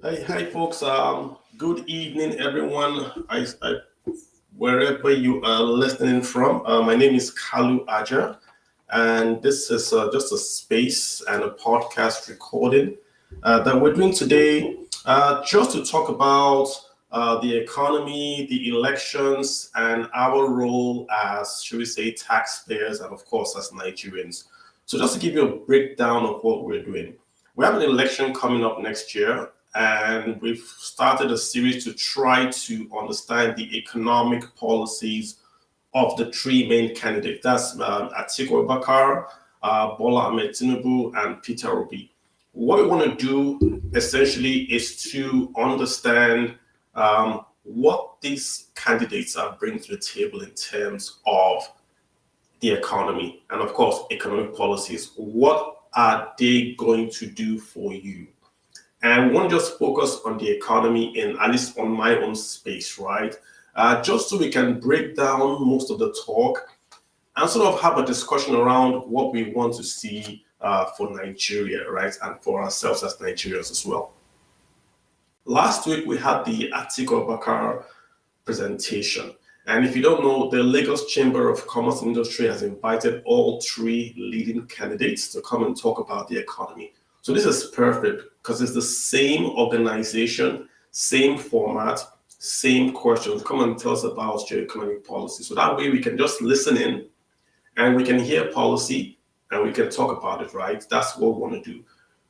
Hi, folks. Good evening, everyone. Wherever you are listening from, my name is Kalu Aja, and this is just a space and a podcast recording that we're doing today, just to talk about the economy, the elections, and our role as, should we say, taxpayers, and of course, as Nigerians. So, just to give you a breakdown of what we're doing, we have an election coming up next year, and we've started a series to try to understand the economic policies of the three main candidates. That's Atiku Abubakar, Bola Ahmed Tinubu, and Peter Obi. What we want to do essentially is to understand what these candidates are bringing to the table in terms of the economy and, of course, economic policies. What are they going to do for you? And we want to just focus on the economy in, at least on my own space, right? Just so we can break down most of the talk and sort of have a discussion around what we want to see for Nigeria, right? And for ourselves as Nigerians as well. Last week, we had the Atiku Abubakar presentation. And if you don't know, the Lagos Chamber of Commerce and Industry has invited all three leading candidates to come and talk about the economy. So this is perfect because it's the same organization, same format, same questions. Come and tell us about your economic policy. So that way we can just listen in and we can hear policy and we can talk about it, right? That's what we want to do.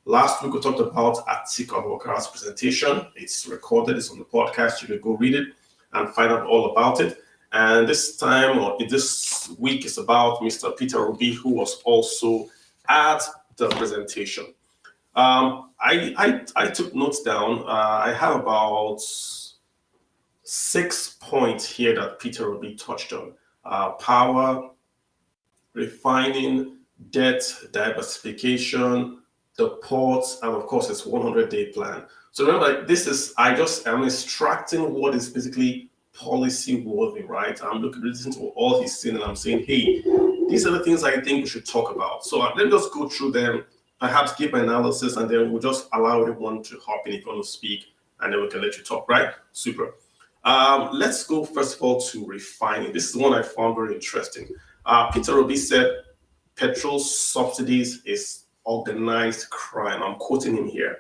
Last week we talked about Atiku Abubakar's presentation. It's recorded, it's on the podcast. You can go read it and find out all about it. And this time, or this week, is about Mr. Peter Obi, who was also at the presentation. I took notes down. I have about 6 points here that Peter Obi touched on: power, refining, debt diversification, the ports, and of course, its 100-day plan. So remember, I'm extracting what is basically policy worthy, right? I'm listening to all he's saying, and I'm saying, hey, these are the things I think we should talk about. So let me just go through them, perhaps give my analysis, and then we'll just allow everyone to hop in if you want to speak, and then we can let you talk, right? Super. Let's go first of all to refining. This is one I found very interesting. Peter Obi said petrol subsidies is organized crime. I'm quoting him here.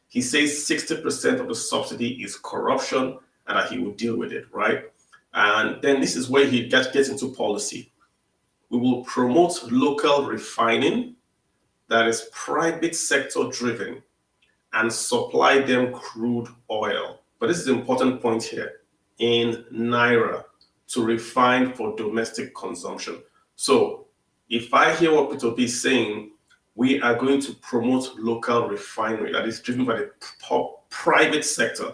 He says 60% of the subsidy is corruption and that he will deal with it, right? And then this is where he gets into policy. We will promote local refining that is private sector driven and supply them crude oil. But this is an important point here, in Naira, to refine for domestic consumption. So if I hear what Peter B is saying, we are going to promote local refinery that is driven by the private sector.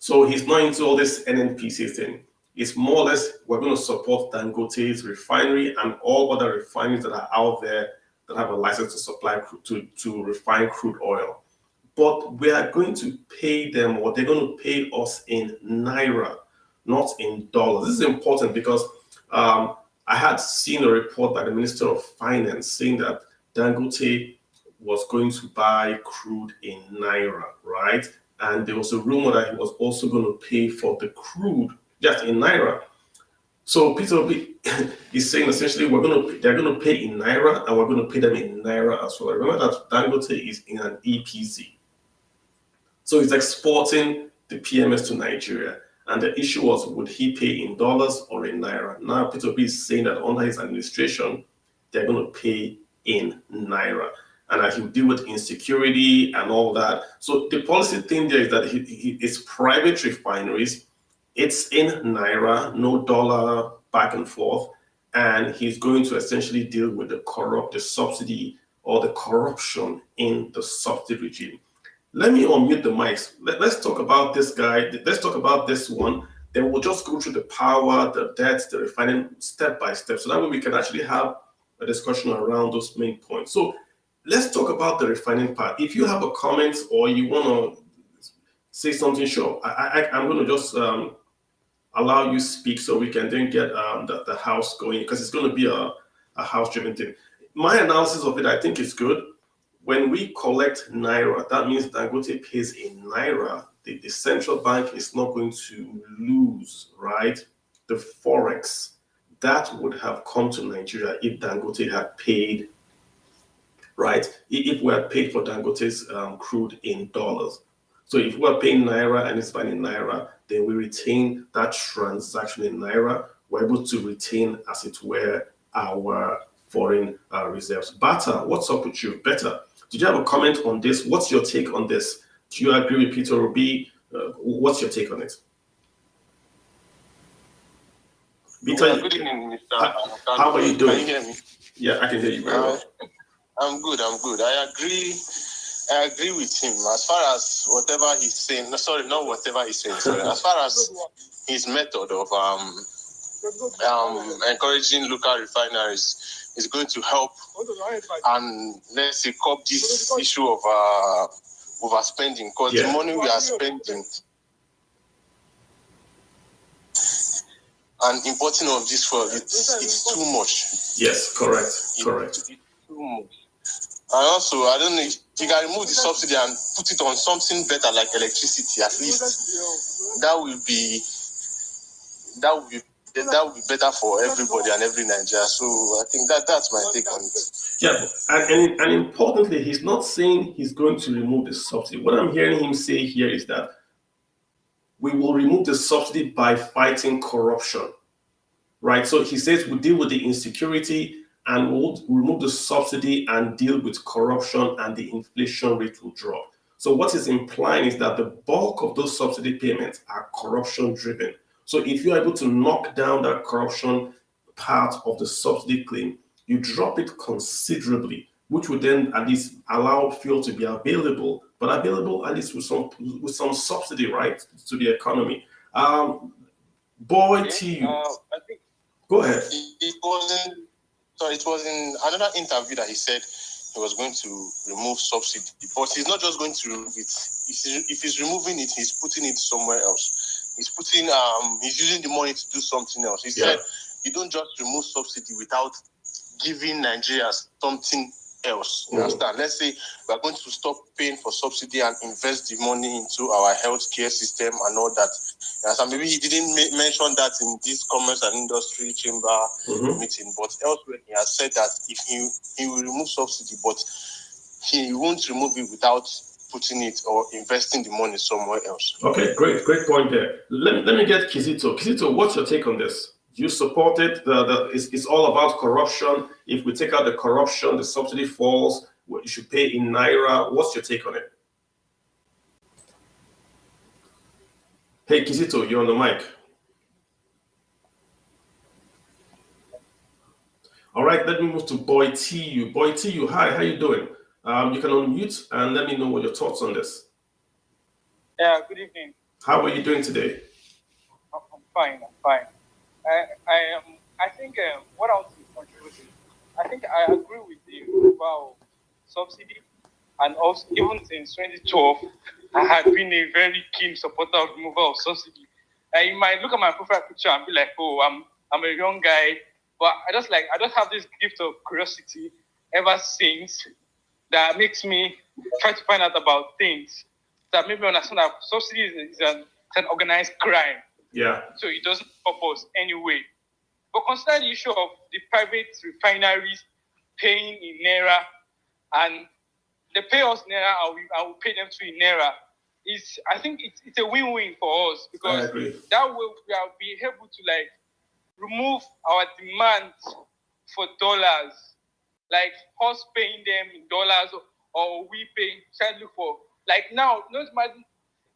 So he's not into all this NNPC thing. It's more or less we're going to support Dangote's refinery and all other refineries that are out there that have a license to supply to refine crude oil. But we are going to pay them, or they're going to pay us in Naira, not in dollars. This is important because I had seen a report by the Minister of Finance saying that Dangote was going to buy crude in Naira, right? And there was a rumor that he was also going to pay for the crude just in Naira. So Peter Obi is saying essentially they're going to pay in Naira and we're going to pay them in Naira as well. Remember that Dangote is in an EPZ. So he's exporting the PMS to Nigeria. And the issue was, would he pay in dollars or in Naira? Now Peter Obi is saying that under his administration, they're going to pay in Naira, and that he'll deal with insecurity and all that. So the policy thing there is that it's private refineries, it's in Naira, no dollar back and forth, and he's going to essentially deal with the subsidy or the corruption in the subsidy regime. Let me unmute the mics. Let's talk about this guy. Let's talk about this one. Then we'll just go through the power, the debt, the refining step by step. So that way we can actually have a discussion around those main points. So let's talk about the refining part. If you have a comment or you want to say something, sure. I'm going to just allow you speak so we can then get the house going, because it's going to be a house-driven thing. My analysis of it, I think, is good. when we collect naira, that means Dangote pays in naira. The central bank is not going to lose, right? The forex that would have come to Nigeria if Dangote had paid, right? If we had paid for Dangote's crude in dollars. So if we're paying naira and it's buying in naira, then we retain that transaction in naira. We're able to retain, as it were, our foreign reserves. Bata, what's up with you? Better. Did you have a comment on this? What's your take on this? Do you agree with Peter Obi? What's your take on it? Peter, good evening, Mr. How are you doing? Can you hear me? Yeah, I can hear you very well. I'm good. I agree with him as far as whatever he's saying. No, sorry, not whatever he's saying. Sorry. As far as his method of encouraging local refineries is going to help, and let's say curb this issue of overspending, because the money we are spending and importing of this fuel, it's too much. Yes, correct. It's too much. And also, I don't know if you can remove the subsidy and put it on something better like electricity. At least that will be better for everybody and every Nigeria. So I think that's my take on it. Yeah, and importantly, he's not saying he's going to remove the subsidy. What I'm hearing him say here is that we will remove the subsidy by fighting corruption, right? So he says we'll deal with the insecurity and we'll remove the subsidy and deal with corruption, and the inflation rate will drop. So what is implying is that the bulk of those subsidy payments are corruption driven. So if you're able to knock down that corruption part of the subsidy claim, you drop it considerably, which would then at least allow fuel to be available, but available at least with some subsidy, right, to the economy. I think go ahead. It was in another interview that he said he was going to remove subsidy, but he's not just going to remove it. If he's removing it, he's putting it somewhere else. He's using the money to do something else. He said you don't just remove subsidy without giving Nigerians something else. You understand? Let's say we're going to stop paying for subsidy and invest the money into our healthcare system and all that. And maybe he didn't mention that in this Commerce and Industry Chamber meeting, but elsewhere he has said that if he will remove subsidy, but he won't remove it without putting it or investing the money somewhere else. Okay, great point there. Let me get Kizito. Kizito, what's your take on this? Do you support it? It's all about corruption. If we take out the corruption, the subsidy falls. You should pay in naira. What's your take on it? Hey, Kizito, you're on the mic. All right, let me move to Boy TU. Boy TU, hi, how you doing? You can unmute and let me know what your thoughts on this. Yeah, good evening. How are you doing today? I'm fine. I think what I want to contribute is, I think I agree with you about subsidy, and also even since 2012, I had been a very keen supporter of removal of subsidy. You might look at my profile picture and be like, oh, I'm a young guy, but I just have this gift of curiosity ever since that makes me try to find out about things that make me understand that subsidy is an organized crime. Yeah. So it doesn't help us anyway. But consider the issue of the private refineries paying in naira, and they pay us naira and we pay them too in naira. I think it's a win-win for us, because that way we will be able to remove our demand for dollars, like us paying them in dollars or we pay, try to look for, now, don't imagine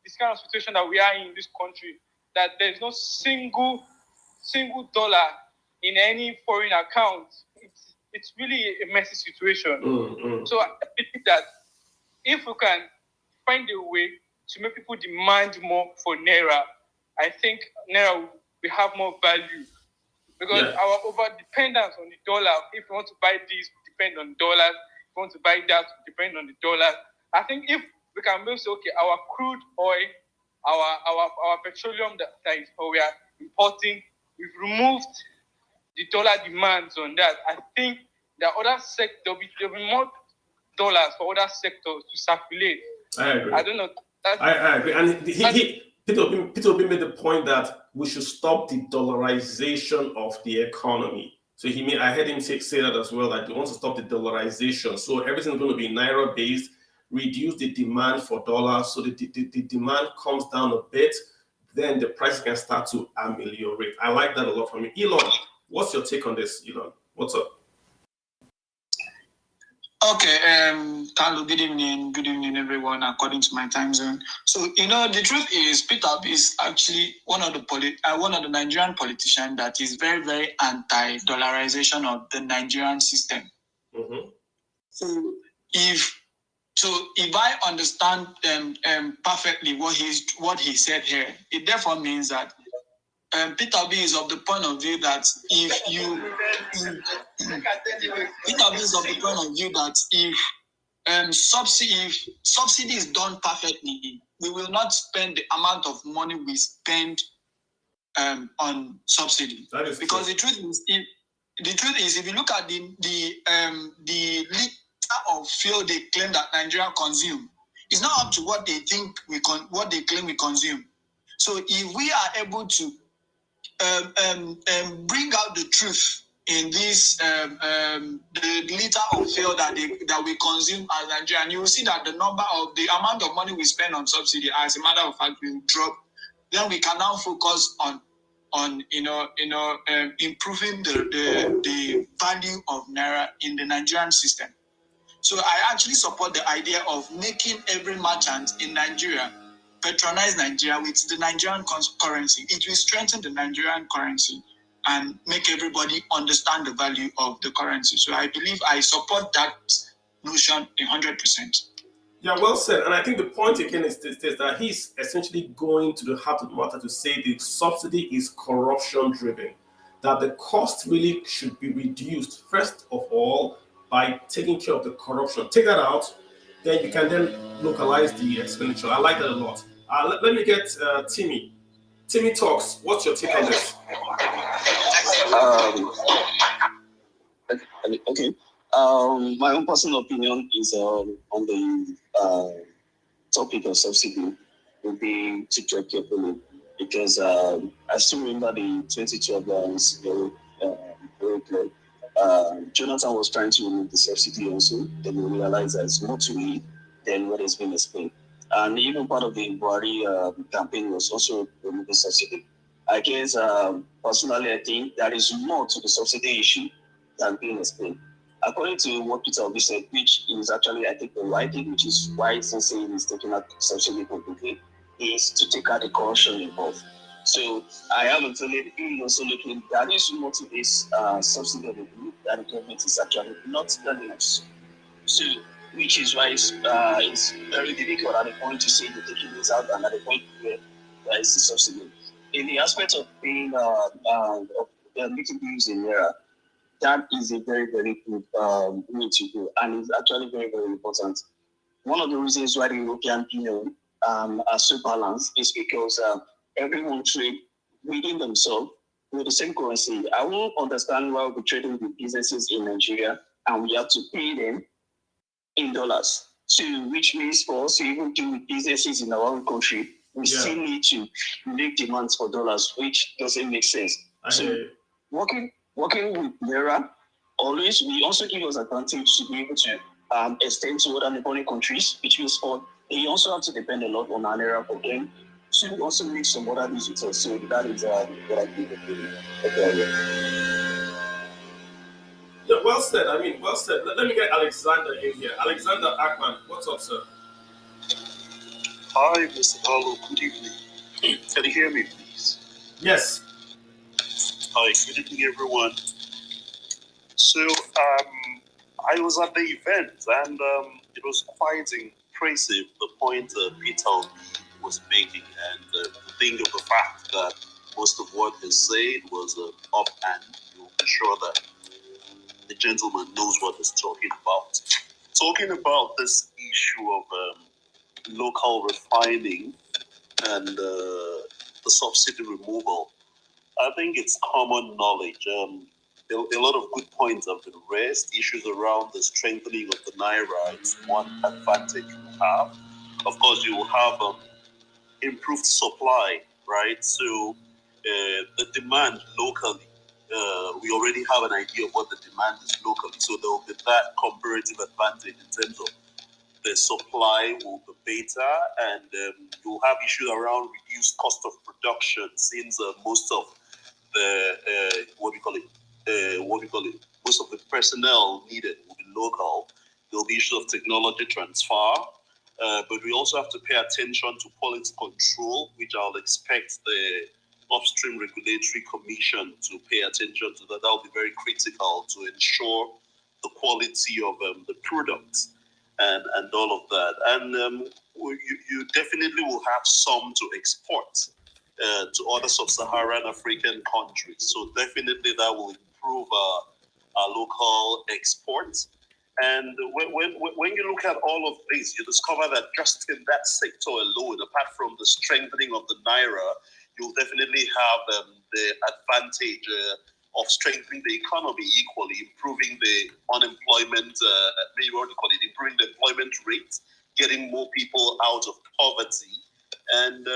this kind of situation that we are in this country, that there's no single dollar in any foreign account. It's really a messy situation. So I believe that if we can find a way to make people demand more for naira, I think naira will have more value, because our over dependence on the dollar. If we want to buy this, we depend on dollars. If we want to buy that, we depend on the dollars. I think if we can make our crude oil, our petroleum that we are importing, we've removed the dollar demands on that. I think the other sector there'll be more dollars for other sectors to circulate. I agree. I don't know. I agree. And Peter Obi made the point that we should stop the dollarization of the economy. So I heard him say that as well, that he wants to stop the dollarization. So everything's going to be naira based, reduce the demand for dollars. So the demand comes down a bit, then the price can start to ameliorate. I like that a lot from you. Elon, what's your take on this, Elon? What's up? Okay, Carlo, good evening, everyone, according to my time zone. So, the truth is, Peter Obi is actually one of the Nigerian politicians that is very, very anti-dollarization of the Nigerian system. Mm-hmm. So, if I understand perfectly what he said here, it therefore means that Peter Obi is of the point of view that if subsidy is done perfectly, we will not spend the amount of money we spend on subsidy. Because the truth is, if you look at the liter of fuel they claim that Nigeria consume, it's not up to what they think what they claim we consume. So if we are able to bring out the truth in this the liter of fuel that we consume as Nigerian, you will see that the amount of money we spend on subsidy, as a matter of fact, will drop. Then we can now focus on improving the value of naira in the Nigerian system. So I actually support the idea of making every merchant in Nigeria patronize Nigeria with the Nigerian currency. It will strengthen the Nigerian currency and make everybody understand the value of the currency. So I believe I support that notion 100%. Yeah, well said. And I think the point again is that he's essentially going to the heart of the matter to say the subsidy is corruption driven, that the cost really should be reduced, first of all, by taking care of the corruption. Take that out, then you can then localize the expenditure. I like that a lot. Let me get Timmy. Timmy Talks, what's your take on this? Okay. My own personal opinion is on the topic of subsidy would be to tread carefully because I still remember the 2012 rounds very clear. Jonathan was trying to remove the subsidy also, then we realized there's more to it than what has been explained. And even part of the Buhari campaign was also remove the subsidy. I guess personally, I think there is more to the subsidy issue than being explained. According to what Peter Obi said, which is actually, I think, the right thing, which is why since he is taking out subsidy completely, is to take out the corruption involved. So I have a feeling he also looking that is more to this subsidy of the group that the government is actually not done enough. So, which is why it's very difficult at the point to say you're taking this out and at the point where there is a subsidy. In the aspect of being making things in Naira, that is a very, very good way to go, and it's actually very, very important. One of the reasons why the European Union are so balanced is because everyone trade within themselves with the same currency. I won't understand why we're trading with businesses in Nigeria and we have to pay them in dollars. So, which means for us to even do with businesses in our own country, we still need to make demands for dollars, which doesn't make sense. Working with Naira, always we also give us advantage to be able to extend to other neighboring countries, which means they also have to depend a lot on our Naira for them to also make some other visitors. So that is what I think. Yeah, well said. Well said. Let me get Alexander in here. Alexander Ackman, what's up, sir? Hi, Mr. Carlo. Good evening. Can you hear me, please? Yes. Hi, good evening, everyone. So, I was at the event, and it was quite impressive the point Peter was making, and the thing of the fact that most of what he said was offhand. You'll be sure that the gentleman knows what he's talking about. Talking about this issue of local refining and the subsidy removal, I think it's common knowledge. a lot of good points have been raised. Issues around the strengthening of the naira is one advantage you have. Of course, you will have improved supply, right? So the demand locally, we already have an idea of what the demand is locally. So there will be that comparative advantage in terms of the supply will be better, and you'll have issues around reduced cost of production since most of the most of the personnel needed will be local. There'll be issues of technology transfer, but we also have to pay attention to quality control, which I'll expect the upstream regulatory commission to pay attention to. That will be very critical to ensure the quality of the product and all of that. And you definitely will have some to export to other sub-Saharan African countries. So definitely that will improve our local exports. And when you look at all of this, you discover that just in that sector alone, apart from the strengthening of the naira, you'll definitely have the advantage of strengthening the economy equally, improving the unemployment, improving the employment rate, getting more people out of poverty, and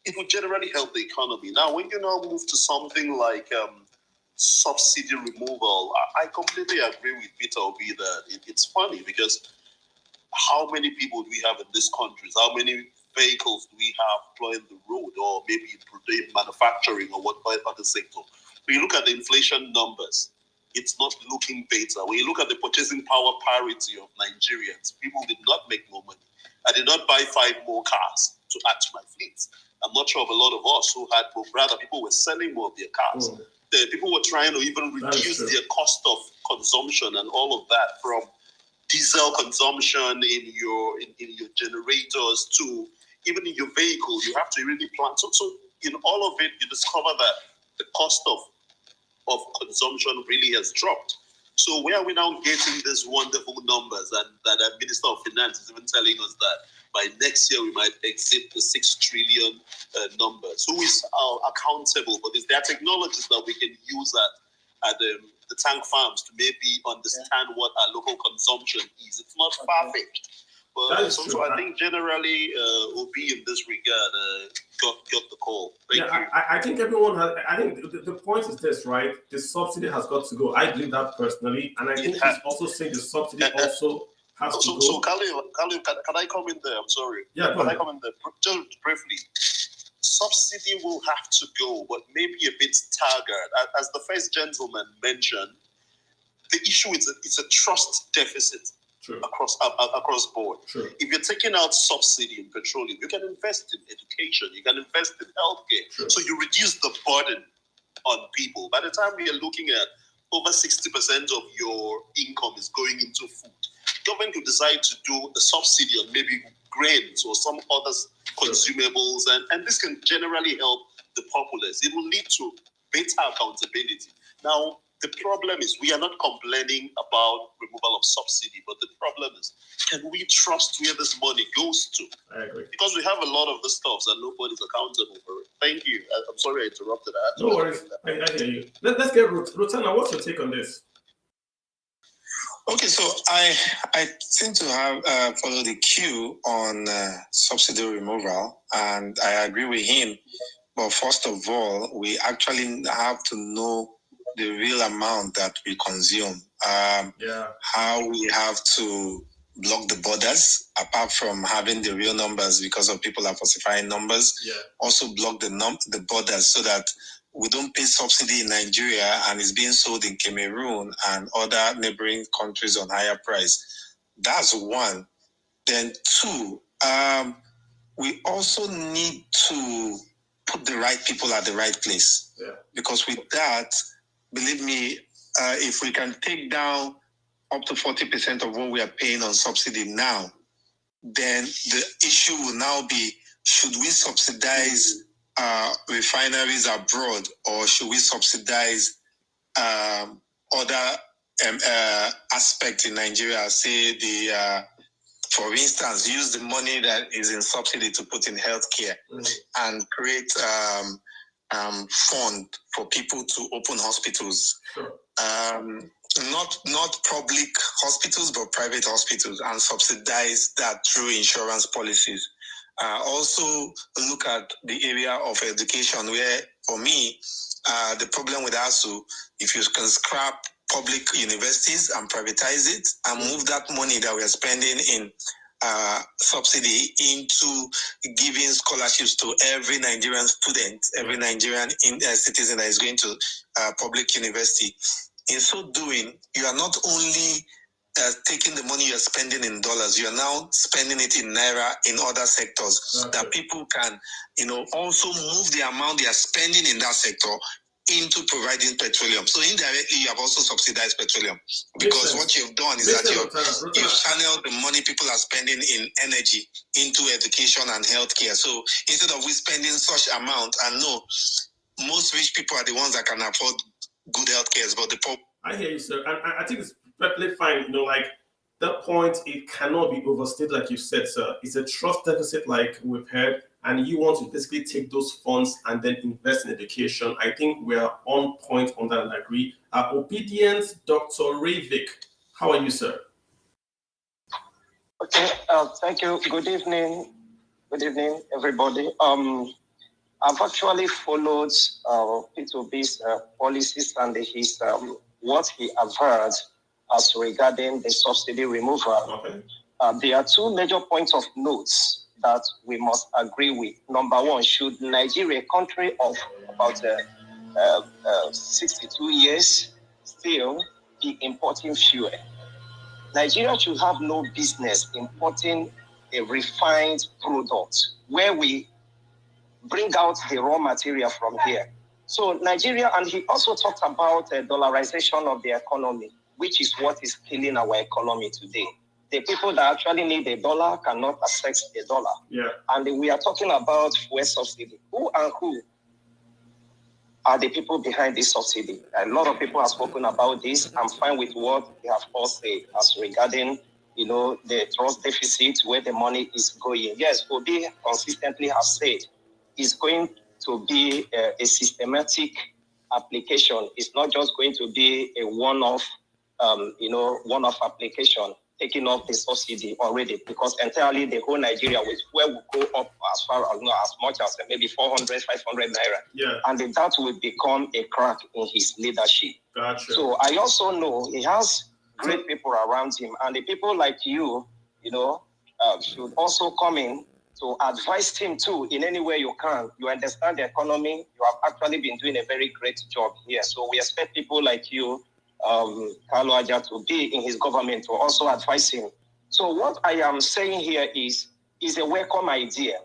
it will generally help the economy. Now, when you now move to something like subsidy removal, I completely agree with Peter Obi that it's funny because how many people do we have in these countries? How many vehicles do we have plying the road, or maybe in manufacturing or what other sector? When you look at the inflation numbers, it's not looking better. When you look at the purchasing power parity of Nigerians, people did not make more money. I did not buy 5 more cars to add to my fleet. I'm not sure of a lot of us who had more, rather people were selling more of their cars. People were trying to even reduce their cost of consumption and all of that, from diesel consumption in your generators to even in your vehicle. You have to really plan. So in all of it, you discover that the cost of consumption really has dropped. So where are we now getting these wonderful numbers, and that the Minister of Finance is even telling us that by next year we might exceed the 6 trillion numbers? Who is accountable for this? There are technologies that we can use at the tank farms to maybe understand what our local consumption is. It's not far-fetched. But so I think generally Obi in this regard got the call. Thank you. I think everyone has. I think the point is this, right? The subsidy has got to go. I believe that personally, and I think he's also saying the subsidy also has to go. So, Khalil, can I come in there? I'm sorry. Yeah, can I come in there? Just briefly. Subsidy will have to go, but maybe a bit staggered. As the first gentleman mentioned, the issue is it's a trust deficit. True. Across board. True. If you're taking out subsidy in petroleum, you can invest in education, you can invest in healthcare. True. So you reduce the burden on people. By the time we are looking at over 60% of your income is going into food, government could decide to do a subsidy on maybe grains or some other consumables, and this can generally help the populace. It will lead to better accountability. Now, the problem is we are not complaining about removal of subsidy, but the problem is, can we trust where this money goes to? I agree. Because we have a lot of the stuff and nobody's accountable for it. Thank you. I'm sorry I interrupted. No worries. I hear you. Let's get Rutana. What's your take on this? Okay, so I seem to have followed the queue on subsidy removal, and I agree with him. But first of all, we actually have to know the real amount that we consume. How we have to block the borders, apart from having the real numbers because of people are falsifying numbers. Also block the borders so that we don't pay subsidy in Nigeria and it's being sold in Cameroon and other neighboring countries on higher price. That's one. Then two, we also need to put the right people at the right place. Because with that, believe me, if we can take down up to 40% of what we are paying on subsidy now, then the issue will now be, should we subsidize refineries abroad, or should we subsidize other aspects in Nigeria? Say for instance, use the money that is in subsidy to put in healthcare and create fund for people to open hospitals. Sure. Not public hospitals, but private hospitals, and subsidize that through insurance policies. Also look at the area of education, where for me, the problem with ASU, if you can scrap public universities and privatize it and move that money that we are spending in subsidy into giving scholarships to every Nigerian student, every Nigerian citizen that is going to public university. In so doing, you are not only taking the money you are spending in dollars, you are now spending it in naira in other sectors, that people can, also move the amount they are spending in that sector into providing petroleum. So indirectly, you have also subsidized petroleum, because what you've done is that you've channeled the money people are spending in energy into education and healthcare. So instead of we spending such amount, and no, most rich people are the ones that can afford good healthcare, but the poor. I hear you, sir. And I think it's perfectly fine. Like that point, it cannot be overstated, like you said, sir. It's a trust deficit, like we've heard, and you want to basically take those funds and then invest in education. I think we are on point on that, and I agree. Obedience, Dr. Ravik. How are you, sir? Okay, thank you. Good evening. Good evening, everybody. I've actually followed P2B's policies and his what he averred as regarding the subsidy removal. Okay. There are two major points of notes that we must agree with. Number one, should Nigeria, a country of about 62 years, still be importing fuel? Nigeria should have no business importing a refined product where we bring out the raw material from here. So Nigeria, and he also talked about dollarization of the economy, which is what is killing our economy today. The people that actually need a dollar cannot access a dollar. Yeah. And we are talking about fuel subsidy. Who are the people behind this subsidy? A lot of people have spoken about this. I'm fine with what they have all said as regarding, the trust deficit, where the money is going. Yes, Obi consistently has said it's going to be a systematic application. It's not just going to be a one-off application, taking off the subsidy already, because entirely the whole Nigeria will go up as far as as much as maybe 400, 500 naira. Yeah. And that will become a crack in his leadership. Gotcha. So I also know he has great people around him, and the people like you, should also come in to advise him too in any way you can. You understand the economy. You have actually been doing a very great job here. So we expect people like you, Carlo Aja, to be in his government to also advise him. So what I am saying here is a welcome idea.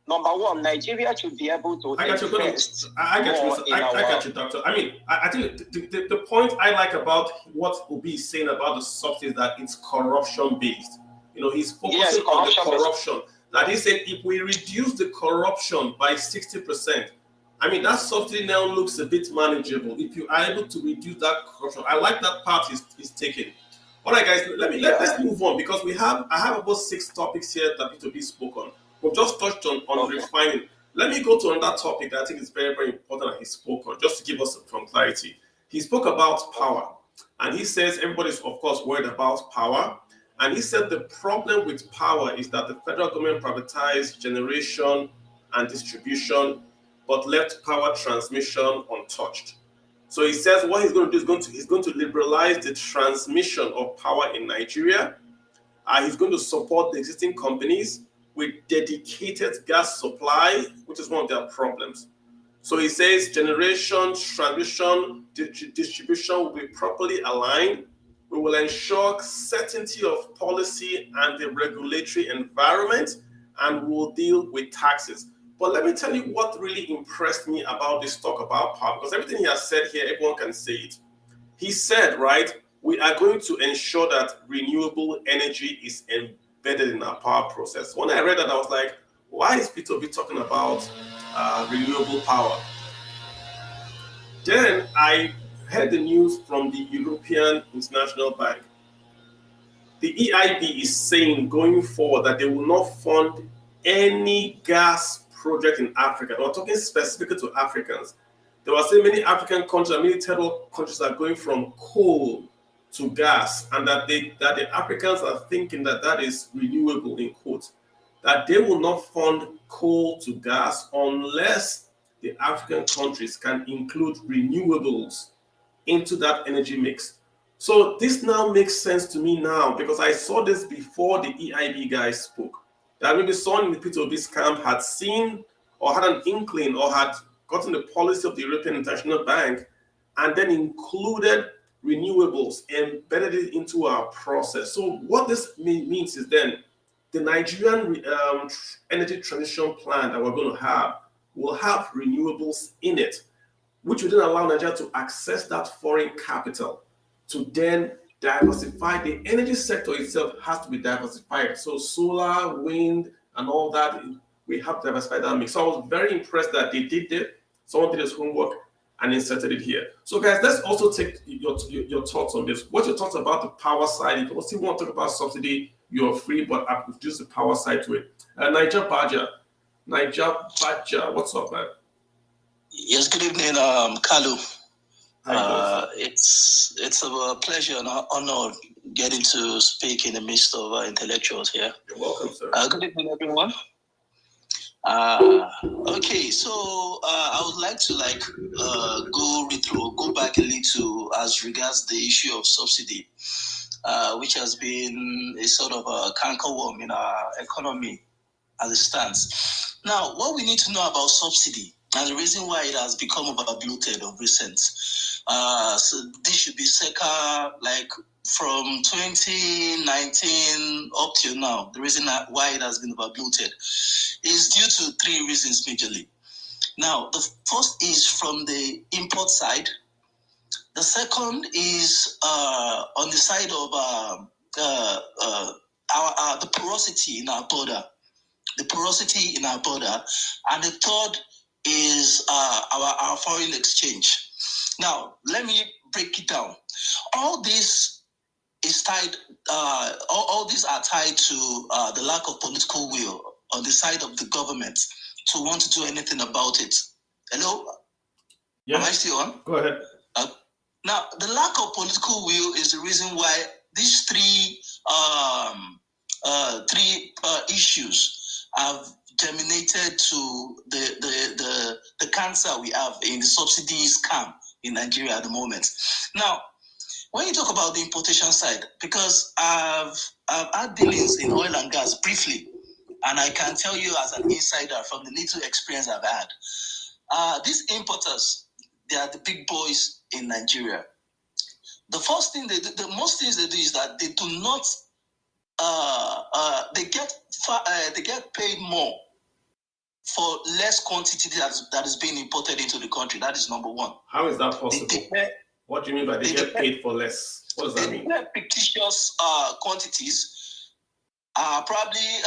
Number one, Nigeria should be able to invest. I got you, Doctor. I mean, I think the point I like about what Obi is saying about the subsidy is that it's corruption based. He's focusing on the corruption. That he said, if we reduce the corruption by 60%, I mean, that subsidy now looks a bit manageable. If you are able to reduce that corruption, I like that part is taken. All right, guys, let's move on, because I have about 6 topics here that P2B spoke on. We've just touched on refining. Let me go to another topic that I think is very, very important that he spoke on, just to give us some clarity. He spoke about power, and he says everybody's, of course, worried about power. And he said the problem with power is that the federal government privatized generation and distribution, but left power transmission untouched. So he says what he's going to do is he's going to liberalize the transmission of power in Nigeria. He's going to support the existing companies with dedicated gas supply, which is one of their problems. So he says generation, transmission, distribution will be properly aligned. We will ensure certainty of policy and the regulatory environment, and we'll deal with taxes. But let me tell you what really impressed me about this talk about power, because everything he has said here, everyone can say it. He said, right, we are going to ensure that renewable energy is embedded in our power process. When I read that, I was like, why is P2B talking about renewable power? Then I heard the news from the European International Bank. The EIB is saying going forward that they will not fund any gas project in Africa. They were talking specifically to Africans. There were saying many African countries, many third world countries are going from coal to gas, and that the Africans are thinking that that is renewable, in quotes, that they will not fund coal to gas unless the African countries can include renewables into that energy mix. So this now makes sense to me now, because I saw this before the EIB guys spoke. That maybe someone in the P2B's camp had seen or had an inkling or had gotten the policy of the European International Bank and then included renewables, embedded it into our process. So what this means is then the Nigerian energy transition plan that we're going to have will have renewables in it, which would then allow Nigeria to access that foreign capital to then diversify. The energy sector itself has to be diversified. So solar, wind, and all that, we have to diversify that mix. So I was very impressed that they did it. Someone did his homework and inserted it here. So guys, let's also take your thoughts on this. What's your thoughts about the power side? If you still want to talk about subsidy, you're free, but I've introduced the power side to it. Niger Badger, what's up, man? Yes, good evening, Kalu. It's a pleasure and honor getting to speak in the midst of intellectuals here. You're welcome, sir. Good evening, everyone. Okay, so I would like to go back a little as regards the issue of subsidy, which has been a sort of a cankerworm in our economy as it stands. Now, what we need to know about subsidy and the reason why it has become overbloated of recent. So this should be circa like from 2019 up till now. The reason why it has been overbloated is due to three reasons majorly. Now, the first is from the import side. The second is on the side of the porosity in our border. The porosity in our border. And the third is our foreign exchange. Now, let me break it down. All this is tied. All these are tied to the lack of political will on the side of the government to want to do anything about it. Hello? Yeah. Am I still on? Go ahead. Now, the lack of political will is the reason why these three issues have germinated to the cancer we have in the subsidy scam in Nigeria at the moment. Now, when you talk about the importation side, because I've had dealings in oil and gas briefly, and I can tell you as an insider from the little experience I've had, these importers, they are the big boys in Nigeria. The first thing they do, the most things they do is that they do not, they get paid more for less quantity that is being imported into the country. That is number one. How is that possible? What do you mean by they get paid for less? What does that mean? They get fictitious quantities. Probably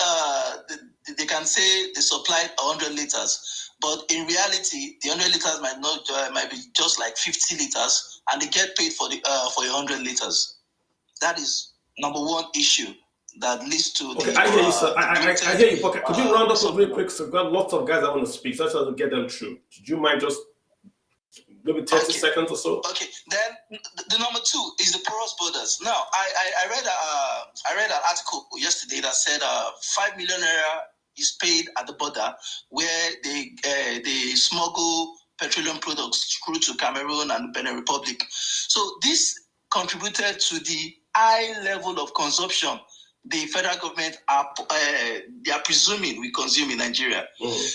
they can say they supplied 100 liters, but in reality, the 100 liters might be just like 50 liters, and they get paid for 100 liters. That is number one issue that leads to. Okay, I hear you, sir. I hear you. Okay, could you round up really quick? So we've got lots of guys that want to speak, so I just get them through. Do you mind just maybe 30 seconds or so? Okay, then the number two is the porous borders. Now, I read an article yesterday that said 5 million naira is paid at the border where they smuggle petroleum products through to Cameroon and Benin Republic. So this contributed to the high level of consumption the federal government they are presuming we consume in Nigeria.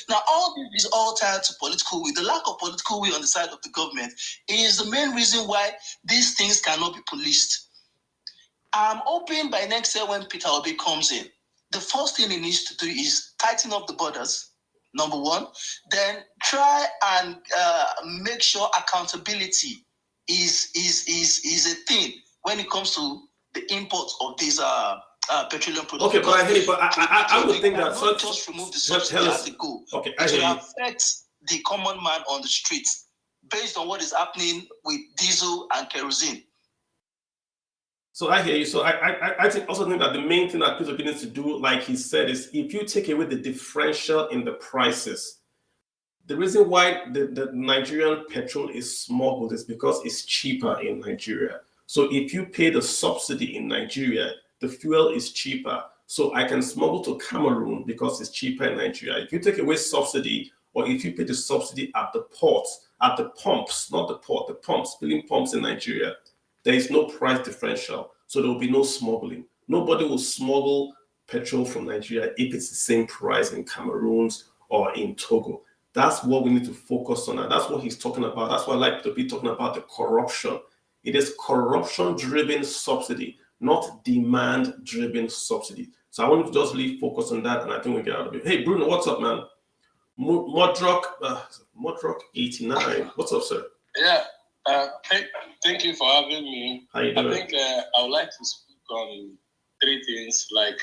Now, all this is all tied to political will. The lack of political will on the side of the government is the main reason why these things cannot be policed. I'm hoping by next year when Peter Obi comes in, the first thing he needs to do is tighten up the borders, number one, then try and make sure accountability is a thing when it comes to the import of these petroleum products. Okay, but I hear you, but I would think that not just remove the subsidy as it go. Okay, it will affect the common man on the streets based on what is happening with diesel and kerosene. So I hear you. So I think that the main thing that people needs to do, like he said, is if you take away the differential in the prices, the reason why the Nigerian petrol is smuggled is because it's cheaper in Nigeria. So if you pay the subsidy in Nigeria, the fuel is cheaper. So I can smuggle to Cameroon because it's cheaper in Nigeria. If you take away subsidy, or if you pay the subsidy at the ports, at the pumps, not the port, the pumps, filling pumps in Nigeria, there is no price differential. So there will be no smuggling. Nobody will smuggle petrol from Nigeria if it's the same price in Cameroon or in Togo. That's what we need to focus on. And that's what he's talking about. That's why I like to be talking about the corruption. It is corruption-driven subsidy, not demand-driven subsidy. So I want to just really focus on that, and I think we get out of it. Hey, Bruno, what's up, man? Modrock 89. What's up, sir? Yeah, thank you for having me. How you doing? I think I would like to speak on three things, like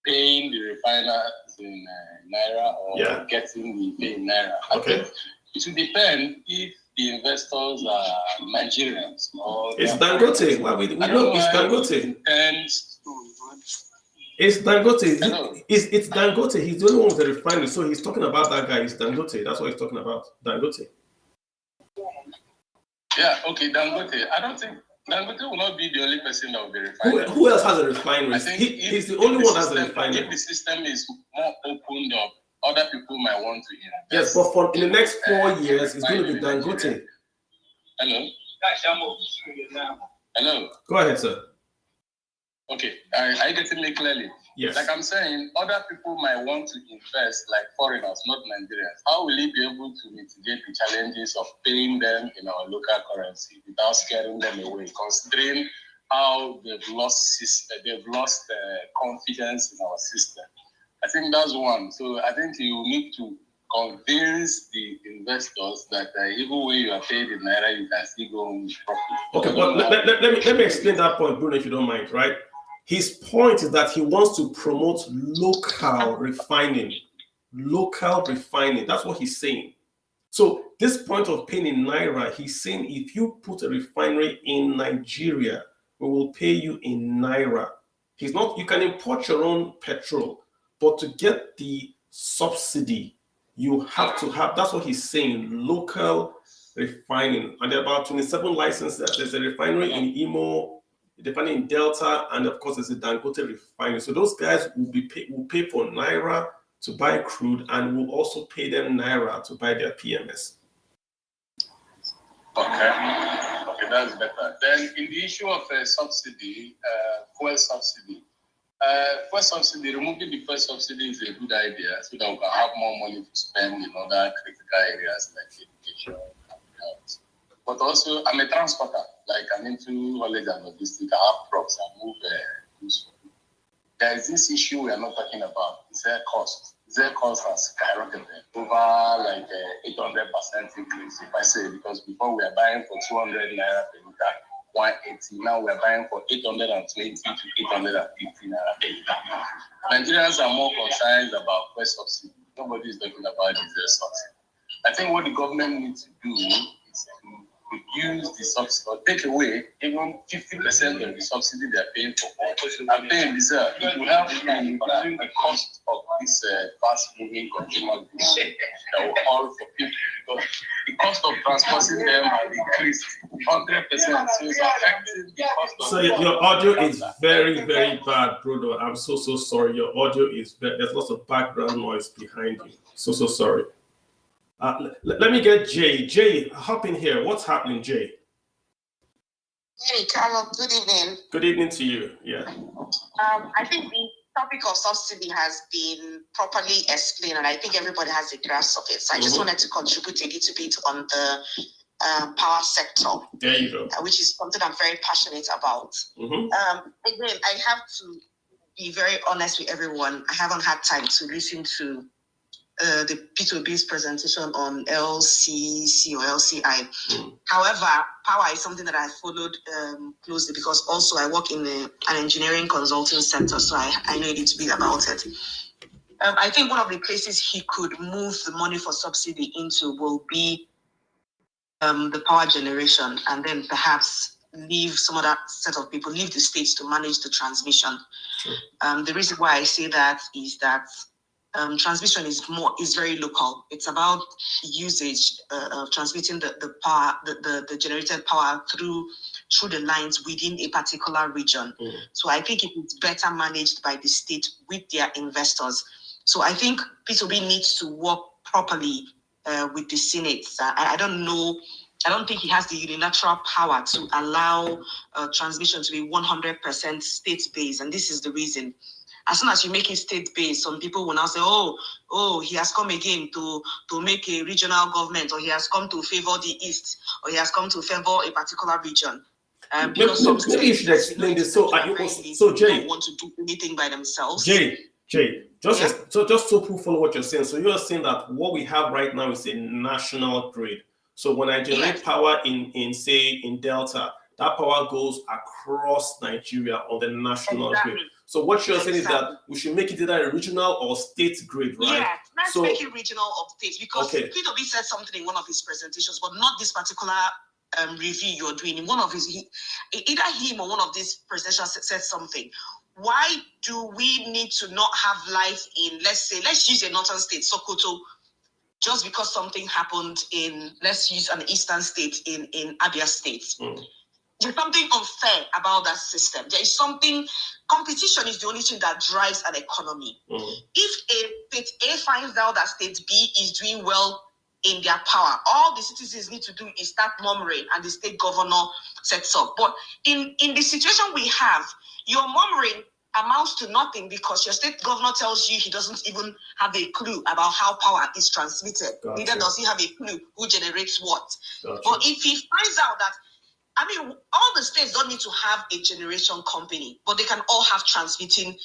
paying the refiners in Naira or getting the pay in Naira. I think it will depend if the investors are Nigerians or it's Dangote. Well, we know it's Dangote. It's Dangote. It's Dangote. He's the only one with the refinery. So he's talking about that guy. It's Dangote. That's what he's talking about. Dangote. Yeah, okay, Dangote. I don't think Dangote will not be the only person that will be refining. Who else has a refinery? I think he's the only one that has a refinery. If the system is more opened up, other people might want to invest. Yes, but for in the next 4 years, it's going to be Dangote. Hello? Hello? Go ahead, sir. Okay, are you getting me clearly? Yes. Like I'm saying, other people might want to invest, like foreigners, not Nigerians. How will he be able to mitigate the challenges of paying them in our local currency without scaring them away, considering how they've lost confidence in our system? I think that's one. So I think you need to convince the investors that even when you are paid in Naira, you can still go home with profit. Okay, but let me explain that point, Bruno, if you don't mind, right? His point is that he wants to promote local refining. Local refining. That's what he's saying. So this point of paying in Naira, he's saying if you put a refinery in Nigeria, we will pay you in Naira. He's not, you can import your own petrol, but to get the subsidy, you have to have, that's what he's saying, local refining. And there are about 27 licenses. There's a refinery in Imo, depending in Delta, and of course there's a Dangote refinery. So those guys will pay for Naira to buy crude, and will also pay them Naira to buy their PMS. Okay, that's better. Then in the issue of subsidy, fuel subsidy, removing the fuel subsidy is a good idea so that we can have more money to spend in other critical areas like education and health. But also, I'm a transporter, like I'm into haulage and logistics. I have trucks, I move goods. There is this issue we are not talking about. It's their cost. Their cost has skyrocketed over like 800% increase, if I say, because before we are buying for 200 naira per liter, 180. Now we are buying for 820 to 850 naira per liter. Nigerians are more concerned about fuel subsidy. Nobody is talking about diesel subsidy. I think what the government needs to do is to reduce the subsidy or take away even 50% of the subsidy they are paying for and paying diesel. It will help in reducing the cost of this fast-moving consumer goods that will all for people, because the cost of transporting them has increased 100%. So it's affecting the cost of. So your audio is very, very bad, Bruno. I'm so sorry. Your audio is very, there's lots of background noise behind you. So sorry. Let me get Jay. Jay, hop in here. What's happening, Jay? Hey, Carlo. Good evening. Good evening to you. Yeah. I think the topic of subsidy has been properly explained, and I think everybody has a grasp of it. So I just wanted to contribute a little bit on the power sector. There you go. Which is something I'm very passionate about. Again, I have to be very honest with everyone. I haven't had time to listen to the P2B's presentation on LCCI or LCI. However, power is something that I followed closely because also I work in an engineering consulting center, so I know a little bit about it. I think one of the places he could move the money for subsidy into will be the power generation, and then perhaps leave some other set of people, leave the states to manage the transmission. Sure. The reason why I say that is that transmission is very local. It's about usage of transmitting the power, the generated power through the lines within a particular region. So I think it's better managed by the state with their investors. So I think P2B needs to work properly with the Senate. I don't think he has the unilateral power to allow transmission to be 100% state-based, and this is the reason. As soon as you make it state-based, some people will now say, oh, he has come again to make a regional government, or he has come to favor the East, or he has come to favor a particular region. Because maybe you should explain this. So Jay, don't want to do anything by themselves. Jay, just to proof on what you're saying. So you're saying that what we have right now is a national grid. So when I generate power in Delta, that power goes across Nigeria on the national grid. So what you're saying is that we should make it either a regional or state grid, right? Yeah, let's make it regional or state, because P2B said something in one of his presentations, but not this particular review you're doing. In one of his, either him or one of these presentations said something. Why do we need to not have light in, let's use a northern state, Sokoto, just because something happened in, let's use an eastern state in Abia State? There's something unfair about that system. There is something, competition is the only thing that drives an economy. If a state A finds out that state B is doing well in their power, all the citizens need to do is start murmuring, and the state governor sets up. But in the situation we have, your murmuring amounts to nothing, because your state governor tells you he doesn't even have a clue about how power is transmitted. Gotcha. Neither does he have a clue who generates what. Gotcha. But if he finds out that, all the states don't need to have a generation company, but they can all have transmitting,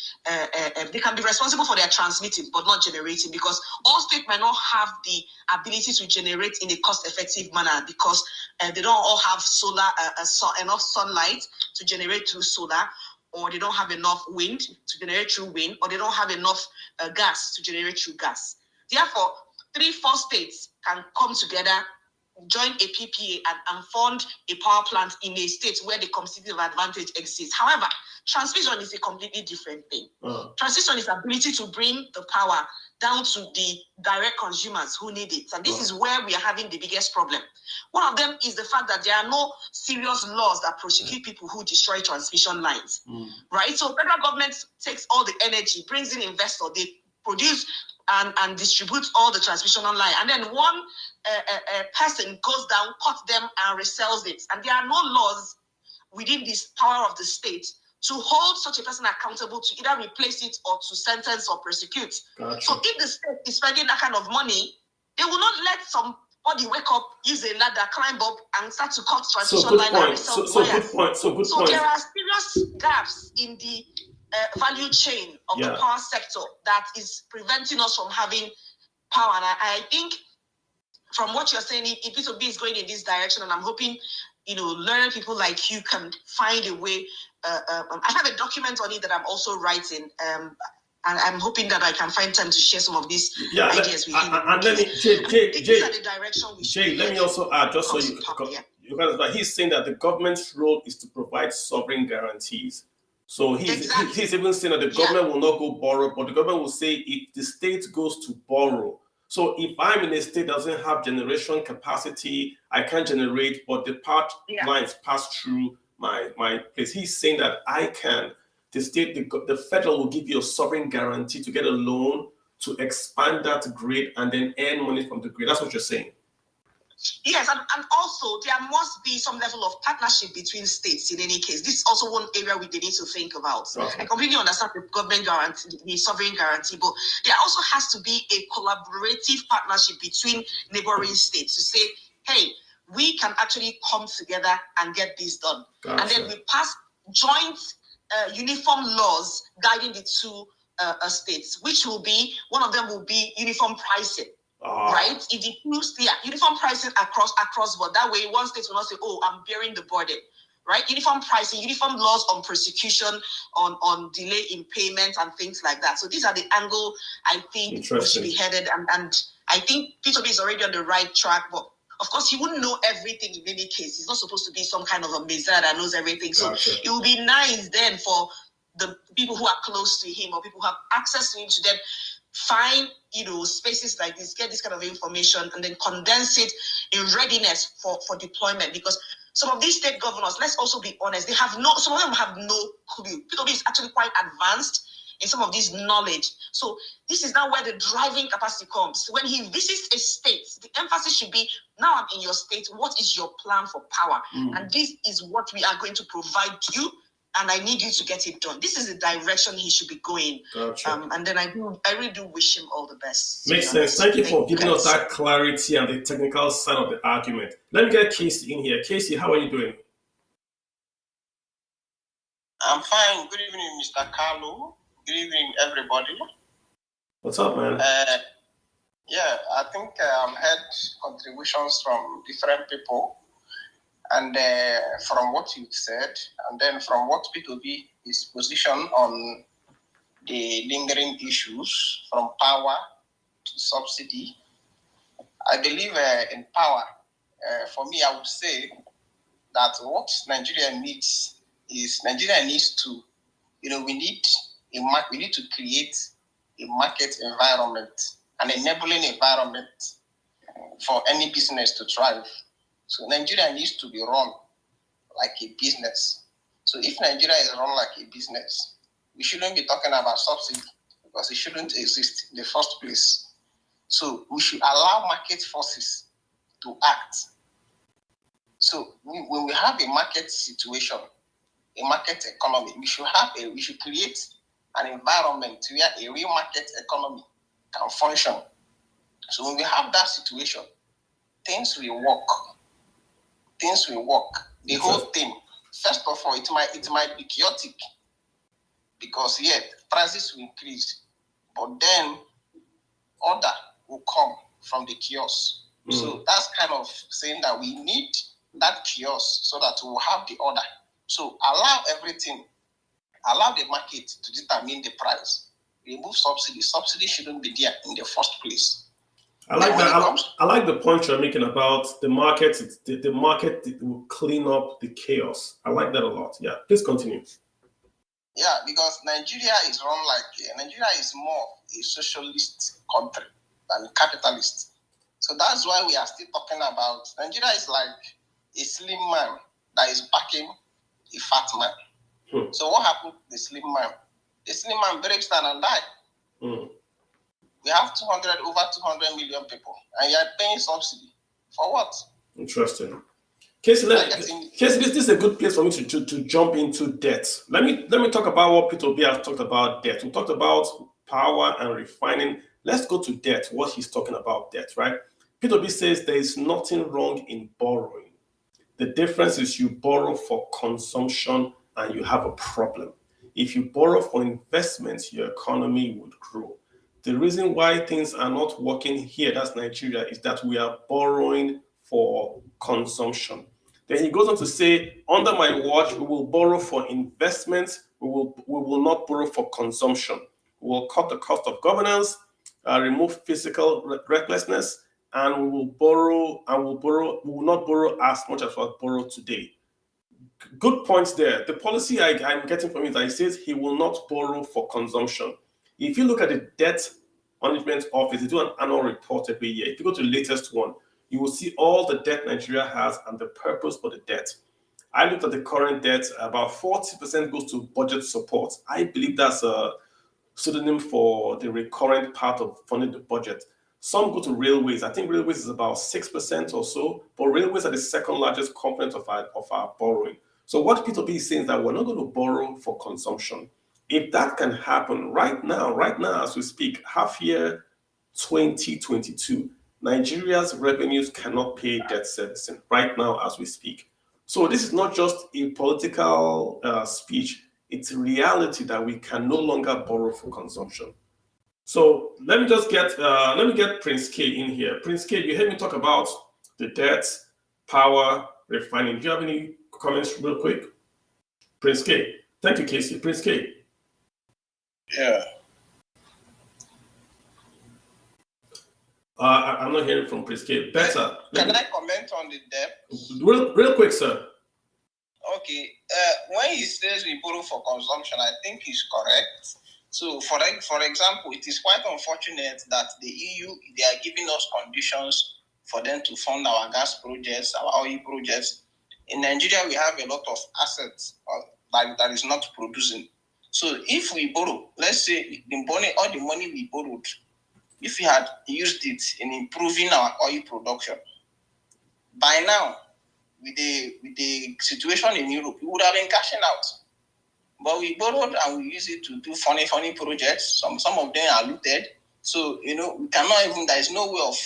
they can be responsible for their transmitting, but not generating, because all states might not have the ability to generate in a cost-effective manner, because they don't all have solar, enough sunlight to generate through solar, or they don't have enough wind to generate through wind, or they don't have enough gas to generate through gas. Therefore, 3-4 states can come together, join a PPA and fund a power plant in a state where the competitive advantage exists. However, transmission is a completely different thing. Transmission is the ability to bring the power down to the direct consumers who need it. And this is where we are having the biggest problem. One of them is the fact that there are no serious laws that prosecute people who destroy transmission lines. Right? So federal government takes all the energy, brings in investors, they produce and distribute all the transmission line. And then one person goes down, cuts them, and resells it. And there are no laws within this power of the state to hold such a person accountable to either replace it or to sentence or prosecute. Gotcha. So if the state is spending that kind of money, they will not let somebody wake up, use a ladder, climb up, and start to cut transmission line and resell wires. So there are serious gaps in the value chain of the power sector that is preventing us from having power. And I think from what you're saying, if P2B is going in this direction, and I'm hoping, learning people like you can find a way. I have a document on it that I'm also writing, and I'm hoping that I can find time to share some of these ideas with you. And let me, Jay, are the direction we should let me also add, just so you guys, but he's saying that the government's role is to provide sovereign guarantees. So he's even saying that the government will not go borrow, but the government will say if the state goes to borrow. So if I'm in a state that doesn't have generation capacity, I can't generate, but the lines pass through my place. He's saying that I can. The state, the federal will give you a sovereign guarantee to get a loan to expand that grid and then earn money from the grid. That's what you're saying. Yes, and also there must be some level of partnership between states in any case. This is also one area they need to think about. Okay. I completely understand the government guarantee, the sovereign guarantee, but there also has to be a collaborative partnership between neighboring states to say, hey, we can actually come together and get this done. Gotcha. And then we pass joint uniform laws guiding the two states, which will be, one of them will be uniform pricing. Right? If the uniform pricing across board. That way, one state will not say, "Oh, I'm bearing the burden." Right? Uniform pricing, uniform laws on prosecution, on delay in payment, and things like that. So these are the angle I think we should be headed, and I think P2B is already on the right track. But Of course, he wouldn't know everything in any case. He's not supposed to be some kind of a messiah that knows everything. So it would be nice then for the people who are close to him or people who have access to him to then find, spaces like this, get this kind of information and then condense it in readiness for deployment. Because some of these state governors, let's also be honest, some of them have no clue. P2B is actually quite advanced in some of this knowledge. So this is now where the driving capacity comes. When he visits a state, the emphasis should be, now I'm in your state, what is your plan for power? And this is what we are going to provide you, and I need you to get it done. This is the direction he should be going. Gotcha. And then I really do wish him all the best. Makes sense. Thank you for giving us that clarity and the technical side of the argument. Let me get Casey in here. Casey, how are you doing? I'm fine. Good evening, Mr. Carlo. Good evening, everybody. What's up, man? I think heard contributions from different people, and from what you said, and then from what P2B is positioned on the lingering issues from power to subsidy. I believe in power. For me, I would say that what Nigeria needs is to, we need to create a market environment, an enabling environment for any business to thrive. So Nigeria needs to be run like a business. So if Nigeria is run like a business, we shouldn't be talking about subsidy because it shouldn't exist in the first place. So we should allow market forces to act. So when we have a market situation, a market economy, we should create an environment where a real market economy can function. So when we have that situation, things will work. The whole thing, first of all, it might be chaotic because prices will increase, but then order will come from the chaos. So that's kind of saying that we need that chaos so that we'll have the order. So allow the market to determine the price. Remove subsidy. Subsidy shouldn't be there in the first place. I like that. I like the point you're making about the market. The market will clean up the chaos. I like that a lot. Yeah, please continue. Yeah, because Nigeria is more a socialist country than a capitalist. So that's why we are still talking about Nigeria is like a slim man that is backing a fat man. So what happened to the slim man? The slim man breaks down and dies. We have over 200 million people, and you are paying subsidy for what? Interesting. Casey, this is a good place for me to jump into debt. Let me talk about what P2B has talked about debt. We talked about power and refining. Let's go to debt. What he's talking about debt, right? P2B says there is nothing wrong in borrowing. The difference is you borrow for consumption and you have a problem. If you borrow for investments, your economy would grow. The reason why things are not working here, that's Nigeria, is that we are borrowing for consumption. Then he goes on to say, under my watch, we will borrow for investments. We will not borrow for consumption. We will cut the cost of governance, remove fiscal recklessness, and we will not borrow as much as we borrow today. Good points there. The policy I'm getting from it, that he says he will not borrow for consumption. If you look at the debt management office, they do an annual report every year. If you go to the latest one, you will see all the debt Nigeria has and the purpose for the debt. I looked at the current debt, about 40% goes to budget support. I believe that's a pseudonym for the recurrent part of funding the budget. Some go to railways. I think railways is about 6% or so, but railways are the second largest component of our borrowing. So what P2B is saying is that we're not going to borrow for consumption. If that can happen right now as we speak, half year 2022, Nigeria's revenues cannot pay debt servicing right now as we speak. So this is not just a political speech. It's reality that we can no longer borrow for consumption. So let me get Prince K in here. Prince K, you heard me talk about the debt, power, refining. Do you have any comments real quick? Prince K. Thank you, Casey. Prince K. Yeah. I'm not hearing from Chris K. Better. Can I comment on the debt? Real quick, sir. Okay. When he says we borrow for consumption, I think he's correct. So, for example, it is quite unfortunate that the EU, they are giving us conditions for them to fund our gas projects, our oil projects. In Nigeria, we have a lot of assets that is not producing. So, if we borrow, let's say all the money we borrowed, if we had used it in improving our oil production, by now, with the situation in Europe, we would have been cashing out. But we borrowed and we use it to do funny projects. Some of them are looted. So, we cannot even, there is no way of,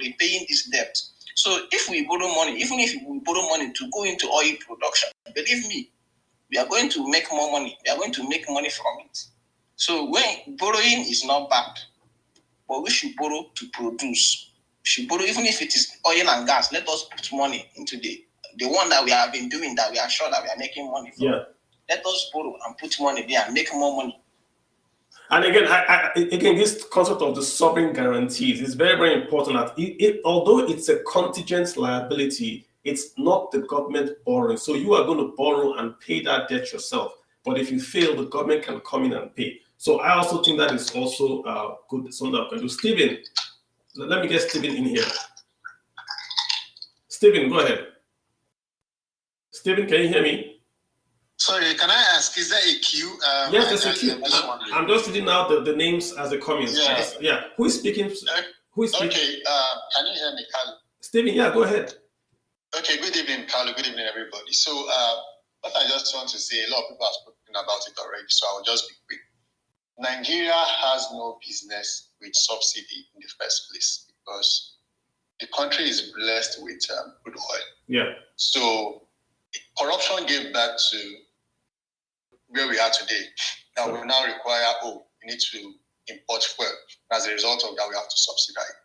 repaying this debt. So if we borrow money, even if we borrow money to go into oil production, believe me, we are going to make more money. We are going to make money from it. So when borrowing is not bad, but we should borrow to produce. We should borrow, even if it is oil and gas, let us put money into the one that we have been doing, that we are sure that we are making money from. Yeah. Let us borrow and put money there and make more money. And again, this concept of the sovereign guarantees is very, very important. That although it's a contingent liability, it's not the government borrowing. So you are going to borrow and pay that debt yourself. But if you fail, the government can come in and pay. So I also think that is also good. Something that I can do. Stephen, let me get Stephen in here. Stephen, go ahead. Stephen, can you hear me? Sorry, can I ask, is there a queue? Yes, there's a queue. I'm just reading out the names as they come in. Yeah. Who is speaking? Who is speaking? Okay, can you hear me, Carlo? Stephen, yeah, go ahead. Okay, good evening, Carlo. Good evening, everybody. So, what I just want to say, a lot of people have spoken about it already, so I will just be quick. Nigeria has no business with subsidy in the first place because the country is blessed with crude oil. Yeah. So, corruption gave birth to where we are today. Now we now require, we need to import fuel. As a result of that, we have to subsidize.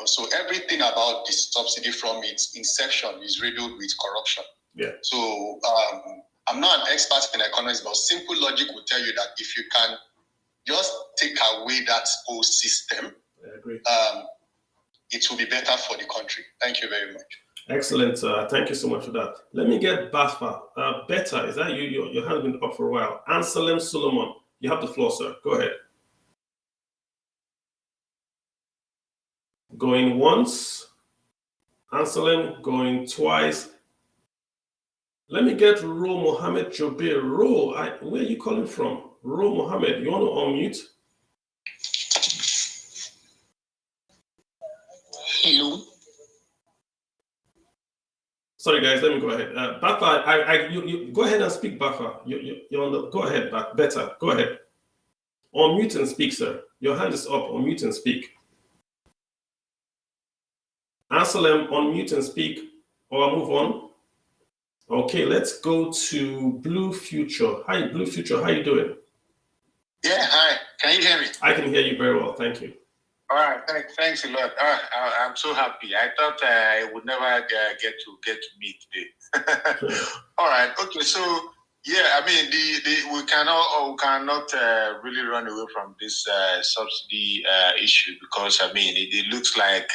So everything about this subsidy from its inception is riddled with corruption. Yeah. So I'm not an expert in economics, but simple logic will tell you that if you can just take away that whole system, I agree. It will be better for the country. Thank you very much. Excellent. Thank you so much for that. Let me get Bafa. Beta, is that you? Your hand has been up for a while. Anselm Solomon, you have the floor, sir. Go ahead. Going once. Anselm going twice. Let me get Ro Mohammed Jobir. Ro, where are you calling from? Ro Mohammed, you want to unmute? Hello. Sorry, guys, let me go ahead. Bafa, you go ahead and speak, Bafa. You're on the, go ahead, Better. Go ahead. Unmute and speak, sir. Your hand is up. Unmute and speak. Anselm, unmute and speak, or I'll move on. Okay, let's go to Blue Future. Hi, Blue Future. How you doing? Yeah, hi. Can you hear me? I can hear you very well. Thank you. All right, thanks a lot. I'm so happy. I thought I would never get to meet today. All right, okay. So yeah, I mean, we cannot really run away from this subsidy issue because I mean it looks like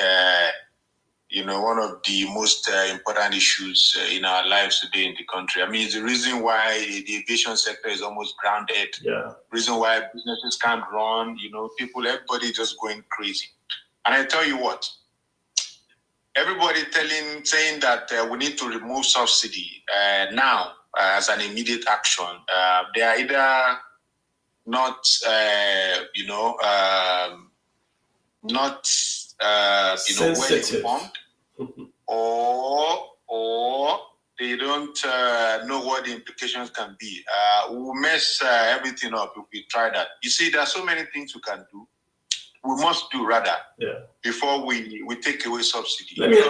one of the most important issues in our lives today in the country. I mean, it's the reason why the aviation sector is almost grounded. Yeah. Reason why businesses can't run. Everybody just going crazy. And I tell you what, everybody saying that we need to remove subsidy now as an immediate action. They are either not, well informed, or they don't know what the implications can be. We'll mess everything up if we try that. You see, there are so many things we can do. We must do rather before we take away subsidy. Let me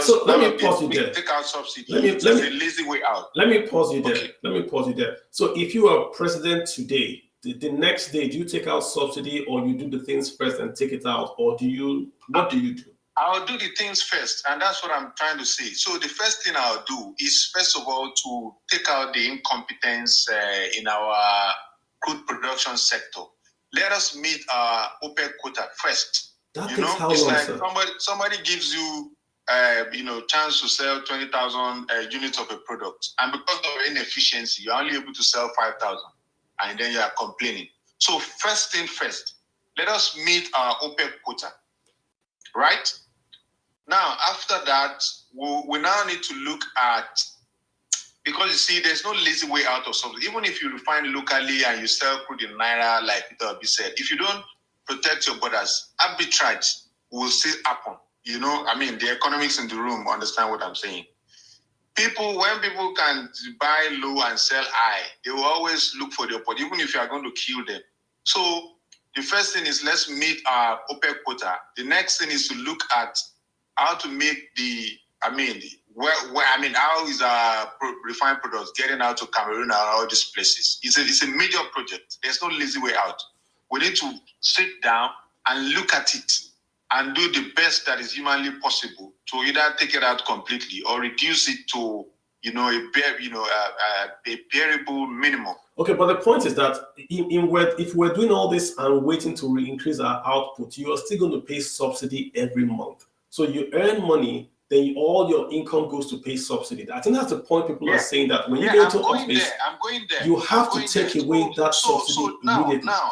pause you there. Take out subsidy. It's a lazy way out. Let me pause you there. Let me pause you there. So if you are president today, the next day, do you take out subsidy or you do the things first and take it out, or what do you do? I'll do the things first, and that's what I'm trying to say. So the first thing I'll do is, first of all, to take out the incompetence in our crude production sector. Let us meet our OPEC quota first. That You takes know, how it's long, like sir? somebody gives you, chance to sell 20,000 units of a product, and because of inefficiency, you're only able to sell 5,000, and then you are complaining. So first thing first, let us meet our OPEC quota, right? Now, after that, we now need to look at, because you see, there's no lazy way out of something. Even if you refine locally and you sell crude in Naira, like Peter Obi said, if you don't protect your borders, arbitrage will still happen. You know, I mean, the economics in the room understand what I'm saying. When people can buy low and sell high, they will always look for the opportunity, even if you are going to kill them. So the first thing is, let's meet our OPEC quota. The next thing is to look at how to make how is our refined products getting out to Cameroon and all these places? It's a major project. There's no lazy way out. We need to sit down and look at it and do the best that is humanly possible to either take it out completely or reduce it to a bearable minimum. Okay, but the point is that if we're doing all this and waiting to increase our output, you are still going to pay subsidy every month. So you earn money, then all your income goes to pay subsidy. I think that's the point people are saying, that when you get into office, you have to take away that subsidy immediately. Now,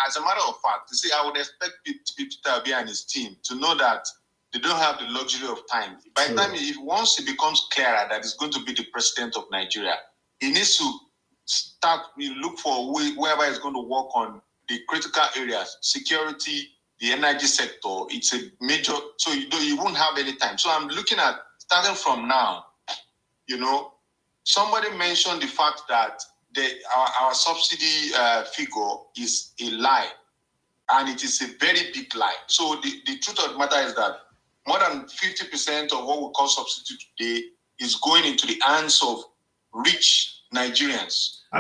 as a matter of fact, you see, I would expect Peter Obi and his team to know that they don't have the luxury of time. By the time, once it becomes clearer that he's going to be the president of Nigeria, he needs to look for wherever he's going to work on the critical areas, security, the energy sector. It's a major, so you won't have any time. So I'm looking at, starting from now, somebody mentioned the fact that our subsidy figure is a lie, and it is a very big lie. So the truth of the matter is that more than 50% of what we call subsidy today is going into the hands of rich Nigerians. I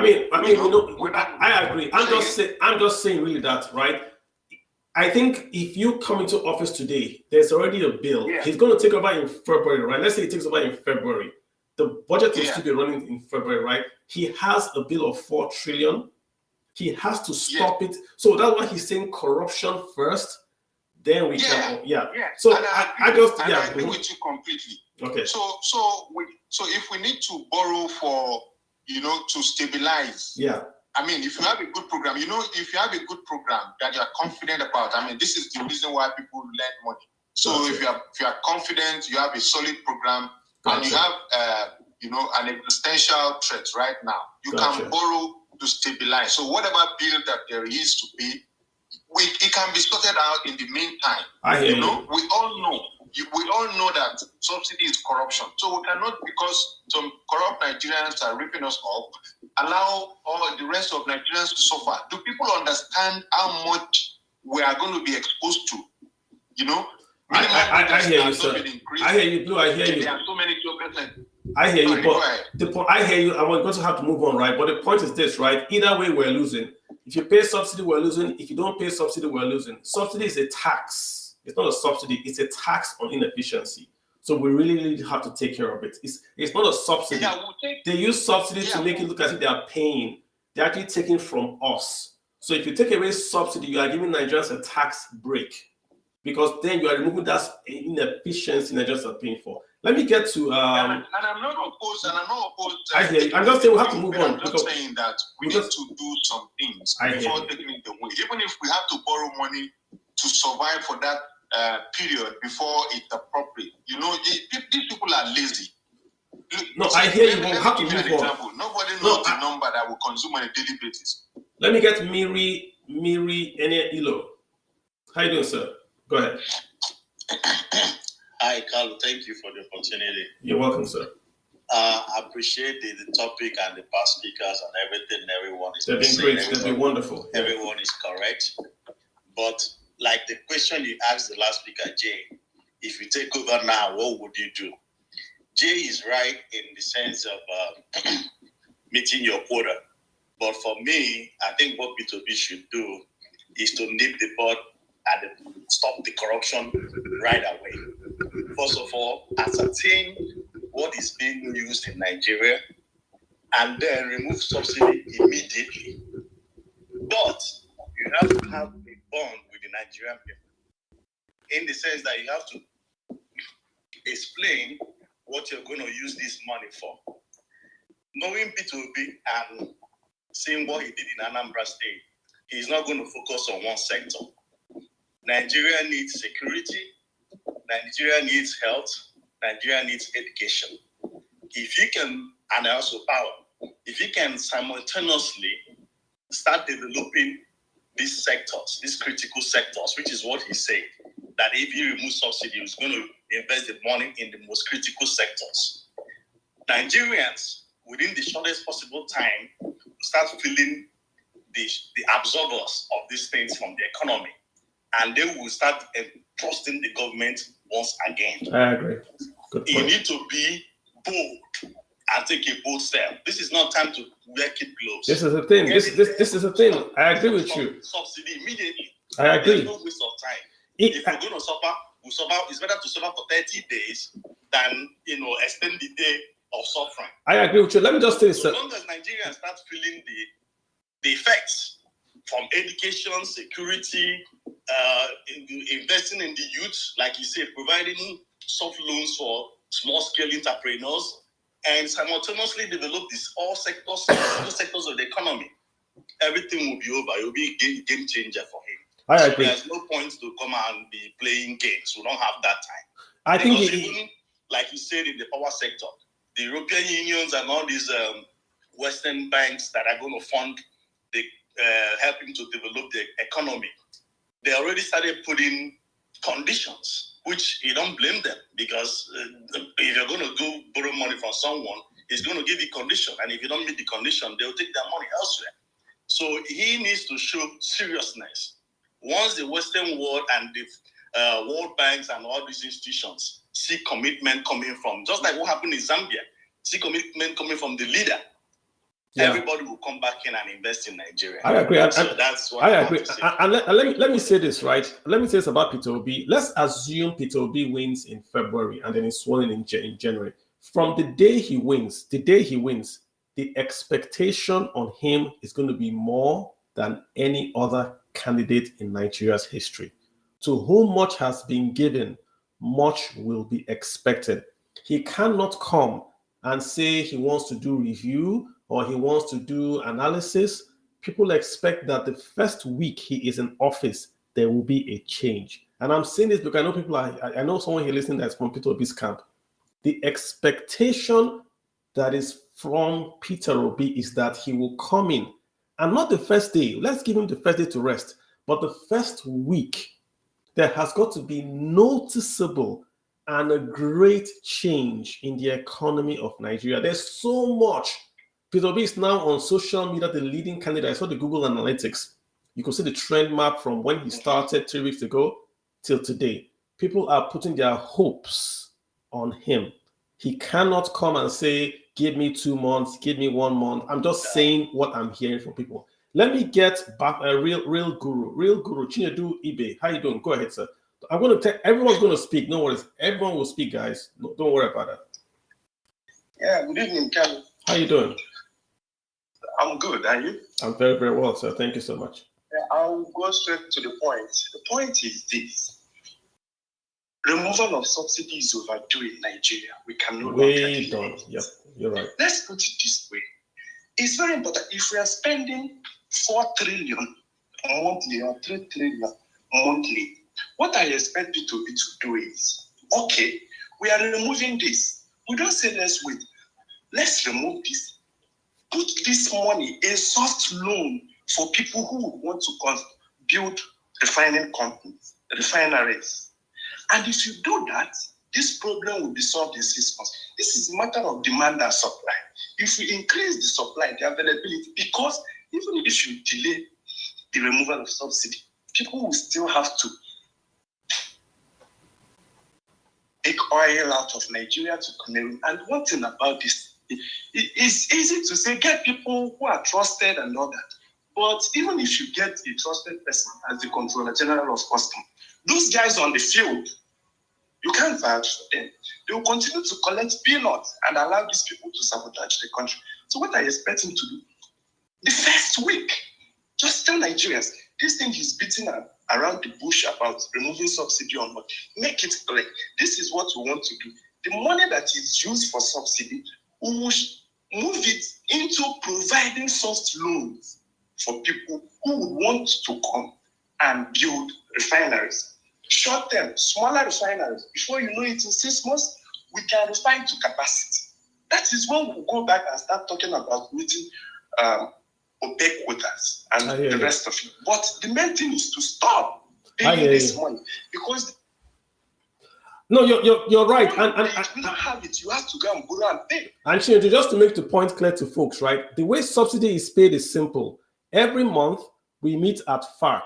agree. I'm just saying really that, right? I think if you come into office today, there's already a bill. Yeah. He's going to take over in February, right? Let's say he takes over in February. The budget will still be running in February, right? He has a bill of 4 trillion. He has to stop it. So that's why he's saying corruption first. Then we can. So I agree with you completely. Okay. So if we need to borrow for, to stabilize. Yeah. I mean, if you have a good program, if you have a good program that you are confident about, this is the reason why people lend money. So if you are confident, you have a solid program, and you have, an existential threat right now, you can borrow to stabilize. So whatever bill that there is to pay, it can be sorted out in the meantime. I hear you. We all know that subsidy is corruption. So we cannot, because some corrupt Nigerians are ripping us off, allow all the rest of Nigerians to suffer. Do people understand how much we are going to be exposed to? I hear you, sir. I hear you, Blue. I hear you. There are so many jobs. I hear you, but I hear you. I'm going to have to move on, right? But the point is this, right? Either way, we're losing. If you pay subsidy, we're losing. If you don't pay subsidy, we're losing. Subsidy is a tax. It's not a subsidy. It's a tax on inefficiency. So we really have to take care of it. It's not a subsidy. They use subsidy to make it look as if they are paying. They're actually taking from us. So if you take away subsidy, you are giving Nigerians a tax break, because then you are removing that inefficiency Nigerians are paying for. Let me get to. And I'm not opposed. I hear you. I'm just saying we have to move on. I'm just saying that we need to do some things before taking it away. Even if we have to borrow money to survive for that period before it's appropriate. These people are lazy. No, I hear you. We have to move on. Nobody knows the number that we consume on a daily basis. Let me get Miri Ilo. How you doing, sir? Go ahead. Hi, Carlo. Thank you for the opportunity. You're welcome, sir. I appreciate the topic and the past speakers and everything. Everyone is They've been great. They've been wonderful. Everyone is correct. But like the question you asked the last speaker, Jay, if you take over now, what would you do? Jay is right in the sense of meeting your quota. But for me, I think what B2B should do is to nip the bud and stop the corruption right away. First of all, ascertain what is being used in Nigeria, and then remove subsidy immediately. But you have to have a bond with the Nigerian people. in the sense that you have to explain what you're going to use this money for. Knowing P2B and seeing what he did in Anambra State, he's not going to focus on one sector. Nigeria needs security, Nigeria needs health, Nigeria needs education. If you can, and also power, if you can simultaneously start developing these sectors, these critical sectors, which is what he said, that if you remove subsidy, he's going to invest the money in the most critical sectors. Nigerians, within the shortest possible time, start feeling the absorbers of these things from the economy, and they will start trusting the government once again. I agree. Good point. You need to be bold and take a bold step. This is not time to wear kid gloves. This is the thing. This is the thing. I agree with you. Subsidy immediately. I agree. There's no waste of time. If you're going to suffer, we'll suffer. It's better to suffer for 30 days than extend the day of suffering. I agree with you. Let me just say this. As long as Nigerians start feeling the effects from education, security, investing in the youth, like you say, providing soft loans for small-scale entrepreneurs, and simultaneously develop all sectors of the economy, everything will be over. It will be a game changer for him. I agree. So there's no point to come and be playing games. We don't have that time. I think even, like you said, in the power sector, the European unions and all these Western banks that are going to fund the helping to develop the economy, they already started putting conditions, which you don't blame them, because if you're going to go borrow money from someone, he's going to give you condition, and if you don't meet the condition, they'll take their money elsewhere. So he needs to show seriousness. Once the Western world and the World Banks and all these institutions see commitment coming from, just like what happened in Zambia, see commitment coming from the leader, everybody will come back in and invest in Nigeria. I agree. So that's what I agree. And let me say this, right? Let me say this about Peter Obi. Let's assume Peter Obi wins in February and then he's sworn in January. From the day he wins, the expectation on him is going to be more than any other candidate in Nigeria's history. To whom much has been given, much will be expected. He cannot come and say he wants to do review or he wants to do analysis. People expect that the first week he is in office, there will be a change. And I'm saying this because I know people I know someone here listening that's from Peter Obi's camp. The expectation that is from Peter Obi is that he will come in, and not the first day. Let's give him the first day to rest. But the first week, there has got to be noticeable and a great change in the economy of Nigeria. There's so much. Peter Obi is now on social media, the leading candidate. I saw the Google Analytics. You can see the trend map from when he started 3 weeks ago till today. People are putting their hopes on him. He cannot come and say, give me 2 months, give me 1 month. I'm just saying what I'm hearing from people. Let me get back a real guru. Chinedu Ibe. How you doing? Go ahead, sir. I'm going to tell everyone's going to speak. No worries. Everyone will speak, guys. No, don't worry about that. Yeah, good evening, Kevin. How you doing? I'm good. Are you? I'm very, very well, sir. Thank you so much. Yeah, I'll go straight to the point. The point is this. Removal of subsidies overdue in Nigeria. We can no longer Way done. Yep, you're right. Let's put it this way. It's very important. If we are spending 4 trillion monthly or 3 trillion monthly, what I expect people to do is, okay, we are removing this. We don't say let's wait. Let's remove this. Put this money in soft loan for people who want to build refining companies, refineries. And if you do that, this problem will be solved in 6 months. This is a matter of demand and supply. If we increase the supply, the availability, because even if you delay the removal of subsidy, people will still have to take oil out of Nigeria to Cameroon. And one thing about this, it's easy to say, get people who are trusted and all that. But even if you get a trusted person as the Controller General of Customs, those guys on the field, you can't vouch for them. They will continue to collect peanuts and allow these people to sabotage the country. So what I expect him to do, the first week, just tell Nigerians, this thing is beating around the bush about removing subsidy or not. Make it clear. This is what we want to do. The money that is used for subsidy, we will move it into providing soft loans for people who would want to come and build refineries. Short term, smaller refineries. Before you know it, in 6 months, we can refine to capacity. That is when we'll go back and start talking about meeting OPEC quotas and the rest of it. But the main thing is to stop paying this money, because no, you're right. And if you don't have it, you have to go and borrow and pay. And just to make the point clear to folks, right? The way subsidy is paid is simple. Every month we meet at FARC,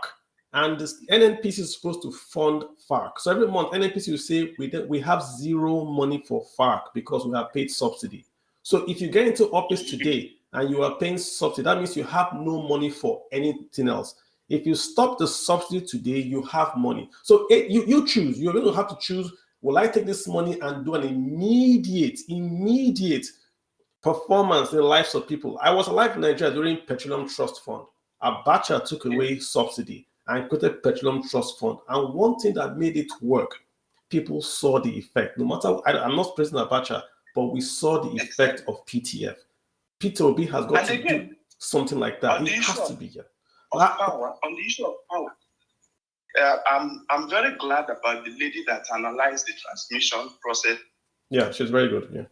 and the NNPC is supposed to fund FARC. So every month NNPC will say we have zero money for FARC because we have paid subsidy. So if you get into office today and you are paying subsidy, that means you have no money for anything else. If you stop the subsidy today, you have money. So you choose. You're going to have to choose. Will I take this money and do an immediate performance in the lives of people? I was alive in Nigeria during Petroleum Trust Fund. Abacha took away subsidy and created Petroleum Trust Fund. And one thing that made it work, people saw the effect. No matter, I'm not praising Abacha, but we saw the effect of PTF. Peter Obi has got to do something like that. It has to be here. On the issue of power, I'm very glad about the lady that analyzed the transmission process. Yeah, she's very good. Yeah,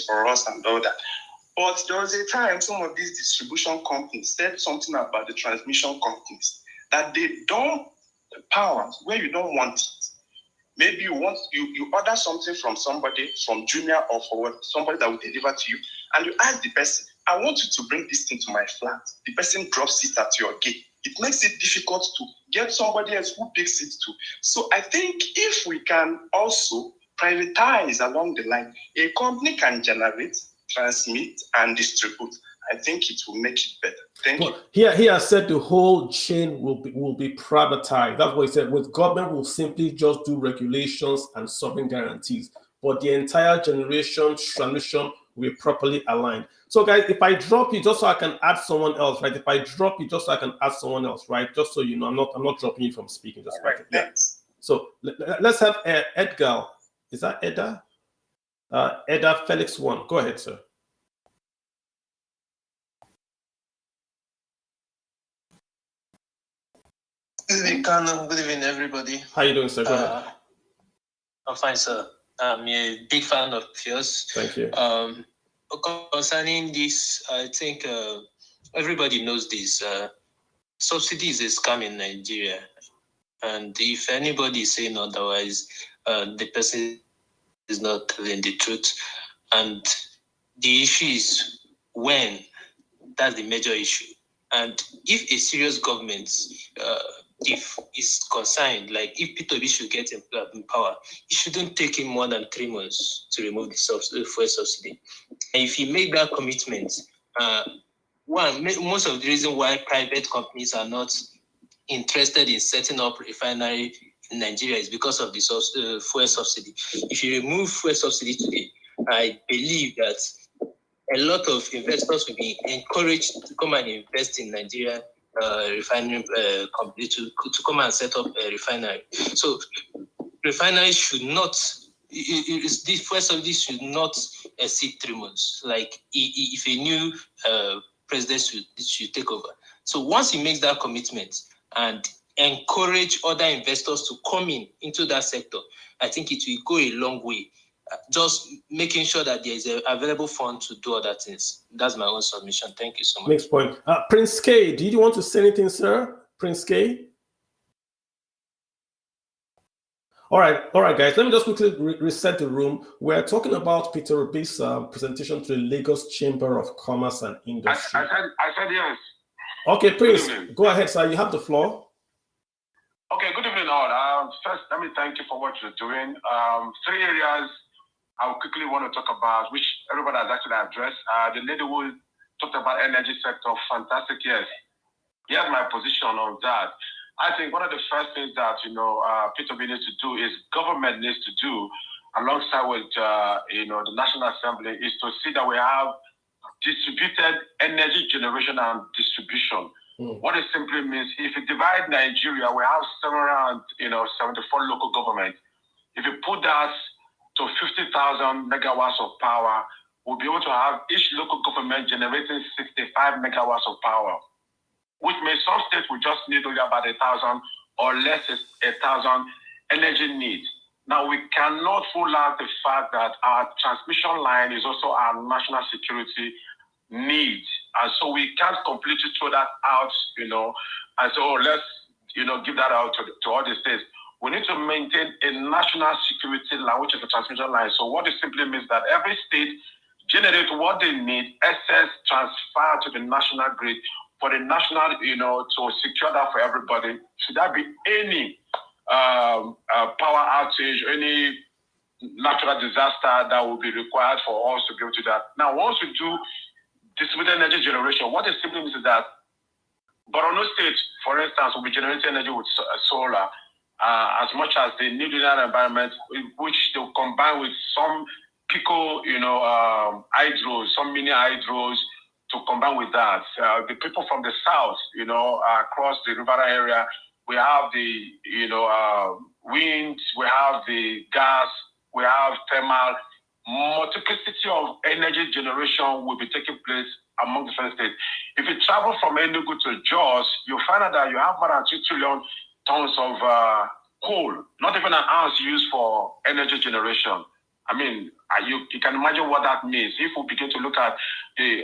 for us and all that. But there was a time some of these distribution companies said something about the transmission companies, that they dump the power where you don't want it. Maybe you order something from somebody, from Junior or for somebody that will deliver to you, and you ask the person, I want you to bring this thing to my flat. The person drops it at your gate. It makes it difficult to get somebody else who picks it too. So I think if we can also privatize along the line, a company can generate, transmit, and distribute. I think it will make it better. Thank you. He has said the whole chain will be privatized. That's what he said. With government, will simply just do regulations and sovereign guarantees, but the entire generation transmission will be properly aligned. So, guys, if I drop you, just so I can add someone else, right? If I drop you, just so I can add someone else, right? Just so you know, I'm not dropping you from speaking. Just right. Yeah. So let's have Edgar. Is that Edda? Edda Felix 1. Go ahead, sir. Good evening, Kano. Good evening, everybody. How you doing, sir? Go ahead. I'm fine, sir. I'm a big fan of yours. Thank you. Concerning this, I think everybody knows this. Subsidy is a scam in Nigeria. And if anybody is saying otherwise, the person is not telling the truth. And the issue is when. That's the major issue. And if a serious government if is concerned, like if Peter Obi should get in power, it shouldn't take him more than 3 months to remove the fuel subsidy. And if he make that commitment, most of the reason why private companies are not interested in setting up refinery in Nigeria is because of the fuel subsidy. If you remove fuel subsidy today, I believe that a lot of investors will be encouraged to come and invest in Nigeria refinery company to come and set up a refinery. So refinery should not, this first of this should not exceed 3 months. Like if a new president should take over. So once he makes that commitment and encourage other investors to come into that sector, I think it will go a long way. Just making sure that there is an available fund to do other things. That's my own submission. Thank you so much. Next point. Prince K, did you want to say anything, sir? Prince K? All right, guys. Let me just quickly reset the room. We're talking about Peter Obi's presentation to the Lagos Chamber of Commerce and Industry. I said yes. Okay, Prince, go ahead, sir. You have the floor. Okay, good evening, all. First, let me thank you for what you're doing. 3 areas I would quickly want to talk about, which everybody has actually addressed. The lady who talked about energy sector, fantastic, yes. Here's my position on that. I think one of the first things that, Peter Obi needs to do is government needs to do, alongside with, the National Assembly, is to see that we have distributed energy generation and distribution. What it simply means, if you divide Nigeria, we have 74 local governments. If you put that to 50,000 megawatts of power, we'll be able to have each local government generating 65 megawatts of power, which means some states will just need only about 1,000 or less 1,000 energy needs. Now, we cannot rule out the fact that our transmission line is also our national security need. And so we can't completely throw that out, and so let's, give that out to all the states. We need to maintain a national security line, which is a transmission line. So what it simply means that every state generate what they need, excess transfer to the national grid for the national, to secure that for everybody. Should there be any power outage, any natural disaster that will be required for us to be able to do that. Now, once we do distributed energy generation, what it simply means is that Borno State, for instance, will be generating energy with solar as much as they need in that environment, which they will combine with some pico, hydros, some mini hydros to combine with that. The people from the south, across the Rivera area, we have the, wind, we have the gas, we have thermal. Multiplicity of energy generation will be taking place among different states. If you travel from Enugu to Jos, you'll find out that you have more than 2 trillion tons of coal, not even an ounce used for energy generation. I mean, you can imagine what that means. If we begin to look at the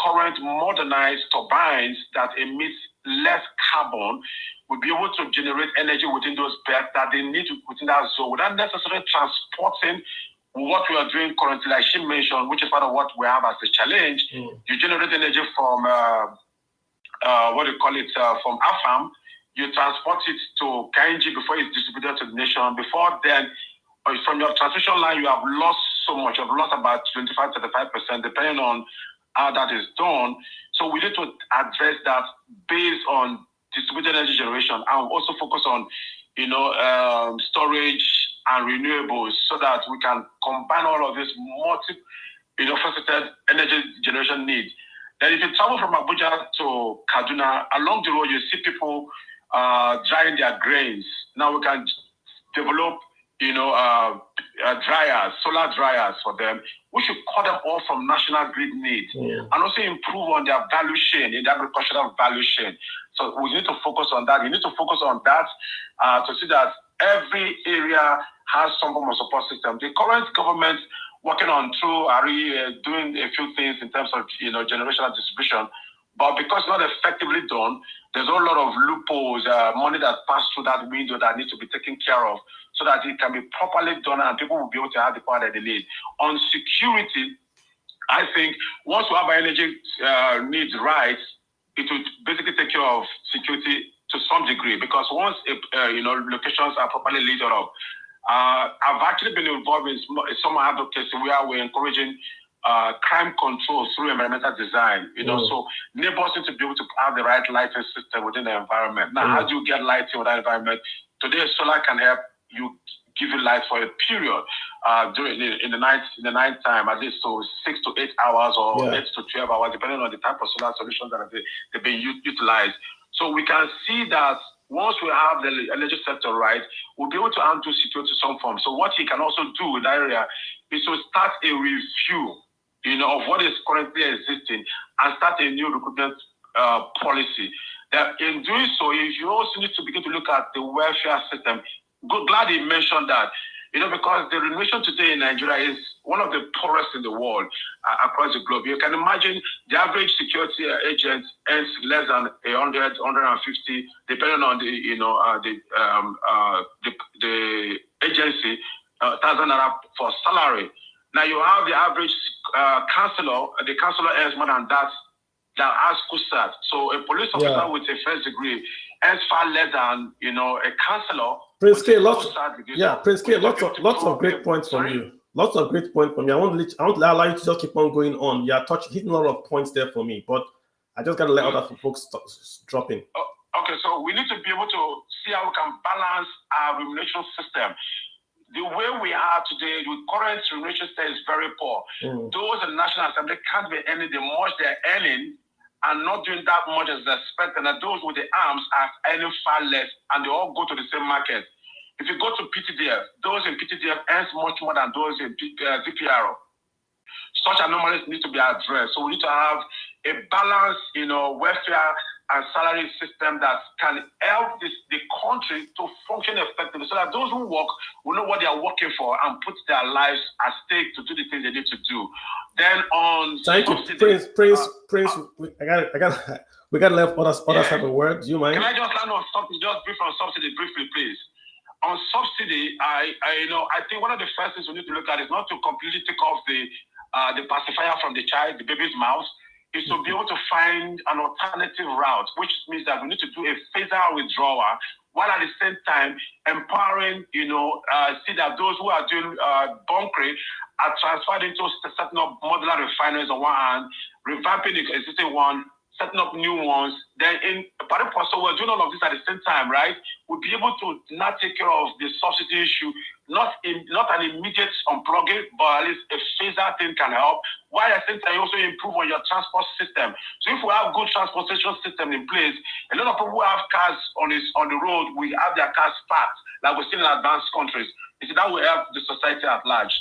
current modernized turbines that emit less carbon, we'll be able to generate energy within those belts that they need within that zone without necessarily transporting what we are doing currently, like she mentioned, which is part of what we have as a challenge. You generate energy from, from AFAM, you transport it to KNG before it's distributed to the nation. Before then, from your transmission line, you have lost so much. You've lost about 25-35%, depending on how that is done. So we need to address that based on distributed energy generation, and also focus on, storage and renewables, so that we can combine all of this faceted energy generation needs. Then if you travel from Abuja to Kaduna, along the road you see people drying their grains. Now we can develop, dryers, solar dryers for them. We should cut them off from national grid needs, and also improve on their value chain, in the agricultural value chain. So we need to focus on that. You need to focus on that to see that every area has some form of support system. The current government working on doing a few things in terms of generation and distribution, but because not effectively done, there's a lot of loopholes, money that pass through that window that needs to be taken care of, so that it can be properly done and people will be able to have the power that they need. On security, I think once we have our energy needs right, it will basically take care of security to some degree, because once locations are properly lit up, I've actually been involved in some advocacy where we're encouraging crime control through environmental design. So neighbors need to be able to have the right lighting system within the environment. Now, how do you get lighting with that environment? Today, solar can help you give you light for a period during in the night time, at least 6 to 8 hours or 8 to 12 hours, depending on the type of solar solutions that they're being utilized. So we can see that once we have the energy sector right, we'll be able to handle security to some form. So what he can also do in that area is to start a review, of what is currently existing, and start a new recruitment policy. That in doing so, you also need to begin to look at the welfare system. Glad he mentioned that, because the remuneration today in Nigeria is one of the poorest in the world across the globe. You can imagine the average security agent earns less than 100, 150, depending on the agency, 1,000 naira for salary. Now you have the average counselor. The counselor earns more than that has CUSAT. So a police officer with a first degree earns far less than a counselor. Prince K, lots of great points from you. Lots of great points from you. I want to allow you to just keep on going on. You're hitting a lot of points there for me, but I just got to let other folks drop in. Okay, so we need to be able to see how we can balance our remuneration system. The way we are today, the current remuneration system is very poor. Those in the National Assembly can't be earning the much they're earning are not doing that much as expected, and those with the arms are earning far less, and they all go to the same market. If you go to PTDF, those in PTDF earn much more than those in DPRO. Such anomalies need to be addressed. So we need to have a balanced, welfare and salary system that can help the country to function effectively, so that those who work will know what they are working for and put their lives at stake to do the things they need to do. Then on thank you, Prince. We got to let others have a word. Do you mind? Can I just land on something, just brief on subsidy briefly, please? On subsidy, I think one of the first things we need to look at is not to completely take off the pacifier from the child, the baby's mouth, is to be able to find an alternative route, which means that we need to do a phase-out withdrawal, while at the same time empowering, see that those who are doing bunkering are transferred into setting up modular refineries on one hand, revamping the existing one, setting up new ones. Then in Paripo, so we're doing all of this at the same time, right? We'll be able to not take care of the subsidy issue, not an immediate unplugging, but at least a phase-out thing can help. While at the same time, you also improve on your transport system. So if we have good transportation system in place, a lot of people who have cars on the road, we have their cars parked, like we're seeing in advanced countries. That will help the society at large.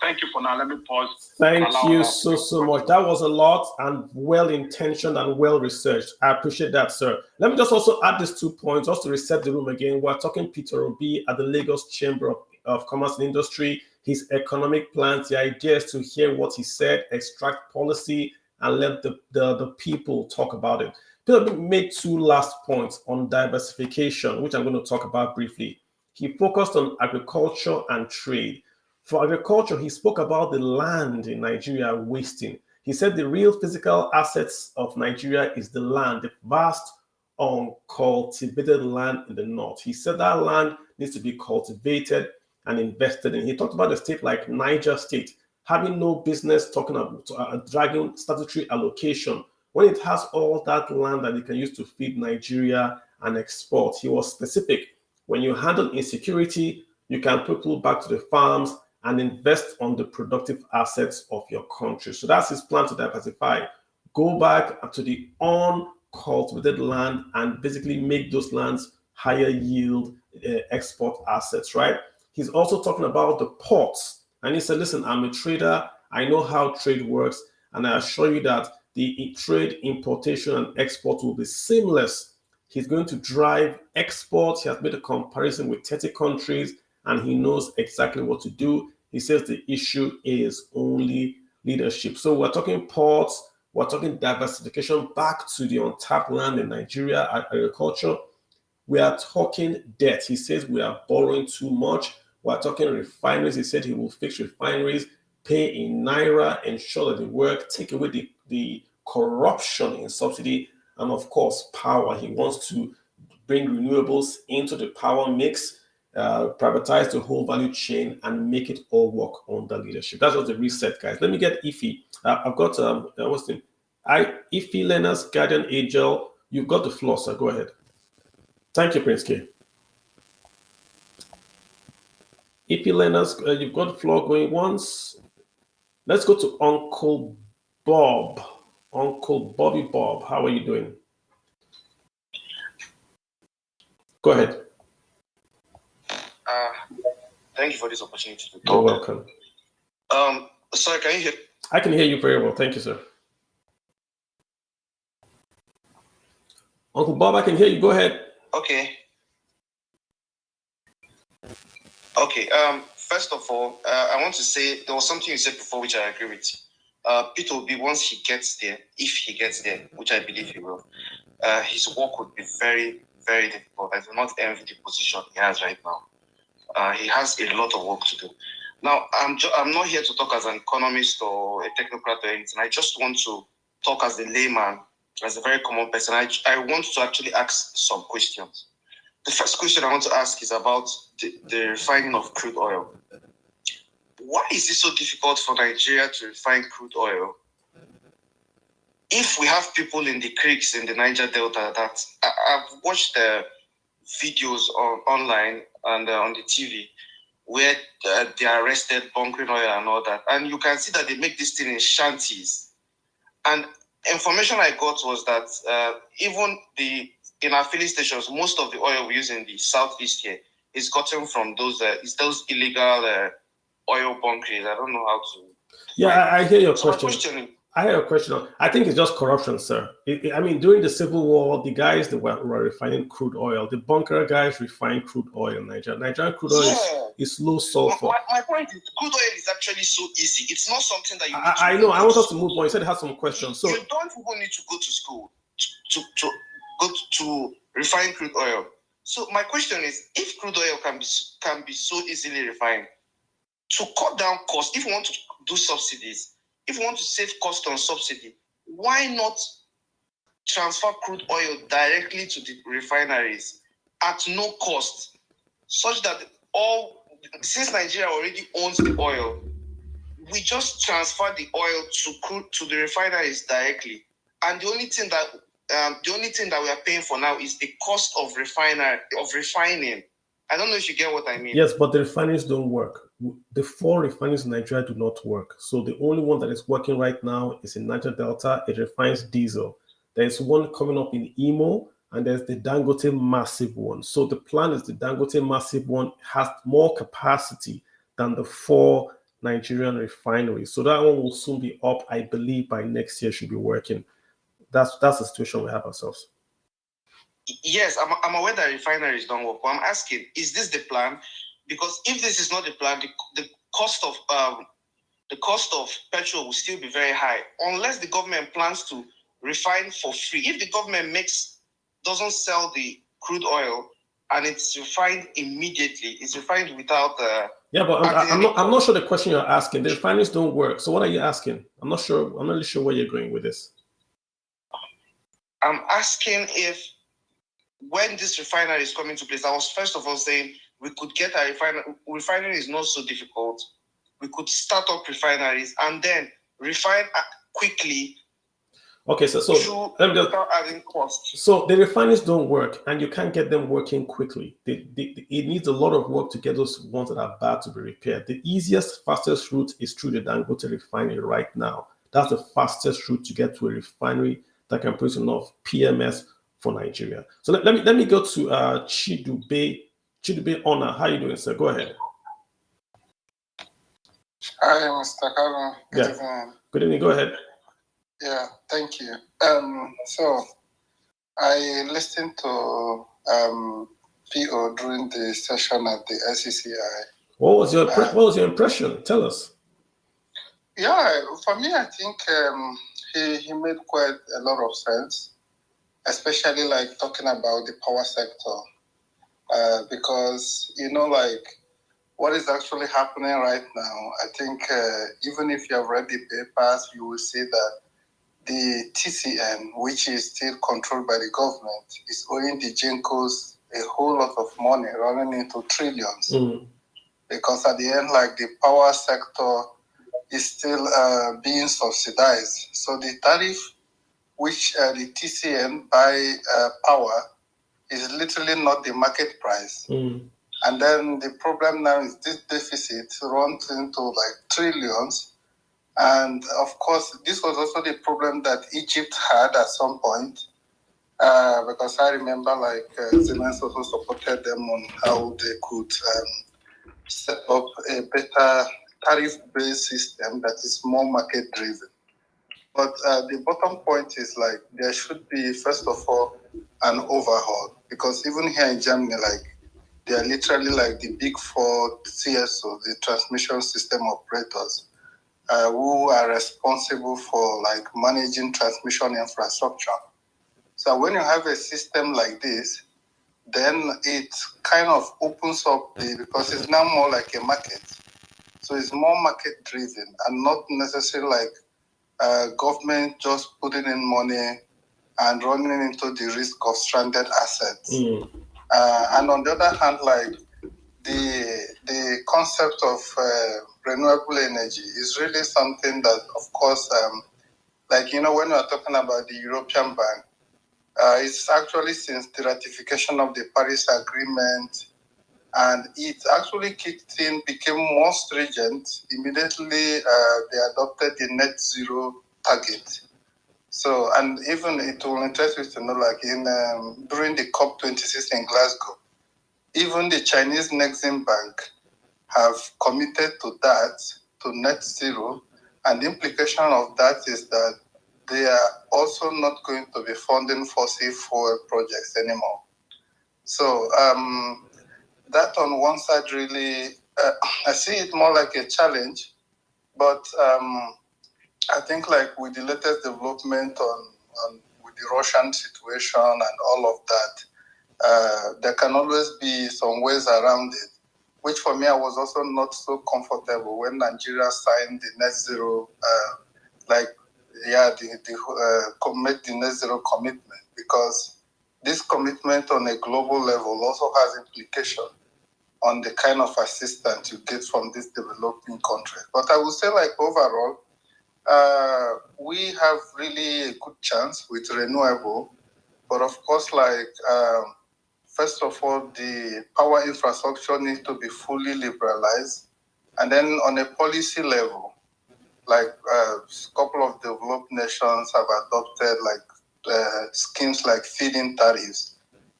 Thank you for now. Let me pause. Thank you so much. That was a lot and well-intentioned and well-researched. I appreciate that, sir. Let me just also add these 2 points, just to reset the room again. We're talking Peter Obi at the Lagos Chamber of Commerce and Industry, his economic plans. The idea is to hear what he said, extract policy, and let the people talk about it. Peter Obi made 2 last points on diversification, which I'm going to talk about briefly. He focused on agriculture and trade. For agriculture, he spoke about the land in Nigeria wasting. He said the real physical assets of Nigeria is the land, the vast uncultivated land in the north. He said that land needs to be cultivated and invested in. He talked about a state like Niger State having no business talking about dragging statutory allocation when it has all that land that it can use to feed Nigeria and export. He was specific. When you handle insecurity, you can put people back to the farms and invest on the productive assets of your country. So that's his plan to diversify. Go back to the uncultivated land and basically make those lands higher yield export assets, right? He's also talking about the ports. And he said, listen, I'm a trader. I know how trade works. And I assure you that the trade importation and export will be seamless. He's going to drive exports. He has made a comparison with 30 countries, and he knows exactly what to do. He says the issue is only leadership. So we're talking ports, we're talking diversification back to the untapped land in Nigeria, agriculture. We are talking debt. He says we are borrowing too much. We're talking refineries. He said he will fix refineries, pay in Naira, ensure that they work, take away the corruption in subsidy, and of course, power. He wants to bring renewables into the power mix, privatize the whole value chain, and make it all work under leadership. That's just the reset, guys. Let me get Ify. I've got what's the name? Ify Lena's Guardian Angel. You've got the floor, sir. Go ahead. Thank you, Prince K. Ify Lena's, you've got the floor going once. Let's go to Uncle Bob. Uncle Bobby Bob, how are you doing? Go ahead. Thank you for this opportunity to talk. You're welcome. Sorry, can you hear? I can hear you very well. Thank you, sir. Uncle Bob, I can hear you. Go ahead. Okay. First of all, I want to say there was something you said before which I agree with. Peter Obi, once he gets there, if he gets there, which I believe he will, his work would be very, very difficult. I do not envy the position he has right now. He has a lot of work to do. Now, I'm not here to talk as an economist or a technocrat or anything. I just want to talk as a layman, as a very common person. I want to actually ask some questions. The first question I want to ask is about the refining of crude oil. Why is it so difficult for Nigeria to refine crude oil if we have people in the creeks in the Niger Delta that I've watched the videos online and on the TV where they are arrested bunkering oil and all that, and you can see that they make this thing in shanties, and information I got was that even in our filling stations, most of the oil we use in the southeast here is gotten from those illegal oil bunkers. I don't know how to. Yeah, I hear your question. I have a question. I think it's just corruption, sir. I mean, during the Civil War, the guys that were refining crude oil, the bunker guys refine crude oil in Nigeria. Nigerian crude oil is low sulfur. My point is, crude oil is actually so easy. It's not something that you need to I know. I want us to move on. You said you had some questions. So you don't even need to go to school to refine crude oil. So my question is, if crude oil can be so easily refined, to cut down costs, if you want to do subsidies, if you want to save cost on subsidy, why not transfer crude oil directly to the refineries at no cost, such that since Nigeria already owns the oil, we just transfer the oil to the refineries directly, and the only thing that we are paying for now is the cost of refining. I don't know if you get what I mean. Yes, but the refineries don't work. The 4 refineries in Nigeria do not work. So the only one that is working right now is in Niger Delta. It refines diesel. There's one coming up in Imo, and there's the Dangote massive one. So the plan is the Dangote massive one has more capacity than the 4 Nigerian refineries. So that one will soon be up, I believe, by next year should be working. That's the situation we have ourselves. Yes, I'm aware that refineries don't work, but I'm asking, is this the plan? Because if this is not the plan, the cost of petrol will still be very high, unless the government plans to refine for free. If the government doesn't sell the crude oil and it's refined immediately, it's refined without yeah, but I'm not sure the question you're asking. The refineries don't work. So what are you asking? I'm not really sure where you're going with this. I'm asking if when this refinery is coming to place, I was first of all saying we could get a refinery. Refinery is not so difficult. We could start up refineries and then refine quickly. Okay, so without adding costs. So the refineries don't work, and you can't get them working quickly. It needs a lot of work to get those ones that are bad to be repaired. The easiest, fastest route is through the Dangote refinery right now. That's the fastest route to get to a refinery that can produce enough PMS for Nigeria. So let me go to Chidube Honor. How are you doing, sir? Go ahead. Hi, Mr. Calvin. Good evening. Good evening. Go ahead. Yeah, thank you. So I listened to PO during the session at the LCCI. What was your impression? Tell us. Yeah, for me, I think he made quite a lot of sense, especially like talking about the power sector, because what is actually happening right now. I think even if you have read the papers, you will see that the TCN, which is still controlled by the government, is owing the GENCOs a whole lot of money, running into trillions. Because at the end, the power sector is still being subsidized. So the tariff which the TCN buy power is literally not the market price. And then the problem now is this deficit runs into trillions. And of course, this was also the problem that Egypt had at some point, because I remember Zelensky also supported them on how they could set up a better tariff-based system that is more market-driven. But the bottom point is there should be, first of all, an overhaul, because even here in Germany, they are literally the big 4 CSO, the transmission system operators, who are responsible for managing transmission infrastructure. So when you have a system like this, then it kind of opens up because it's now more like a market. So it's more market driven and not necessarily government just putting in money and running into the risk of stranded assets. And on the other hand, the concept of renewable energy is really something that, of course, when we are talking about the European Bank, it's actually since the ratification of the Paris Agreement, and it actually kicked in, became more stringent. Immediately, they adopted the net zero target. So, and even it will interest you to know, like during the COP26 in Glasgow, even the Chinese Exim Bank have committed to that, to net zero. And the implication of that is that they are also not going to be funding fossil fuel projects anymore. So that on one side really, I see it more like a challenge, but I think like with the latest development with the Russian situation and all of that, there can always be some ways around it, which for me I was also not so comfortable when Nigeria signed the net zero, make the net zero commitment, because this commitment on a global level also has implication on the kind of assistance you get from these developing countries. But I would say like overall, we have really a good chance with renewable, but of course, first of all, the power infrastructure needs to be fully liberalized, and then on a policy level, a couple of developed nations have adopted schemes like feed-in tariffs.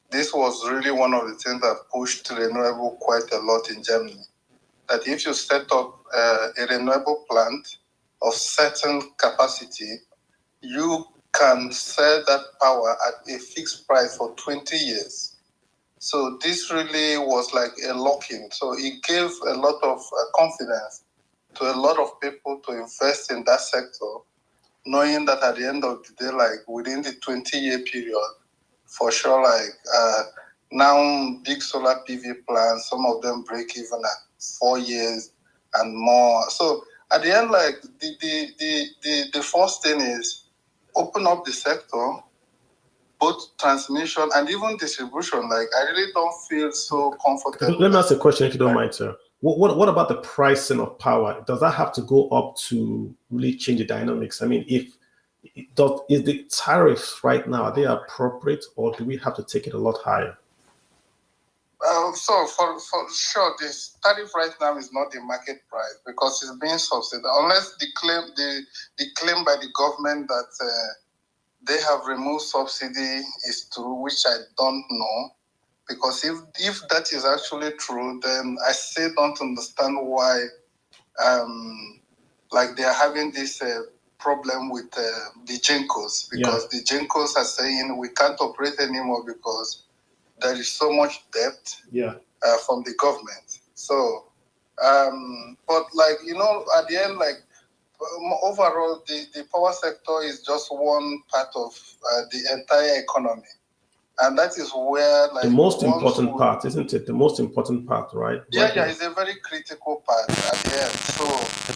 This was really one of the things that pushed renewable quite a lot in Germany. That if you set up a renewable plant of certain capacity, you can sell that power at a fixed price for 20 years. So this really was like a lock-in. So it gave a lot of confidence to a lot of people to invest in that sector, knowing that at the end of the day, within the 20-year period, for sure, now big solar PV plants, some of them break even at 4 years and more. So at the end, the first thing is open up the sector, both transmission and even distribution. I really don't feel so comfortable. Let me ask a question, if you don't mind, sir. What about the pricing of power? Does that have to go up to really change the dynamics? I mean, is the tariffs right now, are they appropriate, or do we have to take it a lot higher? So for sure, this tariff right now is not the market price because it's being subsidized. Unless the claim by the government that they have removed subsidy is true, which I don't know. Because if that is actually true, then I still don't understand why they are having this problem with the GENCOs, because the GENCOs are saying we can't operate anymore because there is so much debt from the government. So, but at the end, overall, the power sector is just one part of the entire economy. And that is where the most important part, isn't it? The most important part, right? It's a very critical part at the end. So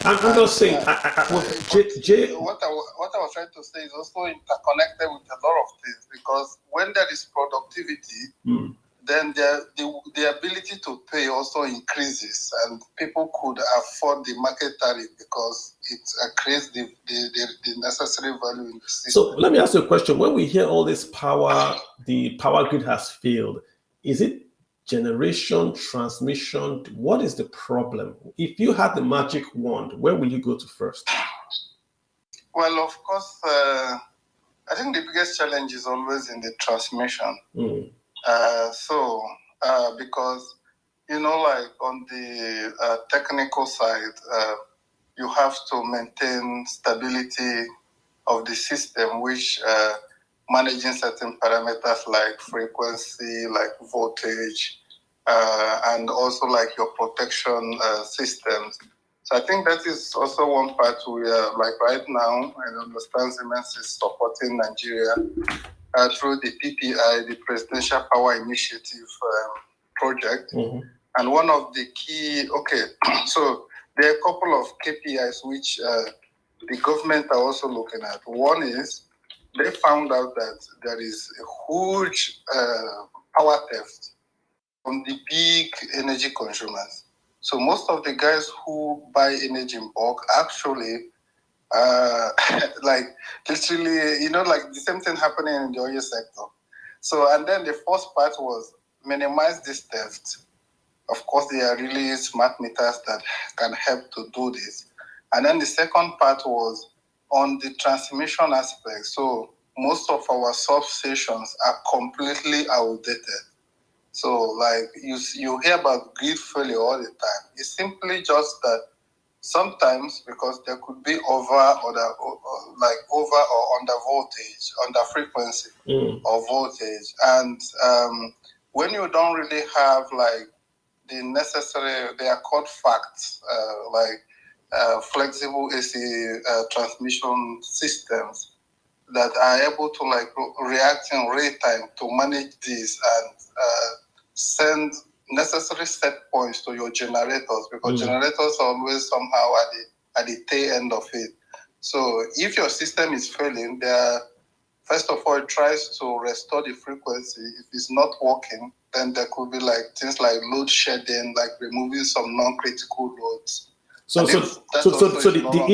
I'm just saying, what I was trying to say is also interconnected with a lot of things, because when there is productivity, then the ability to pay also increases, and people could afford the market tariff because it creates the necessary value in the system. So let me ask you a question. When we hear all this power, the power grid has failed, is it generation, transmission? What is the problem? If you had the magic wand, where will you go to first? Well, of course, I think the biggest challenge is always in the transmission. Because, on the technical side, you have to maintain stability of the system, which managing certain parameters like frequency, like voltage, and also your protection systems. So I think that is also one part we are right now. I understand Siemens is supporting Nigeria through the PPI, the Presidential Power Initiative project. And one of the key, so there are a couple of KPIs which the government are also looking at. One is they found out that there is a huge power theft from the big energy consumers. So most of the guys who buy energy in bulk actually literally, the same thing happening in the oil sector. So, and then the first part was minimize this theft. Of course, there are really smart meters that can help to do this. And then the second part was on the transmission aspect, so most of our substations are completely outdated. So, like you hear about grid failure all the time. It's simply just that sometimes because there could be over or under voltage, under frequency or voltage, and when you don't really have like the necessary, they are called facts, flexible AC transmission systems that are able to like react in real time to manage this and send necessary set points to your generators, because generators are always somehow at the tail end of it. So if your system is failing, first of all, it tries to restore the frequency. If it's not working, then there could be like things like load shedding, like removing some non-critical loads. So the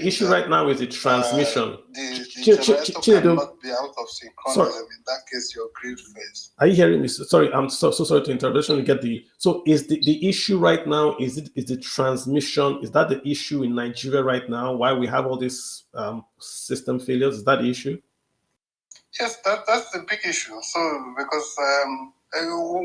issue right now is the transmission. The generator cannot be out of synchronism. In that case, your grid fails. Are you hearing me? Sorry, I'm so sorry to interrupt. Just want to get so is the issue right now, is the transmission? Is that the issue in Nigeria right now? Why we have all these system failures? Is that the issue? Yes, that's the big issue. So because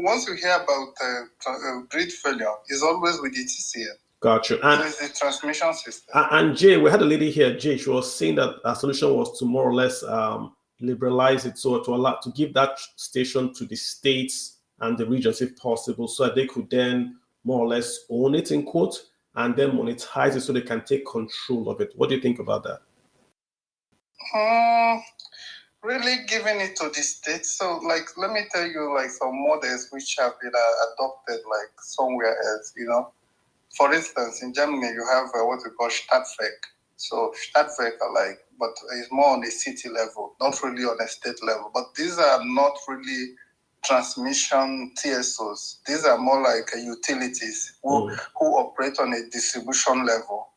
once you hear about grid failure, it's always with the TCN. Gotcha. And it's the transmission system. And Jay, we had a lady here, Jay, she was saying that our solution was to more or less liberalize it, so to give that station to the states and the regions if possible, so that they could then more or less own it, in quote, and then monetize it so they can take control of it. What do you think about that? Really giving it to the states. So like, let me tell you like some models which have been adopted like somewhere else, you know. For instance, in Germany, you have what we call Stadtwerk. So Stadtwerk are like, but it's more on a city level, not really on a state level. But these are not really transmission TSOs. These are more like utilities who operate on a distribution level.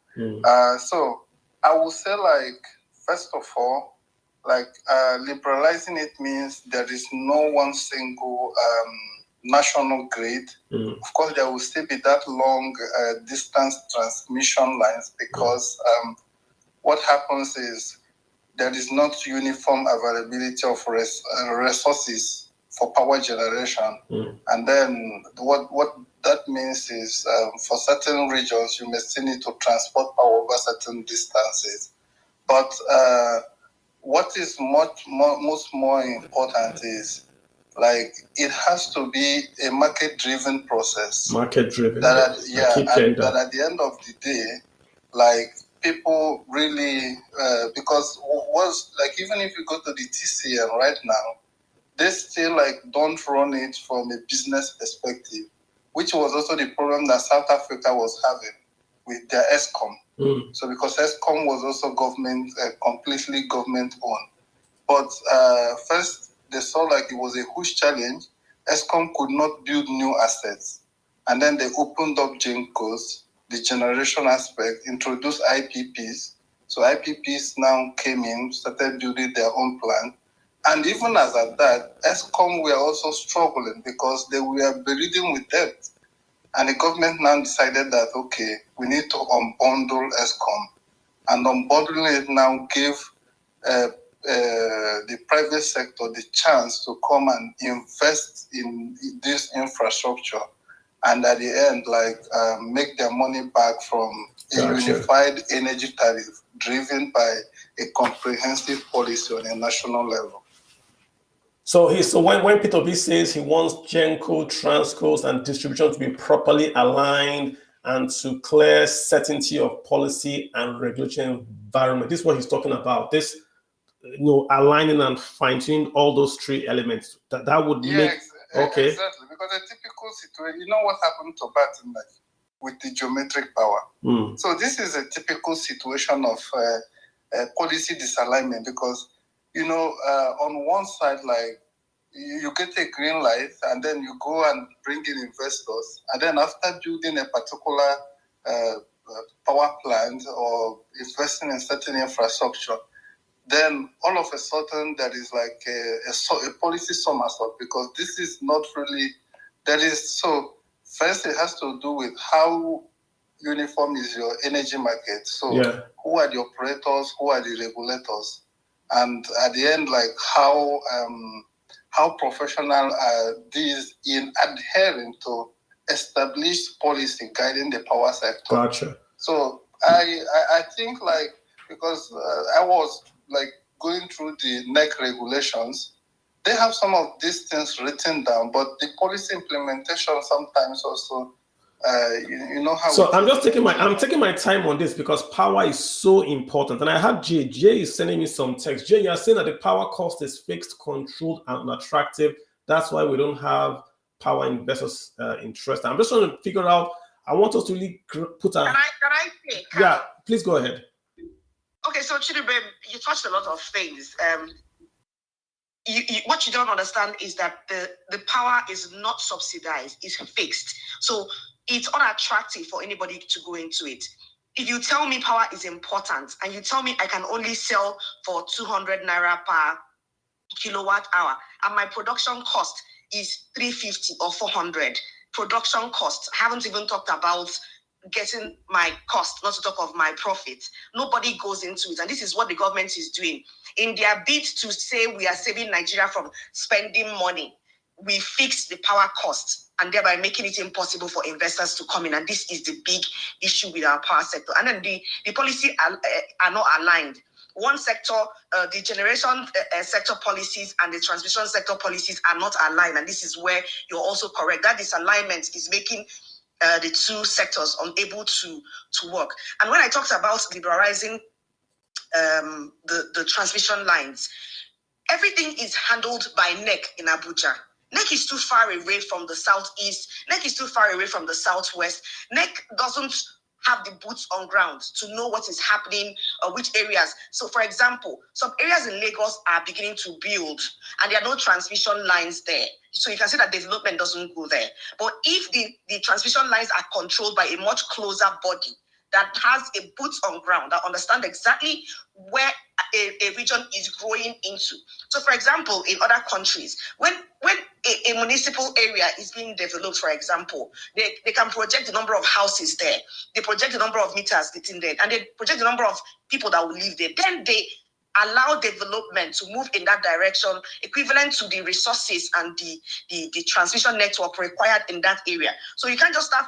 So I would say like, first of all, like liberalizing it means there is no one single national grid. Of course, there will still be that long distance transmission lines, because what happens is there is not uniform availability of resources for power generation. And then what that means is for certain regions, you may still need to transport power over certain distances. But what is most more important is like it has to be a market-driven process. Market-driven. That at the end of the day, like people really, because even if you go to the TCN right now, they still like don't run it from a business perspective, which was also the problem that South Africa was having with their ESCOM. So because ESCOM was also completely government-owned. But first, they saw like it was a huge challenge. ESCOM could not build new assets. And then they opened up GENCOs, the generation aspect, introduced IPPs. So IPPs now came in, started building their own plant. And even as at that, ESCOM were also struggling because they were burdened with debt. And the government now decided that, okay, we need to unbundle ESCOM. And unbundling it now gave the private sector the chance to come and invest in this infrastructure, and at the end, like make their money back from a unified energy tariff driven by a comprehensive policy on a national level. So when Peter B says he wants GENCO, transcos, and distribution to be properly aligned and to clear certainty of policy and regulatory environment, this is what he's talking about. This, aligning and fine-tuning all those three elements. That would make exactly, because a typical situation, you know what happened to Batten with the geometric power. So this is a typical situation of policy disalignment, because on one side, like you get a green light and then you go and bring in investors, and then after building a particular power plant or investing in certain infrastructure, then all of a sudden there is like a policy somersault, because this is not really, so first it has to do with how uniform is your energy market. So who are the operators? Who are the regulators? And at the end, like how professional are these in adhering to established policy guiding the power sector? Gotcha. So I think like, because I was like going through the NEC regulations, they have some of these things written down, but the policy implementation sometimes also, you know how. So I'm just taking my time on this because power is so important. And I had Jay is sending me some text. Jay, you're saying that the power cost is fixed, controlled, and attractive. That's why we don't have power investors interest. I'm just trying to figure out. I want us to really put a. Can I say? Yeah, please go ahead. Okay, so Chidube, you touched a lot of things. What you don't understand is that the power is not subsidized, it's fixed. So it's unattractive for anybody to go into it. If you tell me power is important and you tell me I can only sell for 200 naira per kilowatt hour and my production cost is 350 or 400, production cost, I haven't even talked about getting my cost, not to talk of my profit. Nobody goes into it. And this is what the government is doing. In their bid to say we are saving Nigeria from spending money, we fix the power cost and thereby making it impossible for investors to come in. And this is the big issue with our power sector. And then the policy are not aligned. One sector, the generation sector policies and the transmission sector policies are not aligned. And this is where you're also correct. That disalignment is making the two sectors unable to work. And when I talked about liberalizing the transmission lines, everything is handled by NEC in Abuja. NEC is too far away from the southeast. NEC is too far away from the southwest. NEC doesn't have the boots on ground to know what is happening, which areas. So, for example, some areas in Lagos are beginning to build, and there are no transmission lines there. So you can say that development doesn't go there. But if the transmission lines are controlled by a much closer body that has a boots on ground, that understand exactly where a region is growing into. So, for example, in other countries, when a municipal area is being developed, for example, they can project the number of houses there, they project the number of meters within there, and they project the number of people that will live there. Then they allow development to move in that direction, equivalent to the resources and the transmission network required in that area. So you can't just start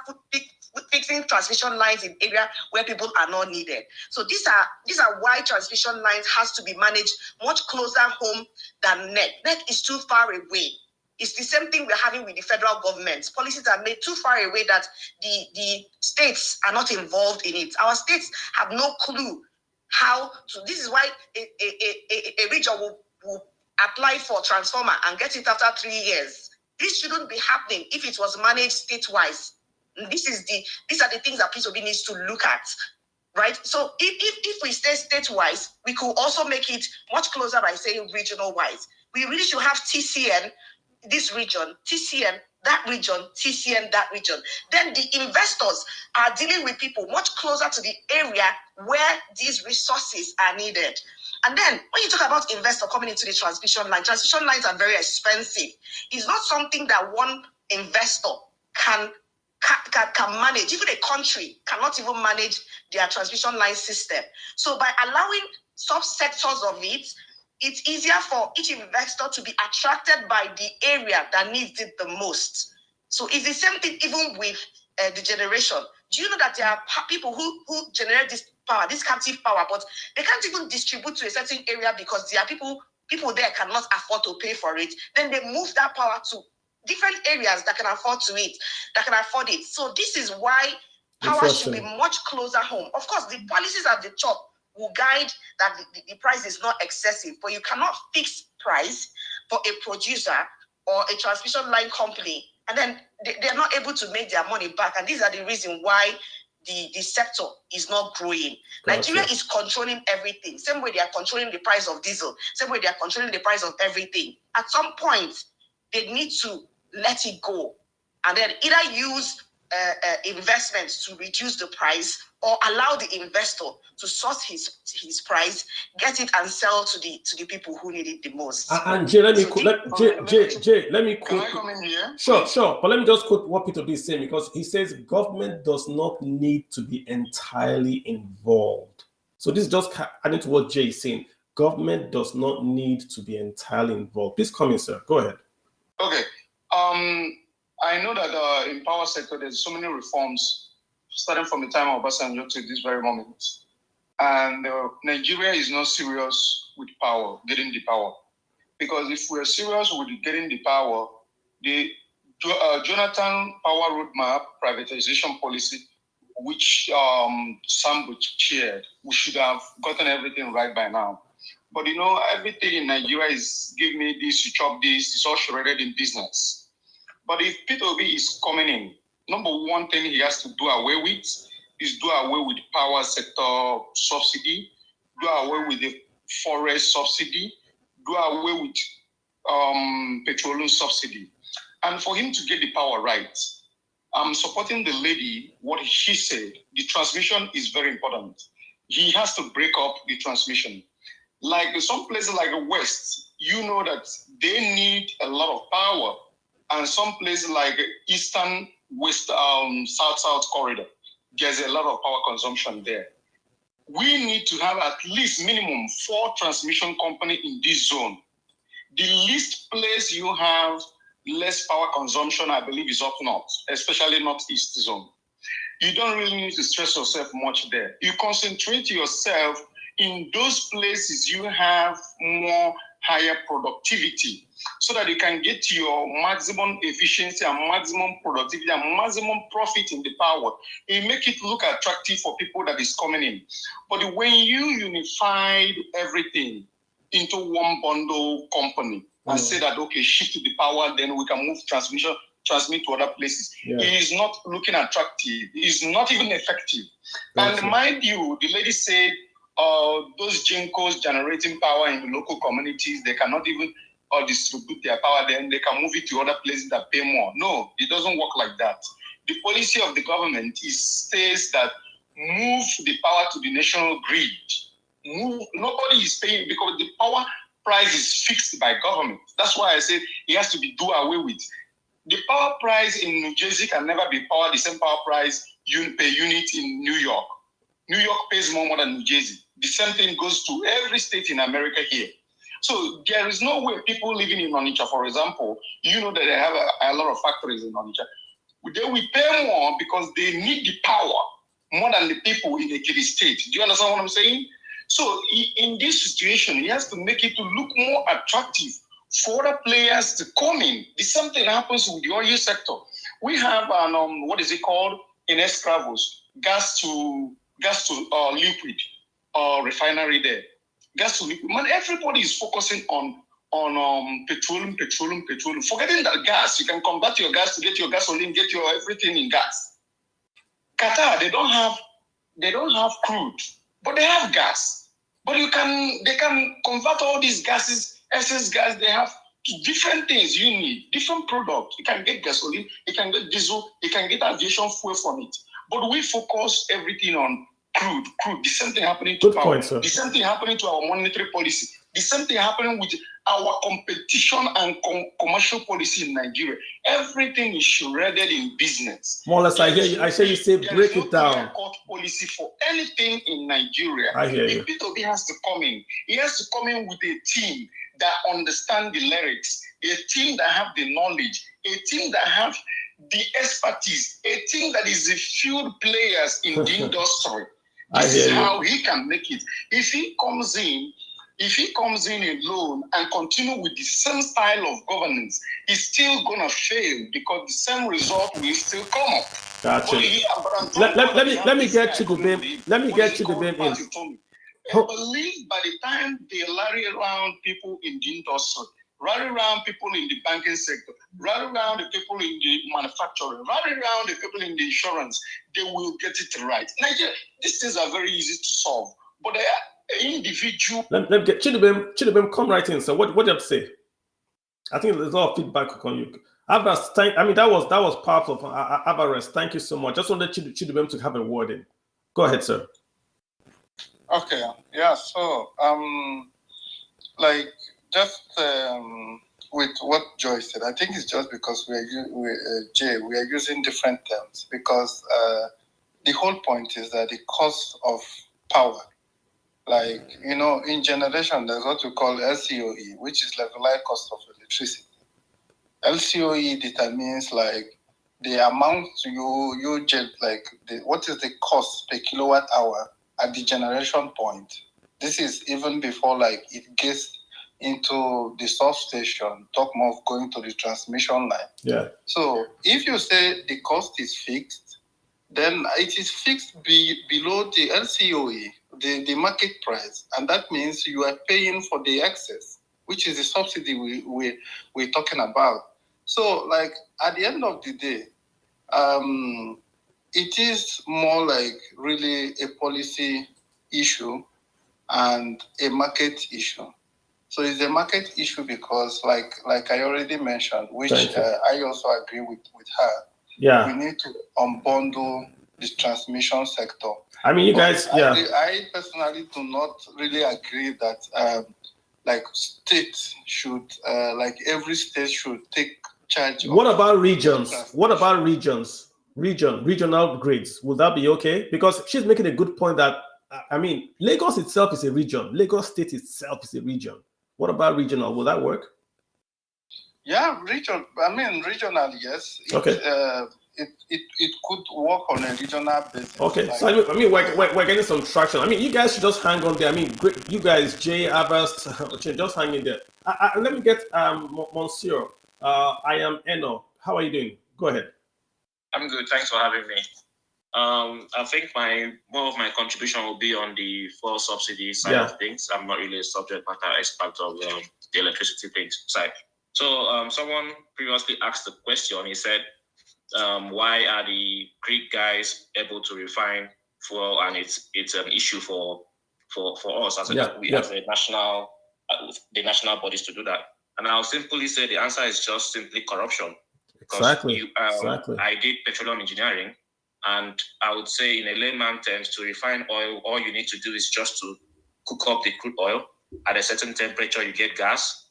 fixing transmission lines in area where people are not needed. So these are why transmission lines has to be managed much closer home than NEC. NEC is too far away. It's the same thing we're having with the federal government. Policies are made too far away that the states are not involved in it. Our states have no clue how to. This is why a region will apply for transformer and get it after 3 years. This shouldn't be happening if it was managed state-wise. These are the things that PSOB needs to look at, right? So if we stay state-wise, we could also make it much closer by saying regional-wise. We really should have TCN, this region, TCN, that region, TCN, that region. Then the investors are dealing with people much closer to the area where these resources are needed. And then when you talk about investor coming into the transmission lines are very expensive. It's not something that one investor can manage. Even a country cannot even manage their transmission line system. So by allowing subsectors of it, it's easier for each investor to be attracted by the area that needs it the most. So it's the same thing even with the generation. Do you know that there are people who generate this power, this captive power, but they can't even distribute to a certain area because there are people there cannot afford to pay for it. Then they move that power to different areas that can afford it. So this is why power should be much closer home. Of course, the policies at the top will guide that the price is not excessive, but you cannot fix price for a producer or a transmission line company, and then they're not able to make their money back. And these are the reason why the sector is not growing. Gotcha. Nigeria is controlling everything. Same way they are controlling the price of diesel. Same way they are controlling the price of everything. At some point, they need to let it go and then either use investments to reduce the price, or allow the investor to source his price, get it and sell to the people who need it the most. And Jay, let me let me Can quote. I come in here? Sure. But let me just quote what Peter B is saying, because he says government does not need to be entirely involved. So this is just adding to what Jay is saying. Government does not need to be entirely involved. Please come in, sir. Go ahead. Okay. I know that in power sector, there's so many reforms starting from the time of Obasanjo to this very moment. And Nigeria is not serious with power, getting the power. Because if we're serious with getting the power, the Jonathan Power Roadmap privatization policy, which Sambo chaired, we should have gotten everything right by now. But you know, everything in Nigeria is give me this, you chop this, it's all shredded in business. But if Peter Obi is coming in, number one thing he has to do away with is do away with power sector subsidy, do away with the forest subsidy, do away with petroleum subsidy. And for him to get the power right, I'm supporting the lady, what she said, the transmission is very important. He has to break up the transmission. Like some places like the West, you know that they need a lot of power. And some places like Eastern, West, South-South corridor, there's a lot of power consumption there. We need to have at least minimum 4 transmission companies in this zone. The least place you have less power consumption, I believe, is up north, especially northeast zone. You don't really need to stress yourself much there. You concentrate yourself in those places you have more higher productivity, so that you can get your maximum efficiency and maximum productivity and maximum profit in the power. It make it look attractive for people that is coming in. But when you unified everything into one bundle company and say that, okay, shift to the power, then we can move transmit to other places. Yeah. It is not looking attractive. It is not even effective. That's and mind you, the lady said, those GENCOs generating power in the local communities, they cannot even distribute their power, then they can move it to other places that pay more. No, it doesn't work like that. The policy of the government states that move the power to the national grid. Nobody is paying, because the power price is fixed by government. That's why I said it has to be do away with. The power price in New Jersey can never be the same power price per unit in New York. New York pays more than New Jersey. The same thing goes to every state in America here. So there is no way people living in Onitsha, for example, you know that they have a lot of factories in Onitsha. They will pay more because they need the power more than the people in the Ekiti state. Do you understand what I'm saying? So in this situation, he has to make it to look more attractive for other players to come in. The same thing happens with the oil sector. We have what is it called in Escravos? Gas to liquid refinery there. Gas to liquid. Man, everybody is focusing on petroleum. Forgetting that gas, you can convert your gas to get your gasoline, get your everything in gas. Qatar, they don't have crude, but they have gas. But they can convert all these gases, excess gas they have, to different things you need, different products. You can get gasoline, you can get diesel, you can get aviation fuel from it. But we focus everything on crude. The same thing happening to power. The same thing happening to our monetary policy. The same thing happening with our competition and commercial policy in Nigeria. Everything is shredded in business. More or less, I hear you. I say you say break it down. Court policy for anything in Nigeria. I hear you. If Peter Obi has to come in, he has to come in with a team that understand the lyrics, a team that have the knowledge, a team that have the expertise, a team that is the field players in the industry. This is how he can make it. If he comes in alone and continue with the same style of governance, he's still gonna fail, because the same result will still come up. Gotcha. Let me get you the BIM. Let me get you the BIM in. I believe by the time they rally around people in the industry, rally around people in the banking sector, rally around the people in the manufacturing, rally around the people in the insurance, they will get it right. Nigeria, these things are very easy to solve, but they are individual. Let get Chidubem, come right in. So what do you have to say? I think there's a lot of feedback on you. Abbas, that was powerful. Abbas, thank you so much. Just wanted Chidubem to have a word in. Go ahead, sir. Okay, yeah. So, like just with what Joy said, I think it's just because we are using different terms because the whole point is that the cost of power, like in generation, there's what we call LCOE, which is levelized cost of electricity. LCOE determines like the amount you get, like what is the cost per kilowatt hour at the generation point. This is even before like it gets into the substation, talk more of going to the transmission line. Yeah. So if you say the cost is fixed, then it is fixed below the LCOE, the market price, and that means you are paying for the excess, which is the subsidy we're talking about. So, like at the end of the day, it is more like really a policy issue and a market issue. So it's a market issue because, like I already mentioned, which I also agree with her. Yeah. We need to unbundle the transmission sector. I mean, you guys, yeah. I personally do not really agree that like state should, like every state should take charge. What about regions? What about regions? Regional grids. Would that be okay? Because she's making a good point that, I mean, Lagos itself is a region. Lagos State itself is a region. What about regional? Will that work? Yeah, regional, yes. Okay. It could work on a regional basis. Okay, like, so I mean, we're getting some traction. I mean, you guys should just hang on there. I mean, great, you guys, Jay, Abbas, just hang in there. Let me get Monsieur. I am Eno. How are you doing? Go ahead. I'm good. Thanks for having me. I think more of my contribution will be on the fuel subsidy side of things. I'm not really a subject matter expert of the electricity things side. So someone previously asked the question. He said, why are the Greek guys able to refine fuel, and it's an issue for us as a national the national bodies to do that? And I'll simply say the answer is just simply corruption. Exactly. I did petroleum engineering, and I would say in a layman terms, to refine oil, all you need to do is just to cook up the crude oil. At a certain temperature, you get gas.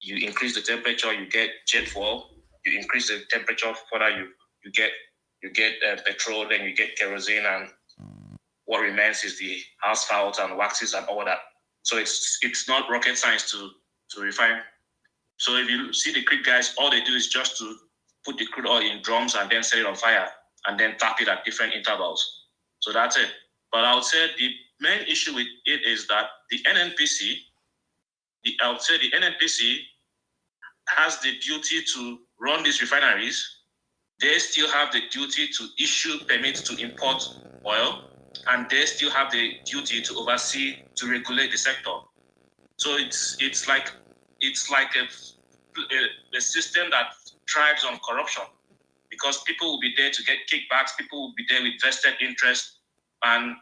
You increase the temperature, you get jet fuel. You increase the temperature further, you get petrol, then you get kerosene, and what remains is the asphalt and waxes and all that. So it's not rocket science to refine. So if you see the Greek guys, all they do is just to put the crude oil in drums and then set it on fire and then tap it at different intervals. So that's it. But I would say the main issue with it is that the NNPC has the duty to run these refineries. They still have the duty to issue permits to import oil, and they still have the duty to oversee, to regulate the sector. So it's like a system that thrives on corruption, because people will be there to get kickbacks, people will be there with vested interest, and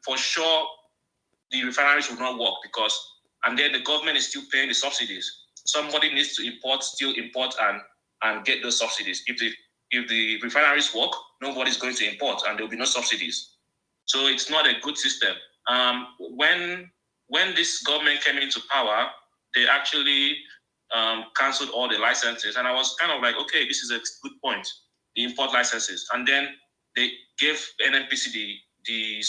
for sure the refineries will not work and then the government is still paying the subsidies. Somebody needs to import and get those subsidies. If the refineries work, nobody's going to import and there will be no subsidies. So it's not a good system. When this government came into power, they actually canceled all the licenses, and I was kind of like, okay, this is a good point, the import licenses, and then they gave NNPC the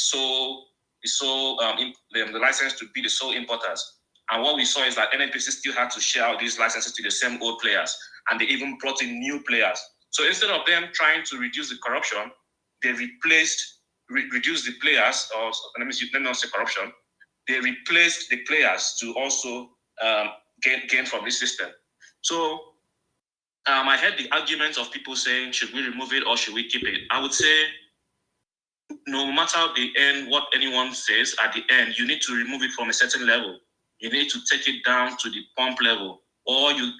license to be the sole importers. And what we saw is that NNPC still had to share out these licenses to the same old players, and they even brought in new players. So instead of them trying to reduce the corruption, they reduced the players, or let me not say corruption, they replaced the players to also gain from this system. So I heard the arguments of people saying, should we remove it or should we keep it? I would say, no matter the end, what anyone says, at the end, you need to remove it from a certain level. You need to take it down to the pump level, or you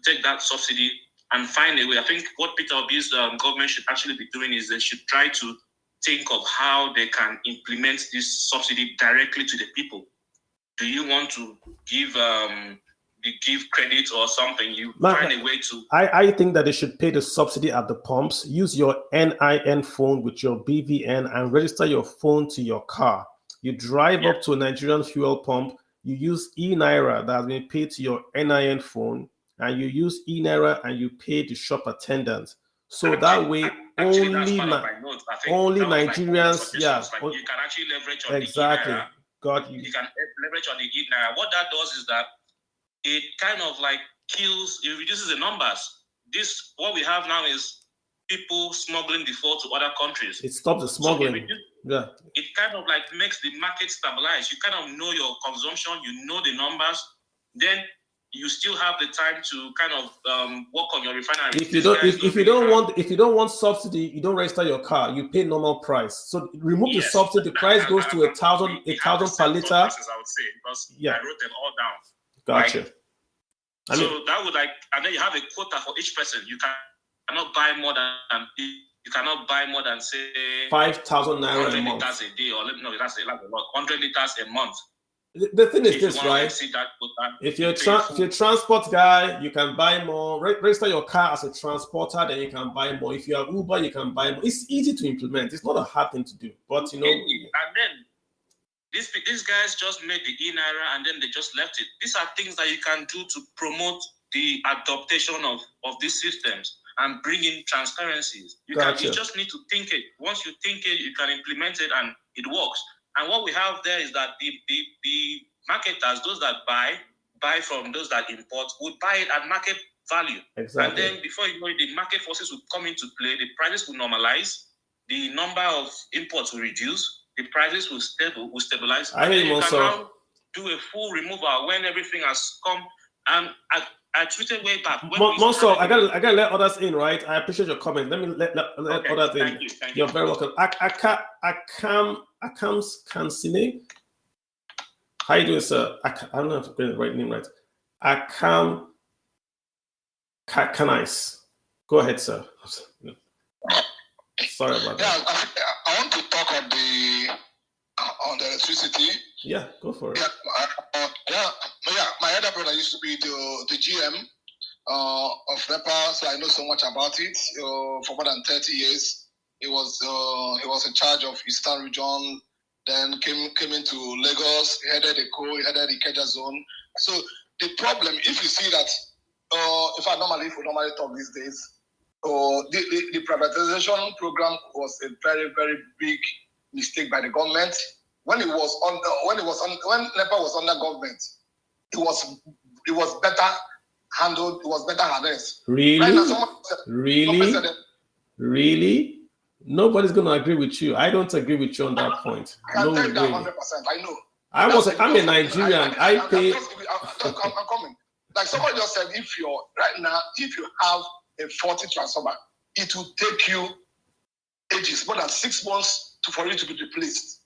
take that subsidy and find a way. I think what Peter Obi's government should actually be doing is they should try to think of how they can implement this subsidy directly to the people. Do you want to give the give credit or something. You find a way to. I think that they should pay the subsidy at the pumps. Use your NIN phone with your BVN and register your phone to your car. You drive up to a Nigerian fuel pump. You use e-Naira that has been paid to your NIN phone, and you use e-Naira and you pay the shop attendant. So that way, only Nigerians, like you can actually leverage on exactly. the e-Naira. Got you. You can leverage on the e-Naira. What that does is that it kind of like it reduces the numbers. What we have now is people smuggling before to other countries. It stops the smuggling. So it kind of like makes the market stabilize. You kind of know your consumption, you know the numbers, then you still have the time to kind of work on your refinery. If you don't want subsidy, you don't register your car. You pay normal price. So remove the subsidy. The price goes to 1,000 per liter. I would say, because I wrote them all down. Gotcha. Right? So that would and then you have a quota for each person. You cannot buy more than say 5,000 naira a month. 100 liters a day, or that's like a lot. 100 liters a month. The thing is this, right? If you're a transport guy, you can buy more. Register your car as a transporter, then you can buy more. If you are Uber, you can buy more. It's easy to implement. It's not a hard thing to do, but And then these guys just made the e-Naira and then they just left it. These are things that you can do to promote the adaptation of these systems and bring in transparencies. You just need to think it. Once you think it, you can implement it and it works. And what we have there is that the marketers, those that buy from those that import, would buy it at market value. Exactly. And then before you know it, the market forces will come into play, the prices will normalize, the number of imports will reduce, the prices will stabilize. I hear you, can now do a full removal when everything has come. And I tweeted way back. Monso, I gotta let others in, right? I appreciate your comment. Let me let others in. Thank You're very welcome. Akam Kansine. How you doing, sir? I don't know if I'm getting the right name right. Akam Kanais. Go ahead, sir. Sorry about that. I want to talk on the electricity. Yeah, go for it. My elder brother used to be the GM of NEPA, so I know so much about it. For more than 30 years, he was in charge of Eastern Region. Then came into Lagos. He headed he headed the Ikeja zone. So the problem, if you see that, if we normally talk these days, the privatization program was a very, very big mistake by the government. When NEPA was under government, it was better handled. It was better harnessed. Really? Right now, Really? Nobody's going to agree with you. I don't agree with you on that point. I can tell that 100%. I know. I'm a Nigerian. I'm coming. Like somebody just said, if you have a 40 transformer, it will take you ages, more than 6 months for it to be replaced.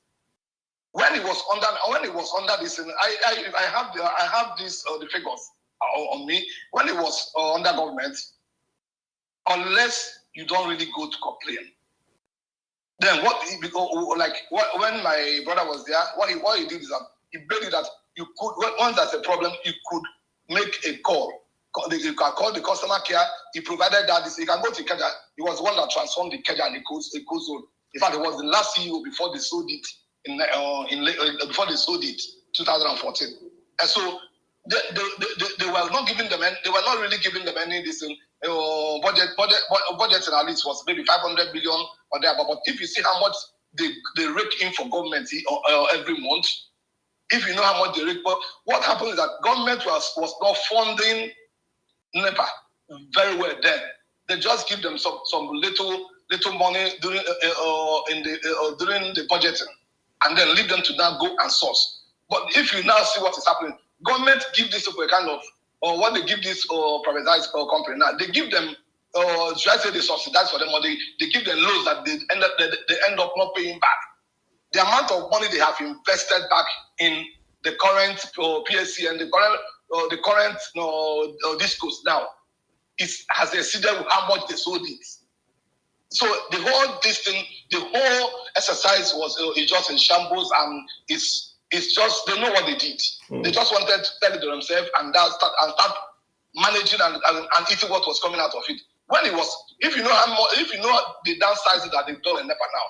When it was under this, I have this the figures on me. When it was under government, unless you don't really go to complain, then when my brother was there, what he did is that he made it that you could, once there's a problem, you could make a call. You can call the customer care. He provided that you can go to Ikeja. He was the one that transformed the Ikeja and the Eko zone. In fact, it was the last CEO before they sold it before they sold it, 2014. And so they were not giving them any. They were not really giving them any budget. Budget at least was maybe 500 billion or there. But if you see how much they rake in for government every month, if you know how much they rake, but what happened is that government was not funding NEPA very well then. They just give them some little money during the budgeting, and then leave them to now go and source. But if you now see what is happening, government give this a kind of, or what they give this privatized company now, they give them, should I say they subsidize for them, or they give them loans that they end up not paying back. The amount of money they have invested back in the current PSC and the current discourse now has exceeded how much they sold it. So the whole exercise was just in shambles, and it's It's just they know what they did. They just wanted to tell it to themselves and start managing and eating what was coming out of it. When it was, if you know the downsides that they've done in NEPA now,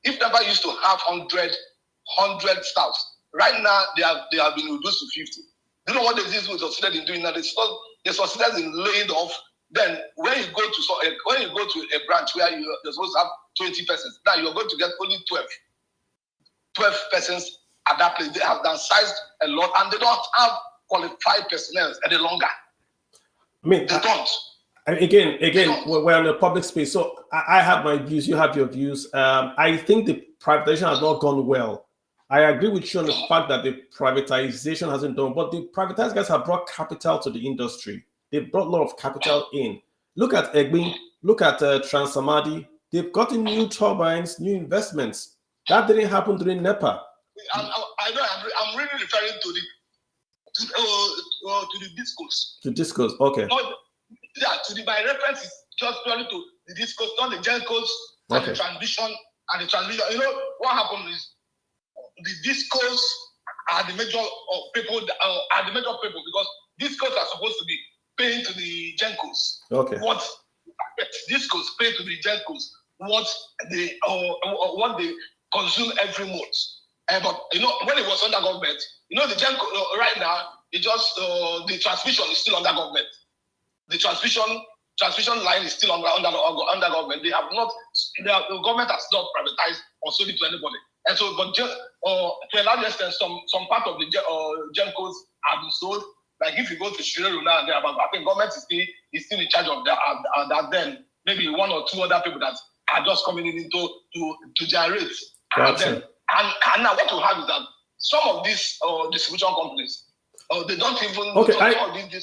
if NEPA used to have 100 staffs, right now they have been reduced to 50. You know what they succeeded in doing now? They succeeded in laying off. Then when you go to a branch where you're supposed to have 20 persons, now you're going to get only 12 persons at that place. They have downsized a lot, and they don't have qualified personnel any longer. I mean, they don't. Again, we're in a public space, so I have my views. You have your views. I think the privatization has not gone well. I agree with you on the fact that the privatization hasn't done, but the privatized guys have brought capital to the industry. They've brought a lot of capital in. Look at Egbin, look at Transamadi. They've gotten new turbines, new investments. That didn't happen during NEPA. I know. I'm really referring to the discourse. To discourse, okay. My reference is just purely to the discourse, not the gencos and the transmission and the transmission. You know what happened is the discourse are the major people because discourse are supposed to be paying to the gencos. Okay. What discourse pay to the gencos? What they consume every month. But you know when it was under government, you know the genco right now it just the transmission is still under government. The transmission line is still under government. The government has not privatized or sold it to anybody. And so, but to a large extent, some part of the gencos have been sold. Like if you go to Shirelu now and there, I think government is still in charge of that. Then maybe one or two other people that are just coming in to generate. Gotcha. And now what we have is that some of these distribution companies, they don't even. Okay,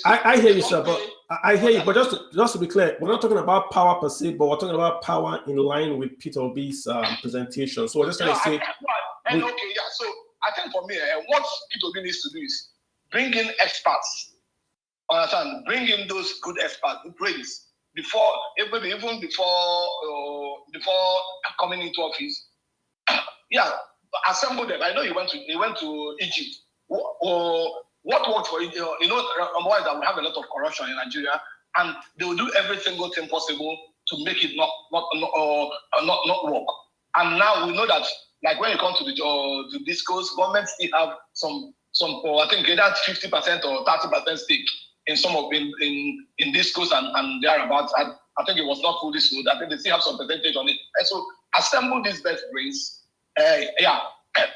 I hear you, sir. But I hear you. But just to be clear, we're not talking about power per se, but we're talking about power in line with Peter Obi's presentation. So we're just trying to say. So I think for me, what Peter Obi needs to do is bring in experts. Understand? Bring in those good experts, brains, before coming into office. Yeah, assemble them. I know he went to Egypt. What worked for that we have a lot of corruption in Nigeria, and they will do every single thing possible to make it not work. And now we know that, like when you come to the discourse, government still have some I think they had 50% or 30% stake in some of in discourse and thereabouts. I think it was not fully sold. I think they still have some percentage on it. And so assemble these best brains.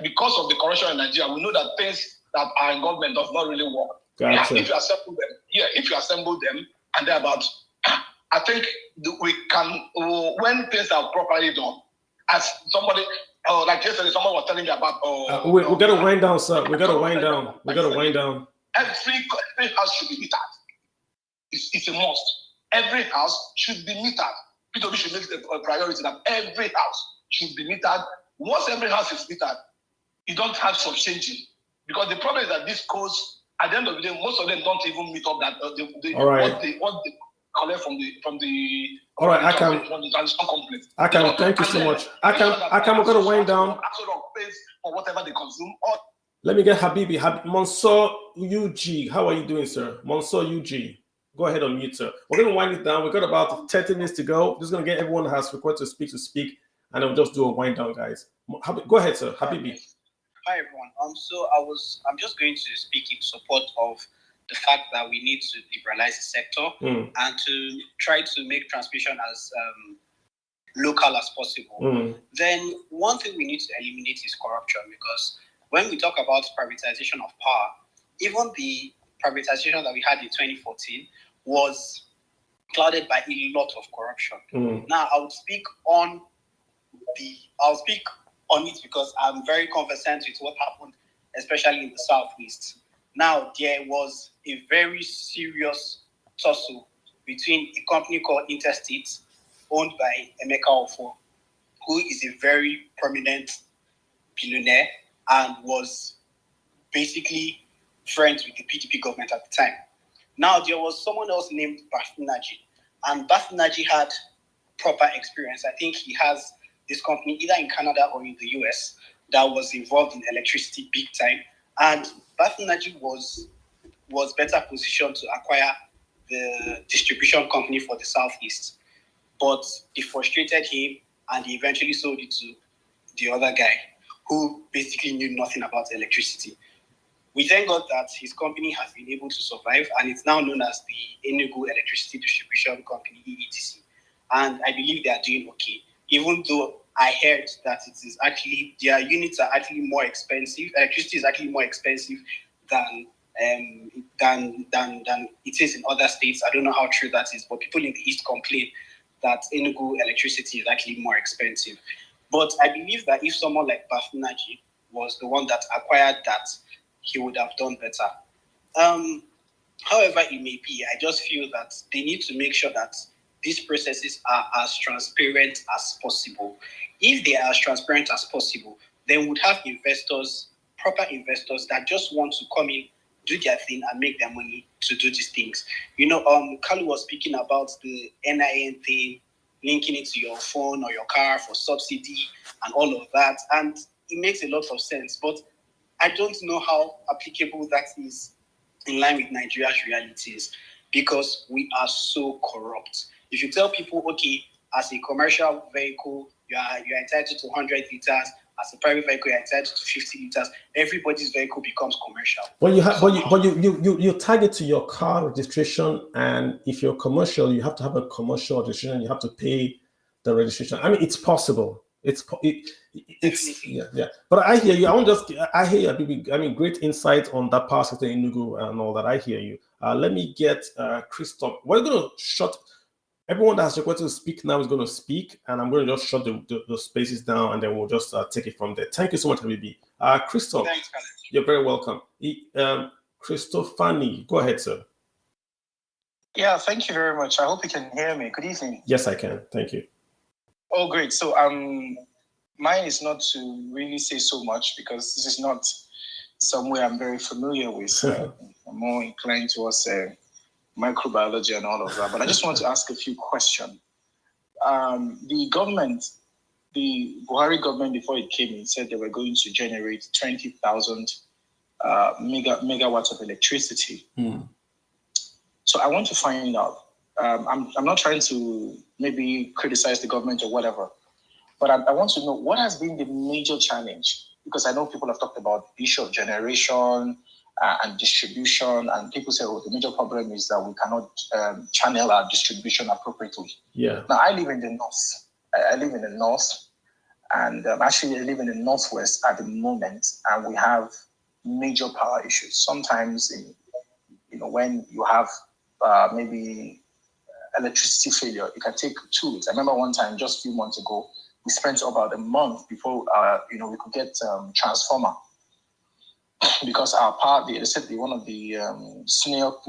Because of the corruption in Nigeria, we know that things that are in government does not really work. Gotcha. If you assemble them and thereabout, I think we can, when things are properly done, as somebody, like yesterday, someone was telling me about. We got to wind down, sir. We got to wind down. Every house should be metered. It's a must. Every house should be metered. P2B should make it a priority that every house should be metered. Once every house is metered, you don't have some changing. Because the problem is that this cost, at the end of the day, most of them don't even meet up that what they collect from the all right, from the transition company. Thank you so much. I can we're gonna wind down. For whatever they consume. Let me get Habibi. Mansour UG. How are you doing, sir? Mansour UG. Go ahead on mute, sir. We're gonna wind it down. We've got about 30 minutes to go. Just gonna get everyone who has requested to speak, and then we'll just do a wind down, guys. Go ahead, sir. Habibi. Hi everyone. I'm just going to speak in support of the fact that we need to liberalize the sector and to try to make transmission as local as possible. Then one thing we need to eliminate is corruption, because when we talk about privatization of power, even the privatization that we had in 2014 was clouded by a lot of corruption. Now I would speak on it because I'm very conversant with what happened, especially in the Southeast. Now, there was a very serious tussle between a company called Interstate, owned by Emeka Ofo, who is a very prominent billionaire and was basically friends with the PDP government at the time. Now, there was someone else named Bafinaji, and Bafinaji had proper experience. I think he has this company either in Canada or in the US, that was involved in electricity big time, and Bafinaji was better positioned to acquire the distribution company for the Southeast. But they frustrated him, and he eventually sold it to the other guy, who basically knew nothing about electricity. We thank God that his company has been able to survive, and it's now known as the Enugu Electricity Distribution Company, EEDC. And I believe they are doing okay, even though I heard that it is actually, their units are actually more expensive. Electricity is actually more expensive than it is in other states. I don't know how true that is, but people in the East complain that Enugu electricity is actually more expensive. But I believe that if someone like Bafinaji was the one that acquired that, he would have done better. However it may be, I just feel that they need to make sure that these processes are as transparent as possible. If they are as transparent as possible, then we would have investors, proper investors that just want to come in, do their thing, and make their money to do these things. Kalu was speaking about the NIN thing, linking it to your phone or your car for subsidy and all of that. And it makes a lot of sense. But I don't know how applicable that is in line with Nigeria's realities, because we are so corrupt. If you tell people, okay, as a commercial vehicle, you're entitled to 100 liters. As a private vehicle, you're entitled to 50 liters. Everybody's vehicle becomes commercial. You tag it to your car registration, and if you're commercial, you have to have a commercial registration. You have to pay the registration. I mean, it's possible. It's yeah. But I hear you. I hear you. I mean, great insight on that part of the Enugu and all that. I hear you. Let me get Christoph. We're going to shut. Everyone that has requested to speak now is going to speak, and I'm going to just shut the spaces down, and then we'll just take it from there. Thank you so much, Habibi. Christoph, thanks, you're very welcome. Christophani, go ahead, sir. Yeah, thank you very much. I hope you can hear me. Good evening. Yes, I can. Thank you. Oh, great. So mine is not to really say so much, because this is not somewhere I'm very familiar with. I'm more inclined towards microbiology and all of that. But I just want to ask a few questions. The Buhari government, before it came in, said they were going to generate 20,000 megawatts of electricity. So I want to find out. I'm not trying to maybe criticize the government or whatever, but I want to know what has been the major challenge, because I know people have talked about the issue of generation and distribution, and people say, oh, the major problem is that we cannot channel our distribution appropriately. Yeah. Now, I live in the north. I live in the north, and actually I live in the northwest at the moment, and we have major power issues. Sometimes, when you have maybe electricity failure, it can take 2 weeks. I remember one time, just a few months ago, we spent about a month before we could get transformer, because our power, they said one of the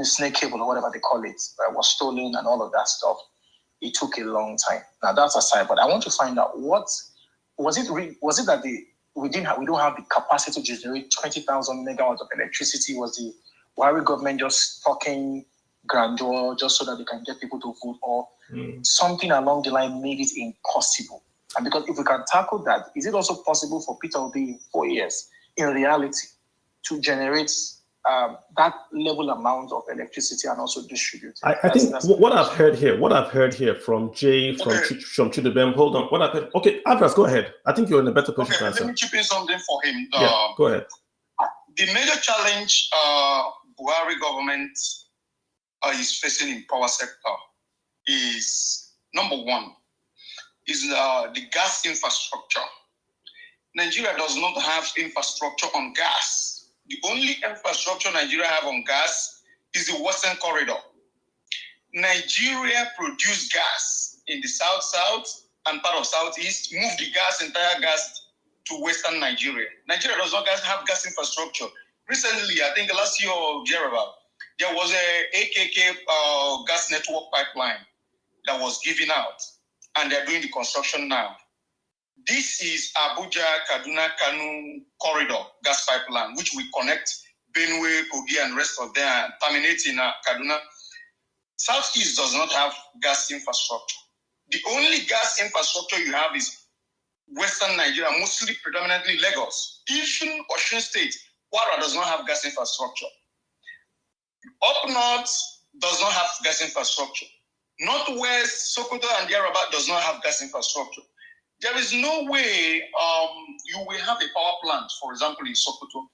snake cable or whatever they call it was stolen and all of that stuff. It took a long time. Now that's aside, but I want to find out what was it that we don't have the capacity to generate 20,000 megawatts of electricity? Was the Buhari government just talking grandeur just so that they can get people to vote, or something along the line made it impossible? And because if we can tackle that, is it also possible for Peter Obi in 4 years, in reality, to generate that level amount of electricity and also distribute it? I think what I've heard here from Jay, from Chidubem, hold on. What I've heard, okay, Avras, go ahead. I think you're in a better position to answer. Let me chip in something for him. Yeah, go ahead. The major challenge Buhari government is facing in power sector is, number one, is the gas infrastructure. Nigeria does not have infrastructure on gas. The only infrastructure Nigeria have on gas is the Western Corridor. Nigeria produce gas in the south and part of southeast, move the entire gas to Western Nigeria. Nigeria does not have gas infrastructure. Recently, I think last year or thereabout, there was a AKK gas network pipeline that was given out, and they're doing the construction now. This is Abuja-Kaduna-Kanu corridor gas pipeline, which will connect Benue, Kogi, and rest of them, terminating Kaduna. Southeast does not have gas infrastructure. The only gas infrastructure you have is Western Nigeria, mostly predominantly Lagos. Even Osun State, Kwara does not have gas infrastructure. Up north does not have gas infrastructure. Northwest, Sokoto and Yaraba does not have gas infrastructure. There is no way you will have a power plant, for example, in Sokoto.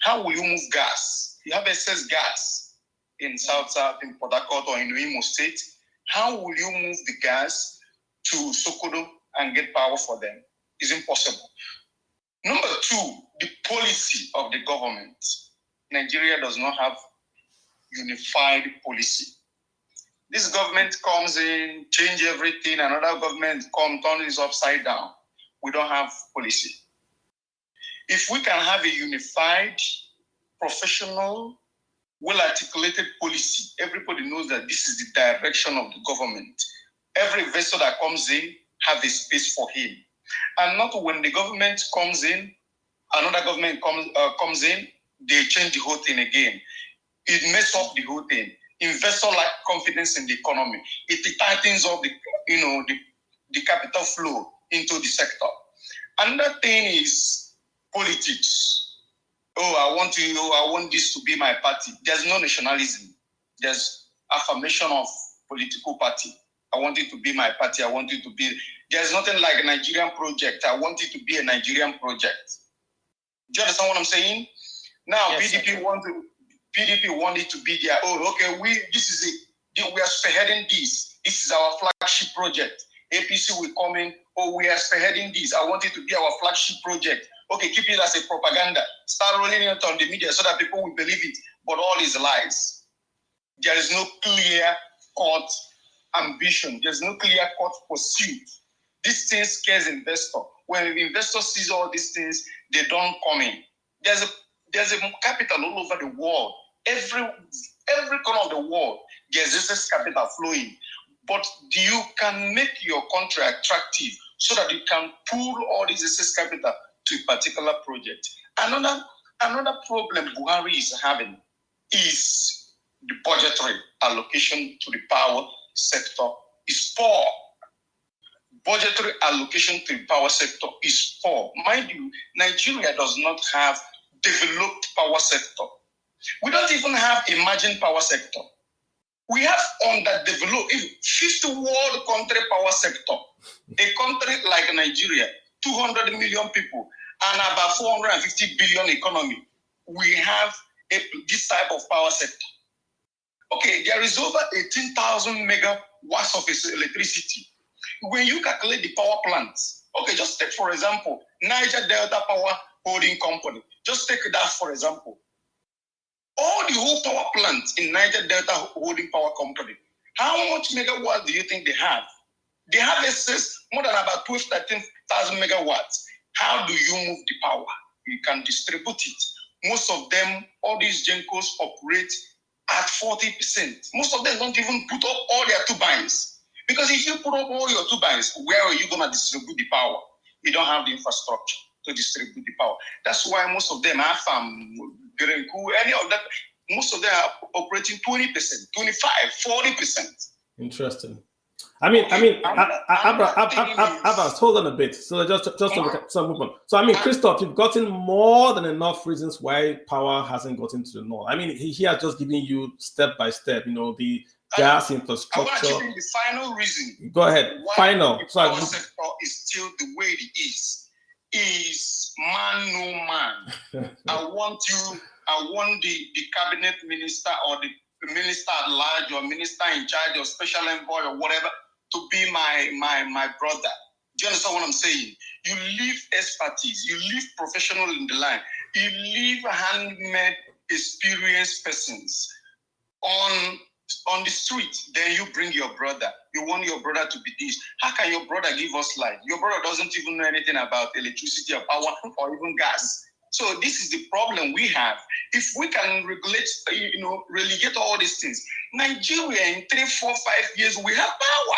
How will you move gas? You have excess gas in South, in Port Harcourt or in Imo State. How will you move the gas to Sokoto and get power for them? It's impossible. Number two, the policy of the government. Nigeria does not have unified policy. This government comes in, change everything, another government comes, turn this upside down. We don't have policy. If we can have a unified, professional, well-articulated policy, everybody knows that this is the direction of the government. Every vessel that comes in have a space for him. And not when the government comes in, another government comes in, they change the whole thing again. It messes up the whole thing. Investor lack confidence in the economy. It tightens up the capital flow into the sector. Another thing is politics. I want this to be my party. There's no nationalism. There's affirmation of political party. I want it to be my party. I want it to be. There's nothing like a Nigerian project. I want it to be a Nigerian project. Do you understand what I'm saying? Now, yes, PDP want it to be their own. Okay, we are spearheading this. This is our flagship project. APC will come in. We are spearheading this. I want it to be our flagship project. Okay, keep it as a propaganda. Start rolling it on the media so that people will believe it. But all is lies. There is no clear-cut ambition. There's no clear-cut pursuit. This thing scares investors. When an investor sees all these things, they don't come in. There's a capital all over the world. Every corner of the world, there's this capital flowing. But you can make your country attractive so that you can pool all this excess capital to a particular project. Another problem Buhari is having is the budgetary allocation to the power sector is poor. Budgetary allocation to the power sector is poor. Mind you, Nigeria does not have developed power sector. We don't even have emerging power sector. We have underdeveloped, fifth world country power sector. A country like Nigeria, 200 million people, and about 450 billion economy. We have this type of power sector. Okay, there is over 18,000 megawatts of electricity. When you calculate the power plants, okay, just take for example, Niger Delta Power Holding Company. Just take that for example. All the whole power plants in Niger Delta Holding Power Company, how much megawatts do you think they have? They have excess more than about 13,000 megawatts. How do you move the power? You can distribute it. Most of them, all these gencos operate at 40%. Most of them don't even put up all their turbines. Because if you put up all your turbines, where are you going to distribute the power? You don't have the infrastructure to distribute the power. That's why most of them are any of that, most of them are operating 20%, 25, 40%. Interesting. Abbas, hold on a bit. So just to look at some movement. So Christoph, you've gotten more than enough reasons why power hasn't gotten to the north. He has just given you step by step, the gas infrastructure. I want to give you the final reason. Go ahead. Final. The power sector is still the way it is man no man. I want the cabinet minister or the minister at large or minister in charge or special envoy or whatever to be my brother. Do you understand what I'm saying? You leave expertise, you leave professional in the line, you leave handmade experienced persons on the street, then you bring your brother. You want your brother to be this. How can your brother give us light? Your brother doesn't even know anything about electricity or power or even gas. So this is the problem we have. If we can relegate all these things, Nigeria in 3, 4, 5 years, we have power.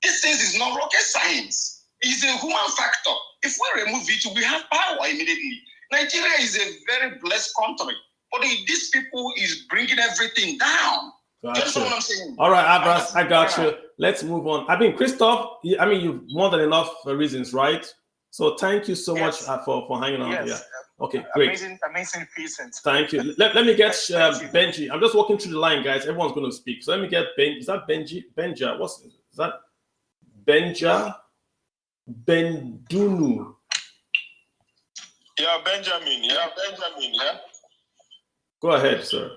This thing is not rocket science. It's a human factor. If we remove it, we have power immediately. Nigeria is a very blessed country. But these people is bringing everything down. Gotcha. All right, Abbas, I got you. Let's move on. I mean, Christoph, you've more than enough reasons, right? So thank you so much for hanging on. Yes. Yeah. Okay, great. Amazing reasons. Thank you. Let me get Benji. I'm just walking through the line, guys. Everyone's going to speak. So let me get Ben. Is that Benji? Benja? Is that? Benja? Bendunu. Yeah, Benjamin. Yeah. Go ahead, sir.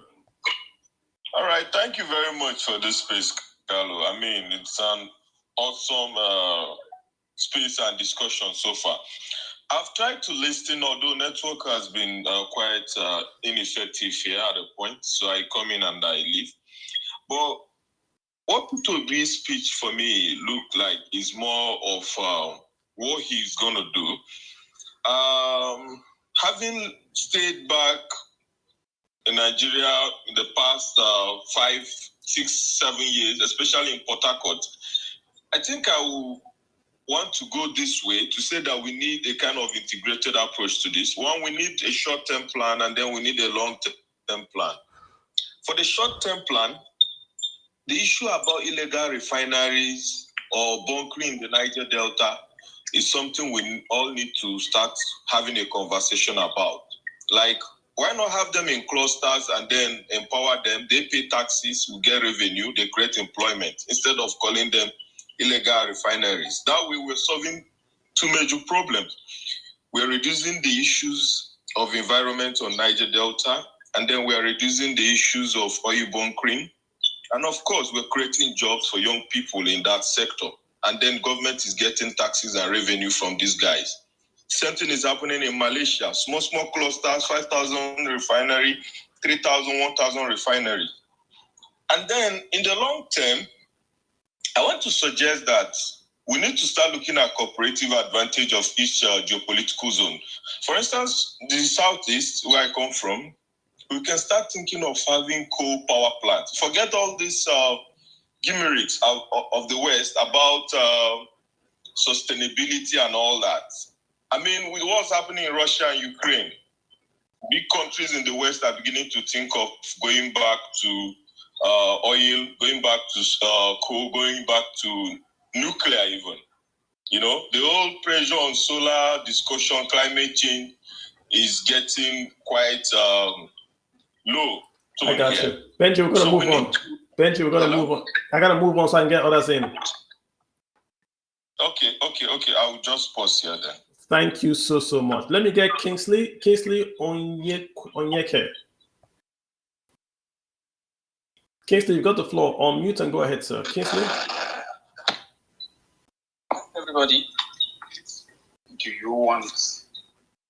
All right. Thank you very much for this space, Carlo. I mean, it's an awesome space and discussion so far. I've tried to listen, although network has been quite ineffective here at a point. So I come in and I leave. But what Putobi's speech for me looked like is more of what he's going to do. Having stayed back in Nigeria in the past 5, 6, 7 years, especially in Port Harcourt, I think I will want to go this way to say that we need a kind of integrated approach to this. One, we need a short-term plan, and then we need a long-term plan. For the short-term plan, the issue about illegal refineries or bunkering in the Niger Delta is something we all need to start having a conversation about. Like, why not have them in clusters and then empower them? They pay taxes, we get revenue, they create employment, instead of calling them illegal refineries. That way, we're solving two major problems. We're reducing the issues of environment on Niger Delta, and then we're reducing the issues of oil bunkering. And of course, we're creating jobs for young people in that sector. And then government is getting taxes and revenue from these guys. Same thing is happening in Malaysia. Small clusters, 5,000 refinery, 3,000, 1,000 refinery. And then in the long term, I want to suggest that we need to start looking at cooperative advantage of each geopolitical zone. For instance, the Southeast, where I come from, we can start thinking of having coal power plants. Forget all these gimmicks of the West about sustainability and all that. I mean, with what's happening in Russia and Ukraine, big countries in the West are beginning to think of going back to oil, going back to coal, going back to nuclear even. You know, the whole pressure on solar discussion, climate change is getting quite low. I got you. Benji, we're going to move on. Benji, we're going to move on. I got to move on so I can get others in. Okay. I will just pause here then. Thank you so much. Let me get Kingsley Onyeke. Kingsley, you got the floor. On mute and go ahead, sir. Kingsley. Everybody, do you want?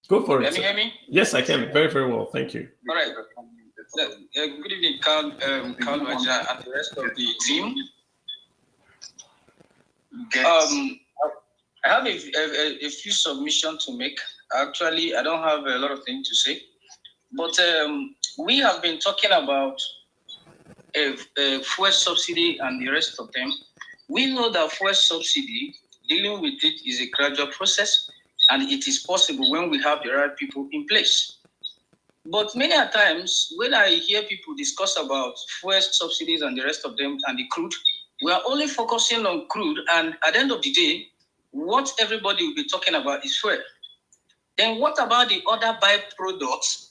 Go for it. Can you hear me? Yes, I can. Very, very well. Thank you. All right. Good evening, Carl Maja, and the rest of the team. I have a few submissions to make. Actually, I don't have a lot of things to say, but we have been talking about fuel subsidy and the rest of them. We know that fuel subsidy, dealing with it is a gradual process, and it is possible when we have the right people in place. But many a times, when I hear people discuss about fuel subsidies and the rest of them and the crude, we are only focusing on crude, and at the end of the day, what everybody will be talking about is fuel. Then what about the other byproducts?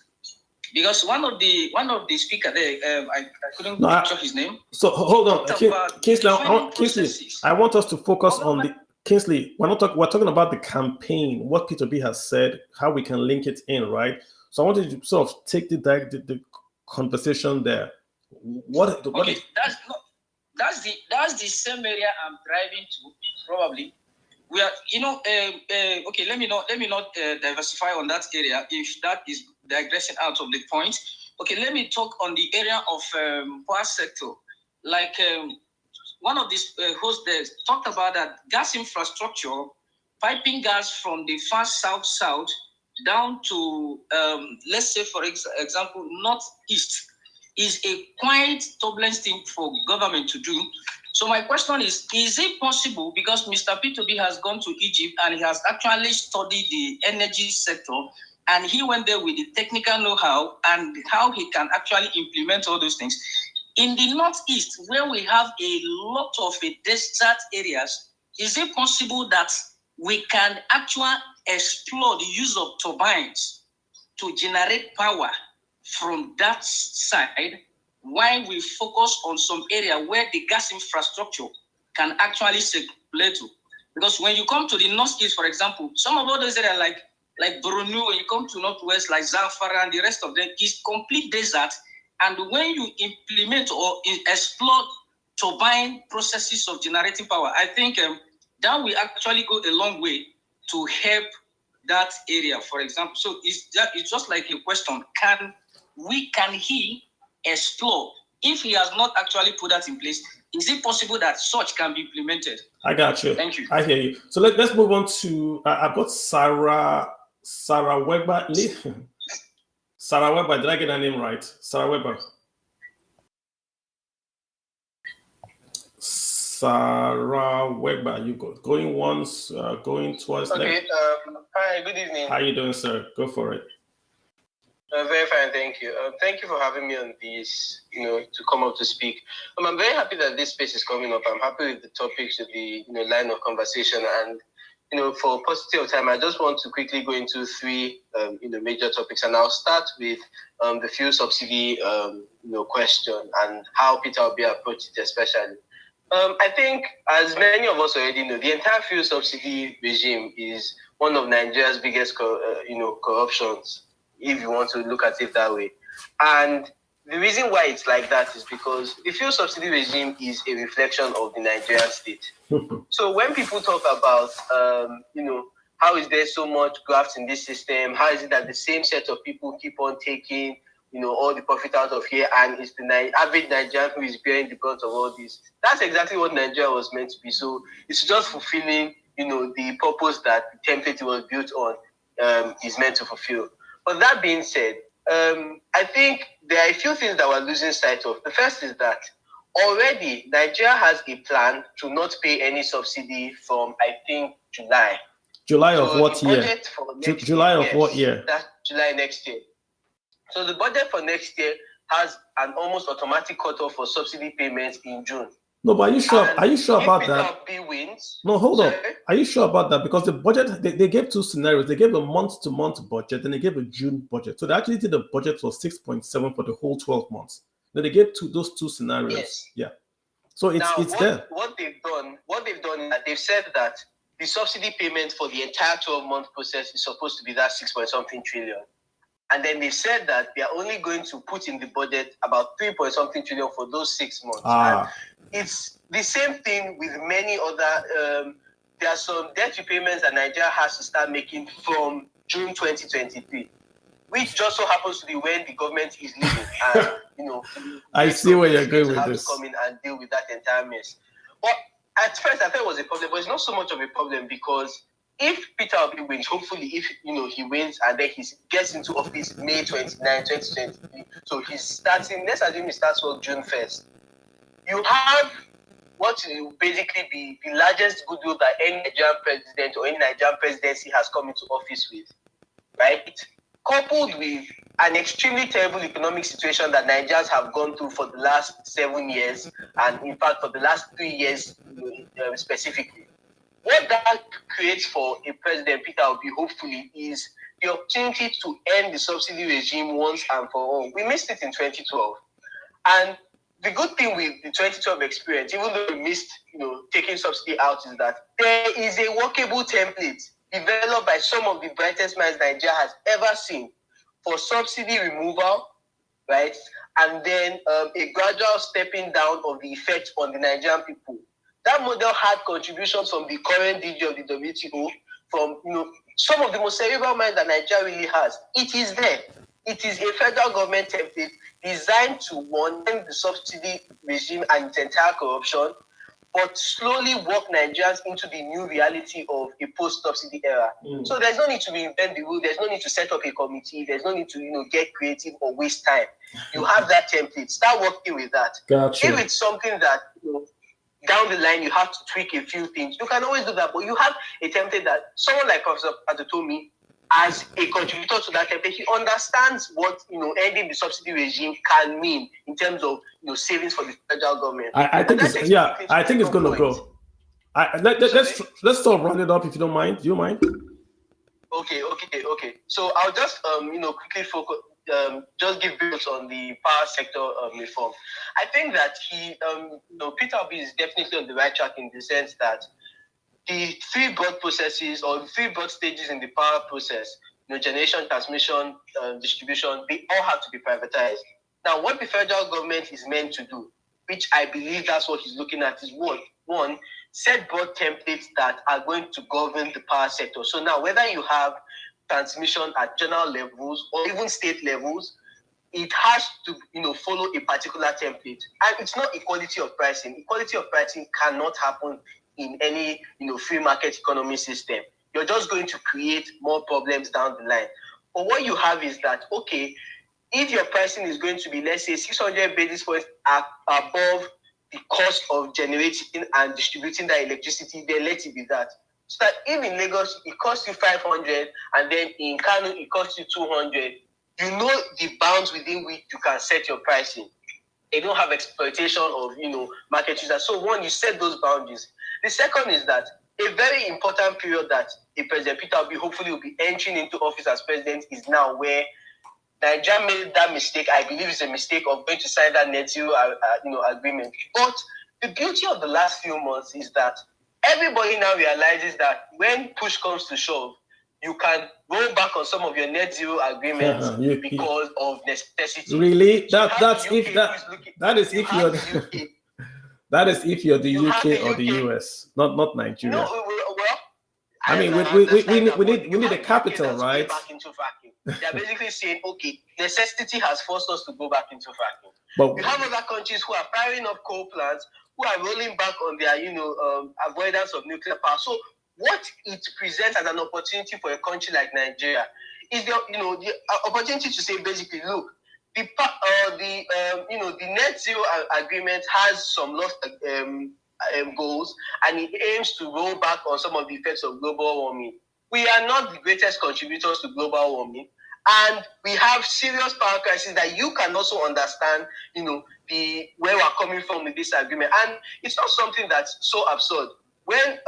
Because one of the speakers there, I couldn't capture his name. So hold on, Kingsley. I want us to focus on the Kingsley. We're talking about the campaign. What P2B has said, how we can link it in, right? So I wanted to sort of take the conversation there. That's the same area I'm driving to, probably. We are, okay. Let me not diversify on that area if that is digressing out of the point. Okay, let me talk on the area of power sector. Like one of these hosts there talked about that gas infrastructure, piping gas from the far south down to let's say for example northeast is a quite turbulent thing for government to do. So my question is it possible, because Mr. P2B has gone to Egypt and he has actually studied the energy sector, and he went there with the technical know-how and how he can actually implement all those things. In the Northeast, where we have a lot of desert areas, is it possible that we can actually explore the use of turbines to generate power from that side, while we focus on some area where the gas infrastructure can actually circulate to? Because when you come to the Northeast, for example, some of all those areas like Borno, when you come to Northwest, like Zamfara and the rest of them, is complete desert. And when you implement or explore turbine processes of generating power, I think that will actually go a long way to help that area, for example. So it's just like a question: can he explore? If he has not actually put that in place, is it possible that such can be implemented? I got you. Thank you. I hear you. So let's move on to I've got Sarah Weber. Sarah Weber, did I get her name right? Sarah Weber. Sarah Weber, you going once, going twice. Okay. Hi. Good evening. How you doing, sir? Go for it. Very fine, thank you. Thank you for having me on this, to come up to speak. I'm very happy that this space is coming up. I'm happy with the topics, with the line of conversation, and for paucity of time, I just want to quickly go into three major topics, and I'll start with the fuel subsidy question and how Peter Obi approached it, especially. I think, as many of us already know, the entire fuel subsidy regime is one of Nigeria's biggest, corruptions, if you want to look at it that way. And the reason why it's like that is because the fuel subsidy regime is a reflection of the Nigerian state. So when people talk about, how is there so much graft in this system? How is it that the same set of people keep on taking, all the profit out of here, and it's the average Nigerian who is bearing the brunt of all this? That's exactly what Nigeria was meant to be. So it's just fulfilling, the purpose that the template was built on is meant to fulfill. But that being said, I think there are a few things that we're losing sight of. The first is that already Nigeria has a plan to not pay any subsidy from, I think, July. July of what year? July of what year? That's July next year. So the budget for next year has an almost automatic cutoff for subsidy payments in June. No, but are you sure? Are you sure about that? Wins, no, hold on. Are you sure about that? Because the budget, they gave two scenarios. They gave a month-to-month budget, and they gave a June budget. So they actually did the budget for 6.7 for the whole 12 months. Then they gave those two scenarios. Yes. Yeah. So it's there. What they've done is that they've said that the subsidy payment for the entire 12-month process is supposed to be that 6-point-something trillion. And then they said that they are only going to put in the budget about 3-point-something trillion for those 6 months. And it's the same thing with many other. There are some debt repayments that Nigeria has to start making from June 2023, which just so happens to be when the government is leaving. And I see where you're going with have this. to come in and deal with that entire mess. But at first, I thought it was a problem, but it's not so much of a problem, because if Peter Obi wins, hopefully, if he wins and then he gets into office May 29, 2023, so he's starting. Let's assume he starts work June 1st. You have what will basically be the largest goodwill that any Nigerian president or any Nigerian presidency has come into office with, right? Coupled with an extremely terrible economic situation that Nigerians have gone through for the last 7 years, and in fact for the last 3 years specifically. What that creates for a president, Peter Obi, hopefully, is the opportunity to end the subsidy regime once and for all. We missed it in 2012. And the good thing with the 2012 experience, even though we missed, taking subsidy out, is that there is a workable template developed by some of the brightest minds Nigeria has ever seen for subsidy removal, right? And then a gradual stepping down of the effect on the Nigerian people. That model had contributions from the current DG of the WTO, from some of the most cerebral minds that Nigeria really has. It is there. It is a federal government template designed to end the subsidy regime and its entire corruption, but slowly walk Nigerians into the new reality of a post-subsidy era. So there's no need to reinvent the wheel. There's no need to set up a committee. There's no need to get creative or waste time. You have that template. Start working with that. Gotcha. If it's something that down the line you have to tweak a few things, you can always do that. But you have a template that someone like Professor Adetomi as a contributor to that template, he understands what ending the subsidy regime can mean in terms of savings for the federal government. I think it's going to go. Let's start round it up if you don't mind. Do you mind? Okay. So I'll just quickly focus, just give views on the power sector reform. I think that Peter Obi is definitely on the right track in the sense that the three broad processes or the three broad stages in the power process, generation, transmission, distribution, they all have to be privatized. Now, what the federal government is meant to do, which I believe that's what he's looking at, is one, set broad templates that are going to govern the power sector. So now, whether you have transmission at general levels or even state levels, it has to, follow a particular template. And it's not equality of pricing. Equality of pricing cannot happen in any, free market economy system. You're just going to create more problems down the line. But what you have is that, okay, if your pricing is going to be, let's say, 600 basis points above the cost of generating and distributing that electricity, then let it be that. So that if in Lagos it costs you 500 and then in Kano it costs you 200, you know the bounds within which you can set your pricing. They don't have exploitation of market users. So one, you set those boundaries. The second is that a very important period that the President Peter Obi hopefully will be entering into office as president is now, where Nigeria made that mistake. I believe it's a mistake of going to sign that net zero agreement. But the beauty of the last few months is that everybody now realizes that when push comes to shove, you can roll back on some of your net zero agreements because of necessity. Really? That is if you're the UK or the US, not Nigeria. No, well, I mean, we need a capital, right? Back into fracking. They're basically saying, okay, necessity has forced us to go back into fracking. But you have other countries who are firing up coal plants, who are rolling back on their, avoidance of nuclear power. So what it presents as an opportunity for a country like Nigeria is the opportunity to say, basically, look, the net zero agreement has some lost goals, and it aims to roll back on some of the effects of global warming. We are not the greatest contributors to global warming, and we have serious power crisis that you can also understand, where we're coming from with this agreement. And it's not something that's so absurd. When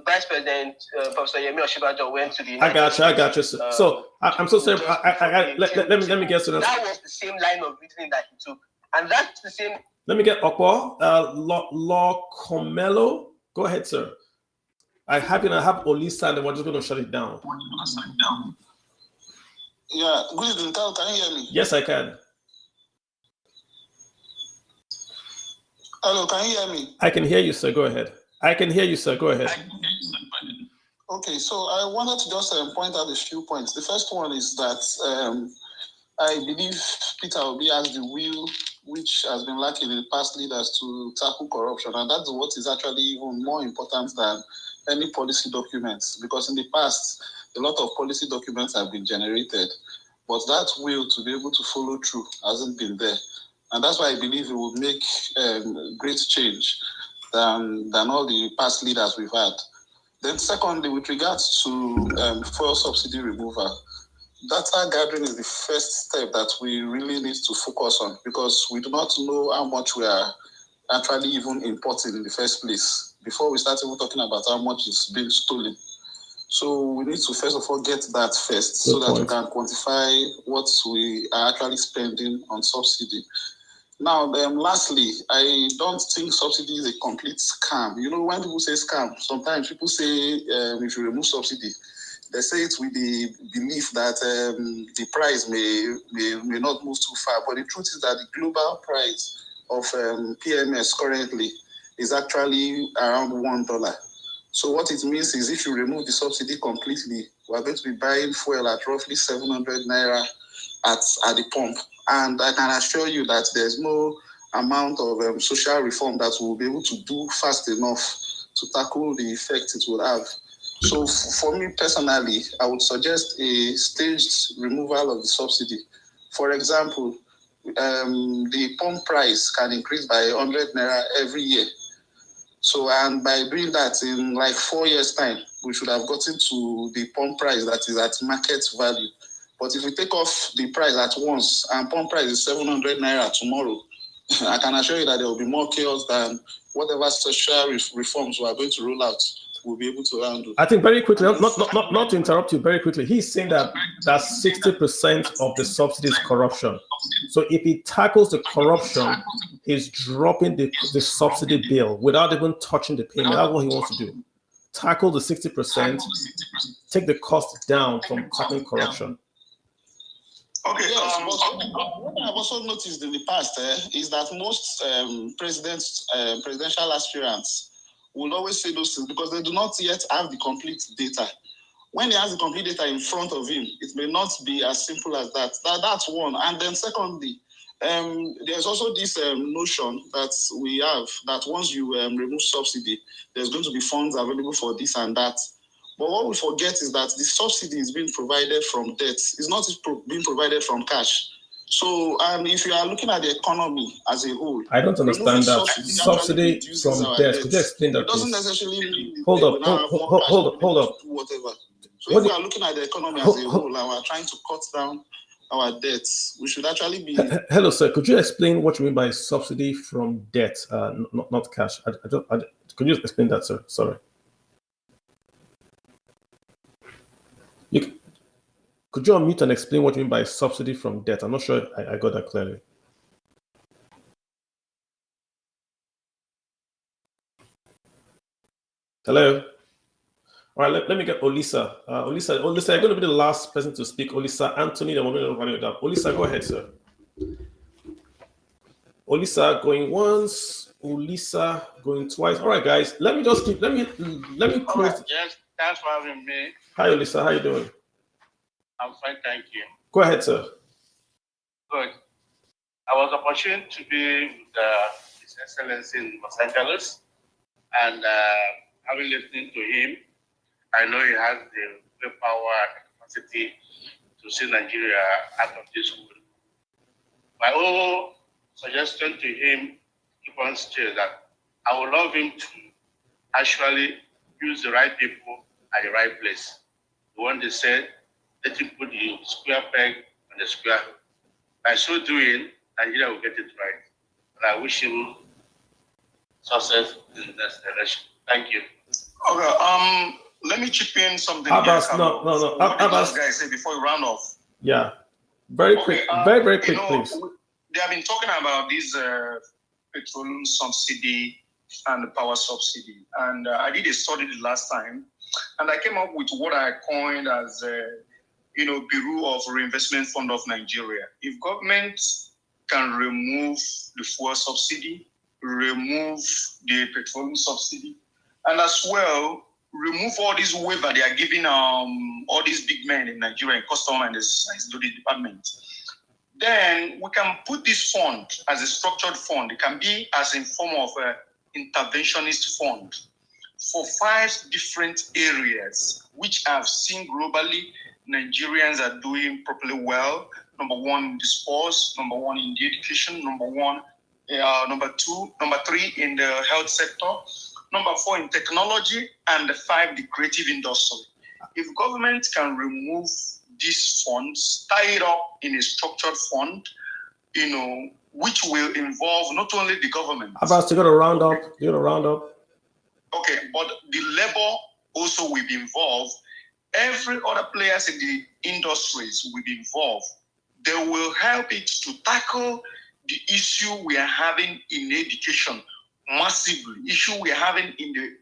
Vice President Professor Yemi Osinbajo went to the United States, I got you. So I'm so sorry. Let me get to that was the same line of reasoning that he took, and that's the same. Let me get Okwa, Law Comelo. Go ahead, sir. I have Olisa, and we're just going to shut it down. Yeah, good evening. Can you hear me? Yes, I can. Hello, can you hear me? I can hear you, sir. Go ahead. I can hear you, sir. Go ahead. Okay, so I wanted to just point out a few points. The first one is that I believe Peter Obi has the will which has been lacking in the past leaders to tackle corruption, and that's what is actually even more important than any policy documents, because in the past, a lot of policy documents have been generated, but that will to be able to follow through hasn't been there. And that's why I believe it will make great change than all the past leaders we've had. Then secondly, with regards to fuel subsidy removal, data gathering is the first step that we really need to focus on, because we do not know how much we are actually even importing in the first place before we start even talking about how much is being stolen. So we need to first of all get that first, so that we can quantify what we are actually spending on subsidy. Now, lastly, I don't think subsidy is a complete scam. When people say scam, sometimes people say if you remove subsidy, they say it with the belief that the price may not move too far. But the truth is that the global price of PMS currently is actually around $1. So what it means is if you remove the subsidy completely, we're going to be buying fuel at roughly 700 naira at the pump. And I can assure you that there's no amount of social reform that we'll be able to do fast enough to tackle the effect it will have. So for me personally, I would suggest a staged removal of the subsidy. For example, the pump price can increase by 100 naira every year. So, and by doing that in like 4 years' time, we should have gotten to the pump price that is at market value. But if we take off the price at once, and pump price is 700 naira tomorrow, I can assure you that there will be more chaos than whatever social reforms we are going to roll out will be able to handle. I think very quickly, not to interrupt you, very quickly, he's saying that 60% of the subsidy is corruption. So if he tackles the corruption, he's dropping the subsidy bill without even touching the payment. That's what he wants to do. Tackle the 60%, take the cost down from tackling corruption. Okay, yes, but what I've also noticed in the past is that most presidential aspirants will always say those things because they do not yet have the complete data. When he has the complete data in front of him, it may not be as simple as that. That's one. And then secondly, there's also this notion that we have that once you remove subsidy, there's going to be funds available for this and that. But what we forget is that the subsidy is being provided from debt. It's not being provided from cash. So if you are looking at the economy as a whole, I don't understand that. Subsidy from debt. Could you explain that, it doesn't please? necessarily mean hold up. Whatever. So if we are looking at the economy as a whole and we're trying to cut down our debts, we should actually be... Hello, sir. Could you explain what you mean by subsidy from debt, not cash? Could you explain that, sir? Sorry. Could you unmute and explain what you mean by subsidy from debt? I'm not sure I got that clearly. Hello? All right, let me get Olisa. Olisa, you're going to be the last person to speak. Olisa, Anthony, then we're going to run it up. Olisa, go ahead, sir. Olisa going once, Olisa going twice. All right, guys, let me close. Right, yes, thanks for having me. Hi, Olisa, how you doing? I'm fine, thank you. Go ahead, sir. Good. I was opportune to be with His Excellency in Los Angeles, and having listened to him, I know he has the power and capacity to see Nigeria out of this world. My whole suggestion to him keep on still that I would love him to actually use the right people at the right place. The one they said, let him put the square peg on the square. By so doing, Nigeria will get it right. And I wish him success in the next election. Thank you. Okay, let me chip in something. Abbas, here, no. What did those guys say before we round off? Yeah. Very quick, very quick, please. They have been talking about this petroleum subsidy and the power subsidy. And I did a study the last time, and I came up with what I coined as Bureau of Reinvestment Fund of Nigeria. If government can remove the fuel subsidy, remove the petroleum subsidy, and as well remove all this waiver they are giving all these big men in Nigeria in custom and the department, then we can put this fund as a structured fund. It can be as in form of an interventionist fund for 5 different areas, which I've seen globally Nigerians are doing properly well. Number 1 in the sports, number 1 in the education, number 3 in the health sector, number 4 in technology, and 5 the creative industry. If government can remove these funds, tie it up in a structured fund, which will involve not only the government. Abbas, you got to round up. Okay, but the labor also will be involved. Every other players in the industries will be involved. They will help it to tackle the issue we are having in education massively. Issue we are having in the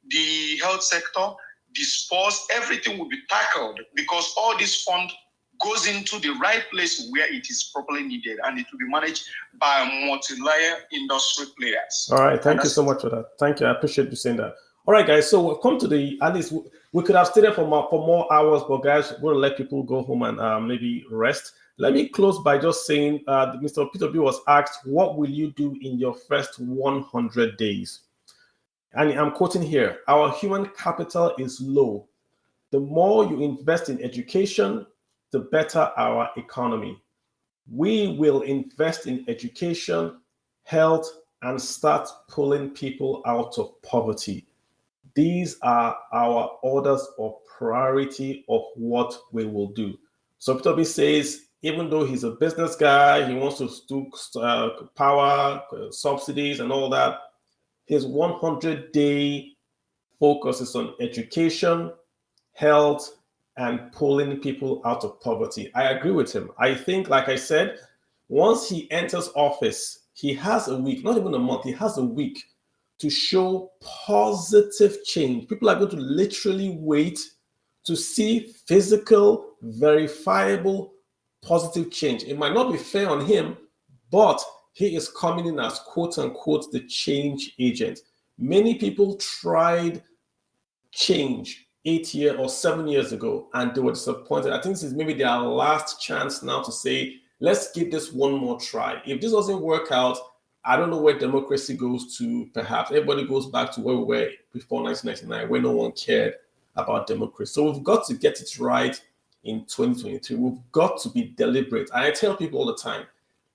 the health sector, the sports, everything will be tackled because all this fund goes into the right place where it is properly needed, and it will be managed by multi-layer industry players. All right, thank you so much for that. Thank you, I appreciate you saying that. All right, guys, so we've come to at least we could have stayed there for more hours, but guys, we're going to let people go home and maybe rest. Let me close by just saying, Mr. Peter B was asked, what will you do in your first 100 days? And I'm quoting here, our human capital is low. The more you invest in education, the better our economy. We will invest in education, health, and start pulling people out of poverty. These are our orders of priority of what we will do. So Peter says, even though he's a business guy, he wants to do power, subsidies and all that, his 100-day focus is on education, health, and pulling people out of poverty. I agree with him. I think, like I said, once he enters office, he has a week, not even a month, he has a week to show positive change. People are going to literally wait to see physical, verifiable, positive change. It might not be fair on him, but he is coming in as quote unquote the change agent. Many people tried change 7 years ago and they were disappointed. I think this is maybe their last chance now to say, let's give this one more try. If this doesn't work out, I don't know where democracy goes to. Perhaps everybody goes back to where we were before 1999, where no one cared about democracy. So we've got to get it right in 2023. We've got to be deliberate. I tell people all the time,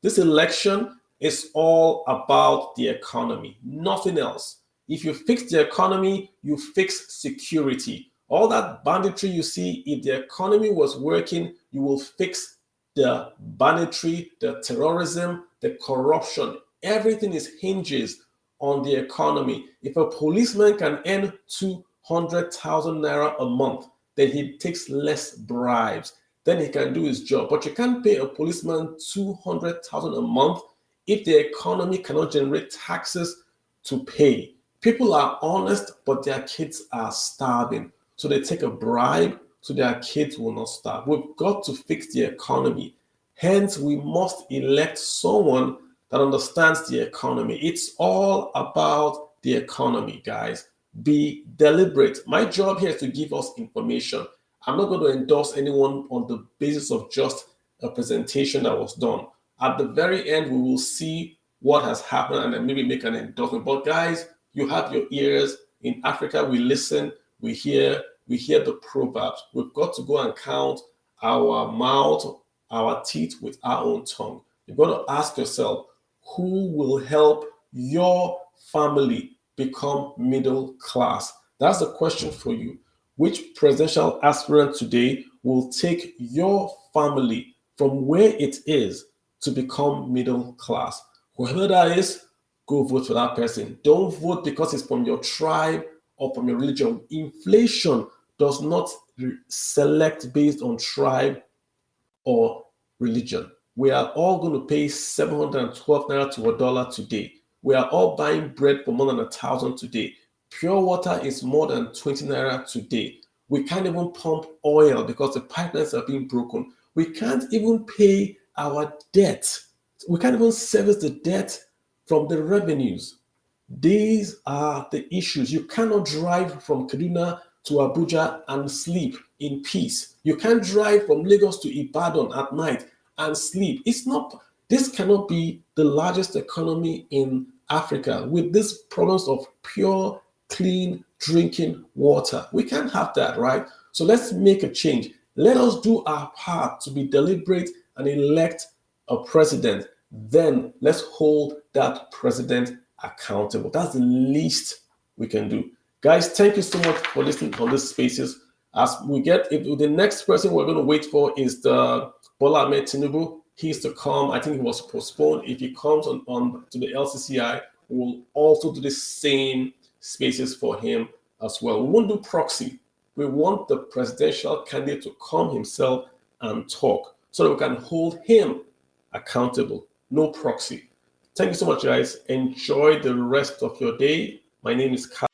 this election is all about the economy, nothing else. If you fix the economy, you fix security. All that banditry you see, if the economy was working, you will fix the banditry, the terrorism, the corruption. Everything hinges on the economy. If a policeman can earn 200,000 naira a month, then he takes less bribes. Then he can do his job. But you can't pay a policeman 200,000 a month if the economy cannot generate taxes to pay. People are honest, but their kids are starving. So they take a bribe so their kids will not starve. We've got to fix the economy. Hence, we must elect someone that understands the economy. It's all about the economy, guys. Be deliberate. My job here is to give us information. I'm not going to endorse anyone on the basis of just a presentation that was done. At the very end, we will see what has happened and then maybe make an endorsement. But guys, you have your ears. In Africa, we listen, we hear the proverbs. We've got to go and count our mouth, our teeth with our own tongue. You've got to ask yourself, who will help your family become middle class? That's the question for you. Which presidential aspirant today will take your family from where it is to become middle class? Whoever that is, go vote for that person. Don't vote because it's from your tribe or from your religion. Inflation does not select based on tribe or religion. We are all going to pay 712 naira to $1 today. We are all buying bread for more than 1,000 today. Pure water is more than 20 naira today. We can't even pump oil because the pipelines are being broken. We can't even pay our debt. We can't even service the debt from the revenues. These are the issues. You cannot drive from Kaduna to Abuja and sleep in peace. You can't drive from Lagos to Ibadan at night and sleep. This cannot be the largest economy in Africa with these problems of pure, clean drinking water. We can't have that, right? So let's make a change. Let us do our part to be deliberate and elect a president. Then let's hold that president accountable. That's the least we can do. Guys, thank you so much for listening on this spaces. As we get, if the next person we're going to wait for is the Bola Ahmed Tinubu. He's to come. I think he was postponed. If he comes on to the LCCI, we'll also do the same spaces for him as well. We won't do proxy. We want the presidential candidate to come himself and talk so that we can hold him accountable. No proxy. Thank you so much, guys. Enjoy the rest of your day. My name is Carl.